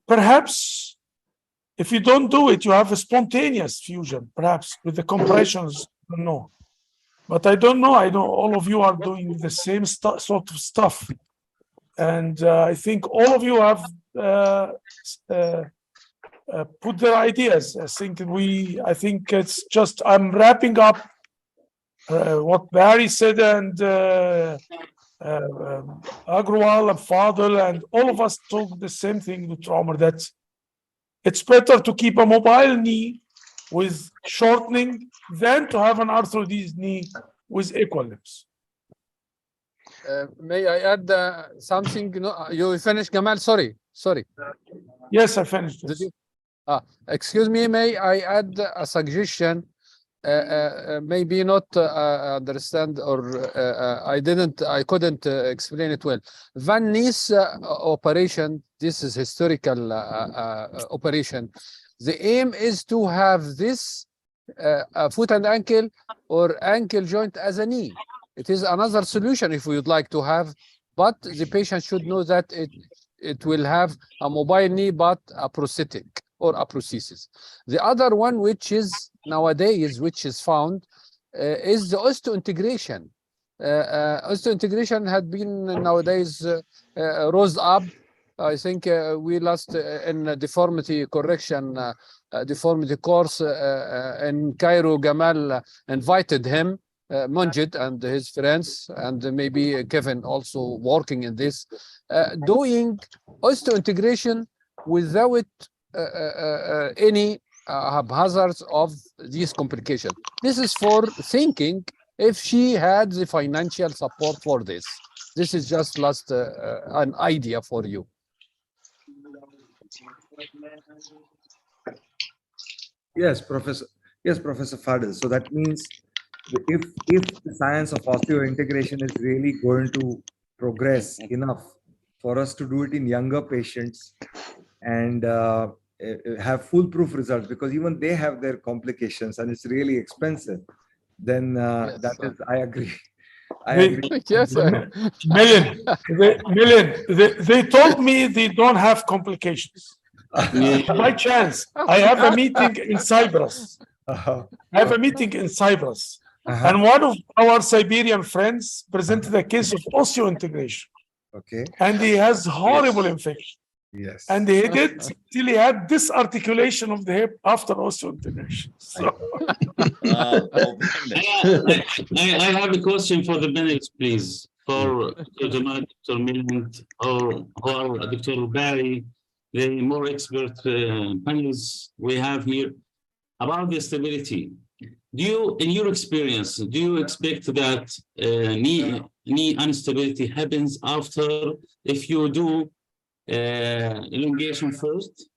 Perhaps if you don't do it, you have a spontaneous fusion, perhaps with the compressions. I don't know, but I don't know. I know all of you are doing the same sort of stuff, and I think all of you have put their ideas. I think it's just I'm wrapping up what Barry said and Agrawal and Fadel and all of us talk the same thing, Dr. Omar, that it's better to keep a mobile knee with shortening than to have an arthrodese knee with equal limbs. May I add something? No, you finished, Gamal? Sorry. Yes, I finished. Did you? Excuse me, may I add a suggestion? Maybe not understand, or I couldn't explain it well. Van Nys operation, this is historical operation. The aim is to have this foot and ankle or ankle joint as a knee. It is another solution if we would like to have, but the patient should know that it will have a mobile knee, but a prosthetic or a prosthesis. The other one, which is nowadays, which is found, is the osteointegration. Osteointegration had been nowadays rose up. I think we last in deformity correction, deformity course in Cairo, Gamal invited him, Munjid and his friends, and maybe Kevin also working in this, doing osteointegration without any haphazards of these complications. This is for thinking if she had the financial support for this. This is just last an idea for you. Yes, Professor. Yes, Professor Fadel. So that means if the science of osseointegration is really going to progress enough for us to do it in younger patients and have foolproof results, because even they have their complications and it's really expensive, then Yes, that is, I agree. I They- agree. Yes, Milind, they told me they don't have complications. By chance, I have a meeting in Cyprus. I have a meeting in Cyprus. And one of our Siberian friends presented a case of osseointegration. Okay. And he has horrible infection. Yes. And he did till he had disarticulation of the hip after osseointegration. So, I have a question for the panelists, please, for Dr. Jamal, Dr. Milind, or Dr. Barry, the more expert panelists we have here about the stability. Do you, in your experience, do you expect that knee instability happens after, if you do elongation first,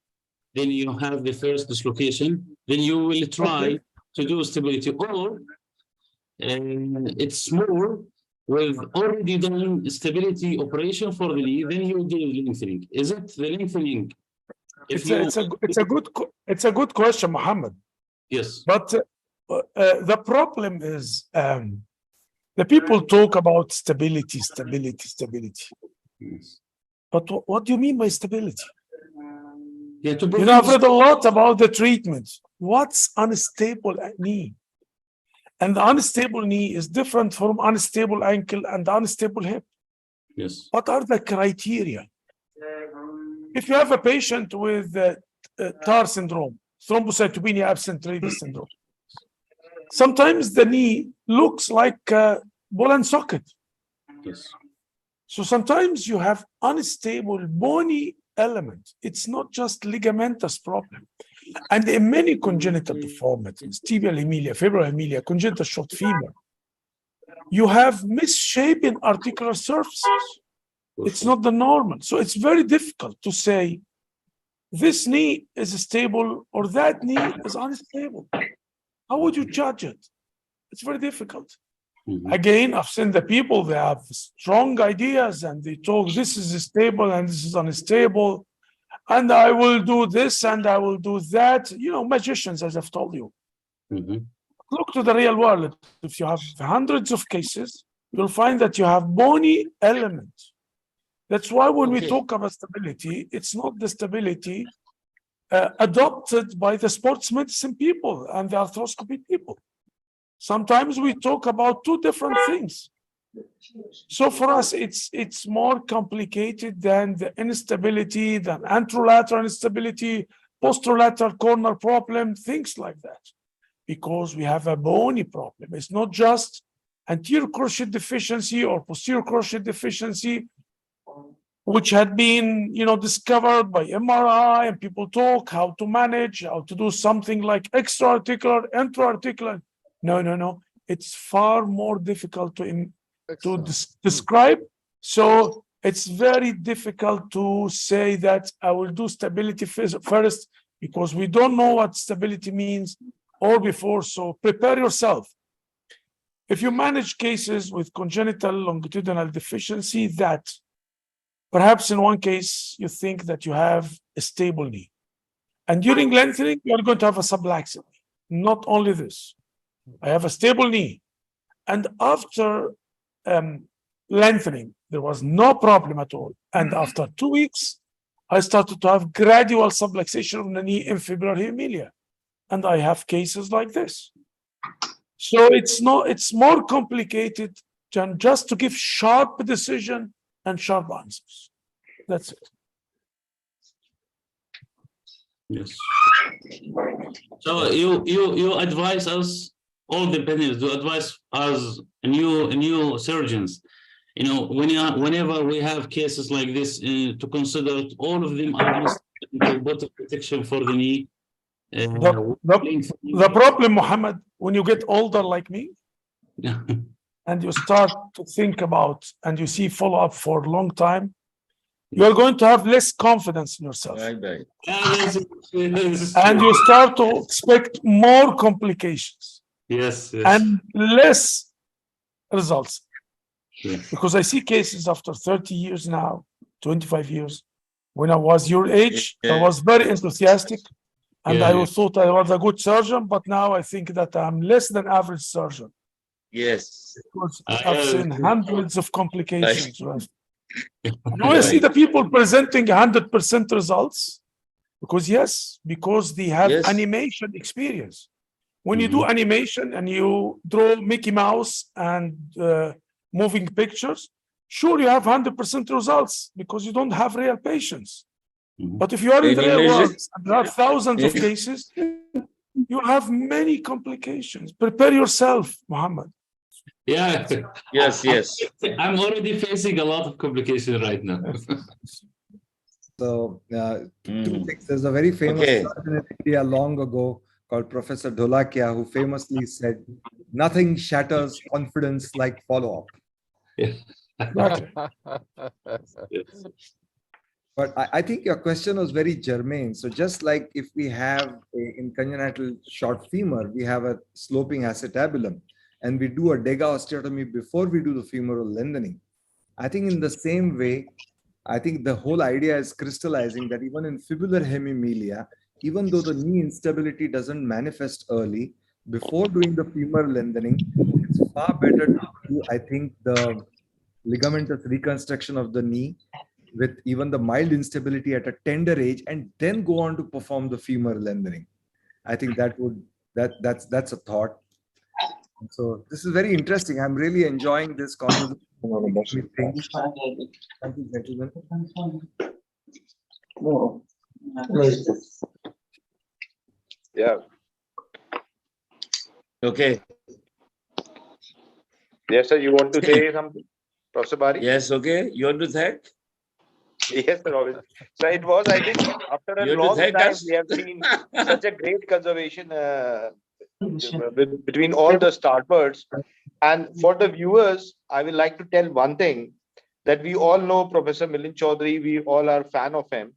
then you have the first dislocation, then you will try to do stability, or it's more with already done stability operation for the knee, then you do lengthening. Is it the lengthening? It's a good question, Mohammed. Yes. But the problem is the people talk about stability. Yes. But what do you mean by stability? Yeah, to You know, I've read a lot about the treatment. What's unstable knee? And the unstable knee is different from unstable ankle and unstable hip. Yes. What are the criteria? If you have a patient with TAR syndrome, thrombocytopenia absent radius syndrome, sometimes the knee looks like a ball and socket. Yes. So sometimes you have unstable bony element. It's not just ligamentous problem. And in many congenital deformities, tibial hemimelia, femoral hemimelia, congenital short femur, you have misshapen articular surfaces. It's not the normal. So it's very difficult to say this knee is stable or that knee is unstable. How would you judge it? It's very difficult. Again, I've seen the people, they have strong ideas and they talk, this is stable and this is unstable. And I will do this and I will do that. You know, magicians, as I've told you. Look to the real world. If you have hundreds of cases, you'll find that you have bony elements. That's why when we talk about stability, it's not the stability adopted by the sports medicine people and the arthroscopy people. Sometimes we talk about two different things. So for us, it's more complicated than the instability, than anterolateral instability, posterolateral corner problem, things like that. Because we have a bony problem. It's not just anterior cruciate deficiency or posterior cruciate deficiency, which had been, discovered by MRI, and people talk how to manage, how to do something like extra-articular, intra-articular. No. It's far more difficult to describe. So it's very difficult to say that I will do stability first, because we don't know what stability means or before. So prepare yourself. If you manage cases with congenital longitudinal deficiency, that perhaps in one case you think that you have a stable knee, and during lengthening you are going to have a subluxing. Not only this, I have a stable knee, and after lengthening there was no problem at all, and after 2 weeks I started to have gradual subluxation of the knee in fibular hemimelia, and I have cases like this. So it's more complicated than just to give sharp decision and sharp answers. That's it. Yes. So you advise us, all the opinions, to advise us new surgeons, whenever we have cases like this, to consider all of them are better protection for the knee. The problem, Mohammed, when you get older like me, and you start to think about and you see follow-up for a long time, you are going to have less confidence in yourself. Right. And you start to expect more complications. Yes. And less results. Yes. Because I see cases after 30 years now, 25 years. When I was your age, I was very enthusiastic, and I thought I was a good surgeon, but now I think that I'm less than average surgeon. Yes. Because I've seen hundreds of complications. Right? And when I see the people presenting 100% results, because they have animation experience. When you do animation and you draw Mickey Mouse and moving pictures, sure, you have 100% results because you don't have real patients. But if you are in the real world and there are thousands of cases, you have many complications. Prepare yourself, Mohammed. Yeah. Yes. I'm already facing a lot of complications right now. So, 2 things. There's a very famous surgeon in India long ago called Professor Dholakia, who famously said, "Nothing shatters confidence like follow-up." But I think your question was very germane. So just like if we have in congenital short femur, we have a sloping acetabulum, and we do a Degas osteotomy before we do the femoral lengthening. I think in the same way, I think the whole idea is crystallizing that even in fibular hemimelia, even though the knee instability doesn't manifest early, before doing the femur lengthening, it's far better to do, I think, the ligamentous reconstruction of the knee with even the mild instability at a tender age, and then go on to perform the femur lengthening. I think that's a thought. So this is very interesting. I'm really enjoying this conversation. Thank you, gentlemen. Yeah. Okay. Yes, sir. You want to say something, Professor Bari? Yes. Okay. You want to thank? Yes, sir. Always. So it was, I think, after a long time, we have seen such a great conservation between all the startbirds. And for the viewers, I would like to tell one thing, that we all know Professor Milind Chaudhary. We all are fan of him.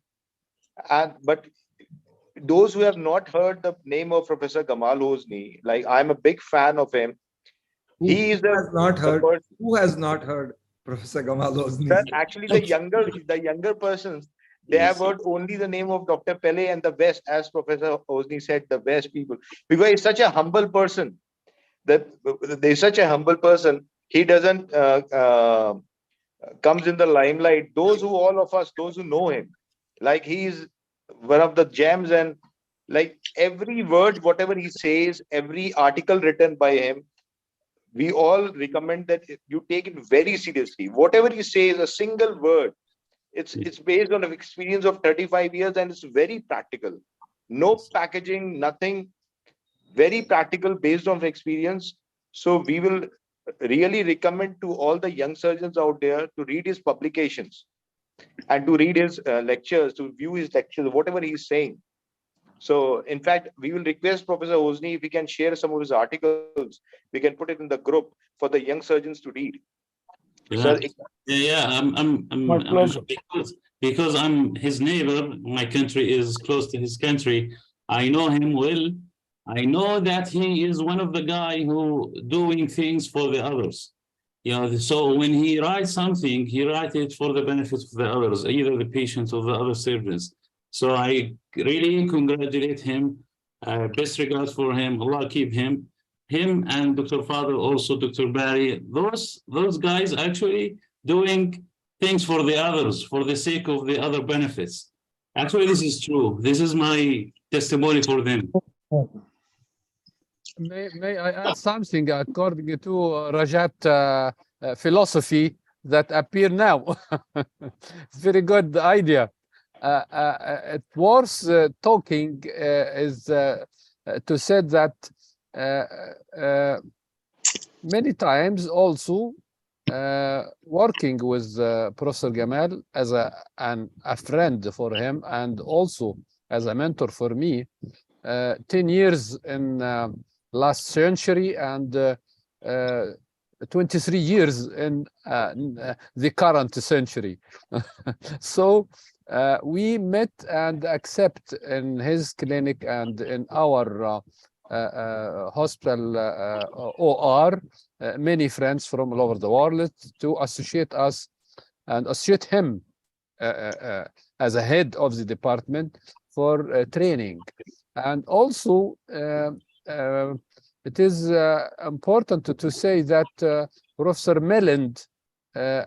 But those who have not heard the name of Professor Gamal Hosny, like I'm a big fan of him. Who has not heard Professor Gamal Hosny? Actually, the younger persons, they have heard only the name of Dr. Pele and the best, as Professor Hosny said, the best people, because he's such a humble person. He doesn't comes in the limelight. Those who know him, like he's one of the gems, and like every word, whatever he says, every article written by him, we all recommend that you take it very seriously. Whatever he says, a single word, it's based on an experience of 35 years, and it's very practical. No packaging, nothing. Very practical, based on experience. So we will really recommend to all the young surgeons out there to read his publications and to read his lectures, to view his lectures, whatever he's saying. So, in fact, we will request Professor Hosny if he can share some of his articles. We can put it in the group for the young surgeons to read. Yeah, So, yeah, My pleasure. because I'm his neighbor. My country is close to his country. I know him well. I know that he is one of the guy who doing things for the others. You know, so when he writes something, he writes it for the benefit of the others, either the patients or the other surgeons. So I really congratulate him. Best regards for him. Allah keep him. Him and Dr. Fadel, also Dr. Barry. Those guys actually doing things for the others, for the sake of the other benefits. Actually, this is true. This is my testimony for them. May I add something according to Rajat philosophy that appear now? It's very good idea. It worth talking is to say that many times also working with Professor Gamal as a friend for him and also as a mentor for me, 10 years in last century and 23 years in the current century. So we met and accept in his clinic and in our hospital OR many friends from all over the world to associate us and associate him as a head of the department for training. And also it is important to say that Professor Milind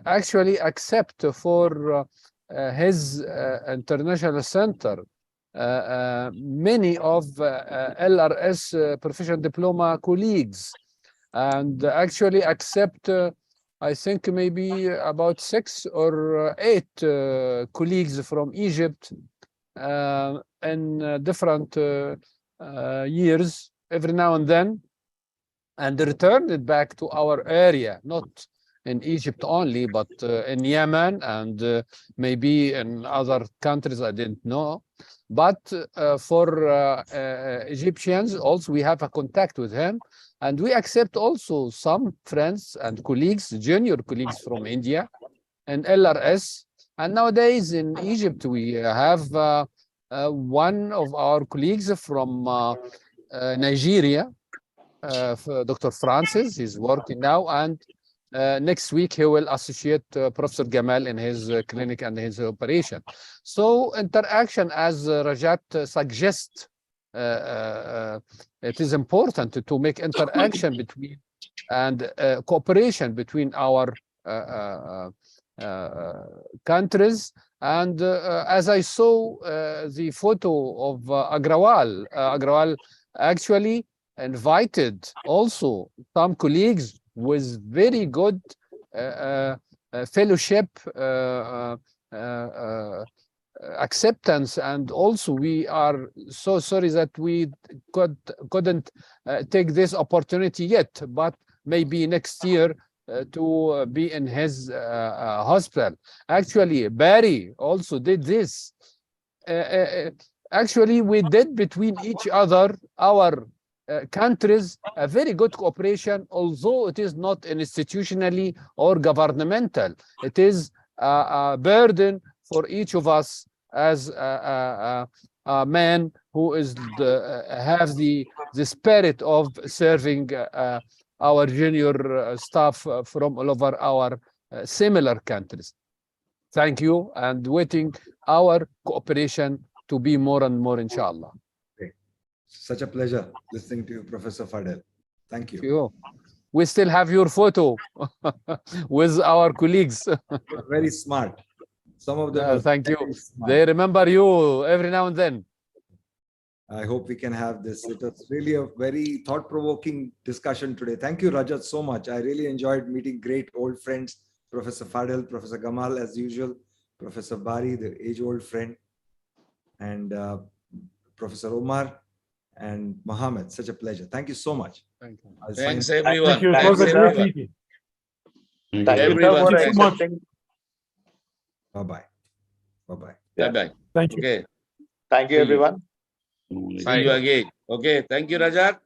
actually accept for his international center many of LRS professional diploma colleagues, and actually accept I think maybe about 6 or 8 colleagues from Egypt in different years every now and then, and returned it back to our area, not in Egypt only, but in Yemen and maybe in other countries I didn't know. But for Egyptians also we have a contact with him, and we accept also some friends and colleagues, junior colleagues from India and LRS. And nowadays in Egypt we have one of our colleagues from Nigeria, Dr. Francis. He's working now, and next week he will associate Professor Gamal in his clinic and his operation. So interaction, as Rajat suggests, it is important to make interaction between and cooperation between our countries. And as I saw the photo of Agrawal actually invited also some colleagues with very good fellowship acceptance, and also we are so sorry that we couldn't take this opportunity yet, but maybe next year to be in his hospital. Actually, Barry also did this. Actually, we did between each other, our countries, a very good cooperation, although it is not institutionally or governmental. It is a burden for each of us as a man who is have the spirit of serving our junior staff from all over our similar countries. Thank you, and waiting our cooperation to be more and more, inshallah. Such a pleasure listening to you, Professor Fadel. Thank you. Thank you. We still have your photo with our colleagues. Very smart. Some of them. Thank you. Smart. They remember you every now and then. I hope we can have this. It was really a very thought-provoking discussion today. Thank you, Rajat, so much. I really enjoyed meeting great old friends, Professor Fadel, Professor Gamal, as usual, Professor Bari, the age-old friend, and Professor Omar, and Mohammed. Such a pleasure. Thank you so much. Thank you. I'll sign- Thanks, everyone. Thank you. It Thanks, was a great everyone. meeting. Thank Thank you. you, sir, Everyone, for Thank you so much. accepting. Bye-bye. Bye-bye. Bye-bye. Thank you. Okay, Thank you, See you. everyone. see you again. Okay, thank you, Rajat.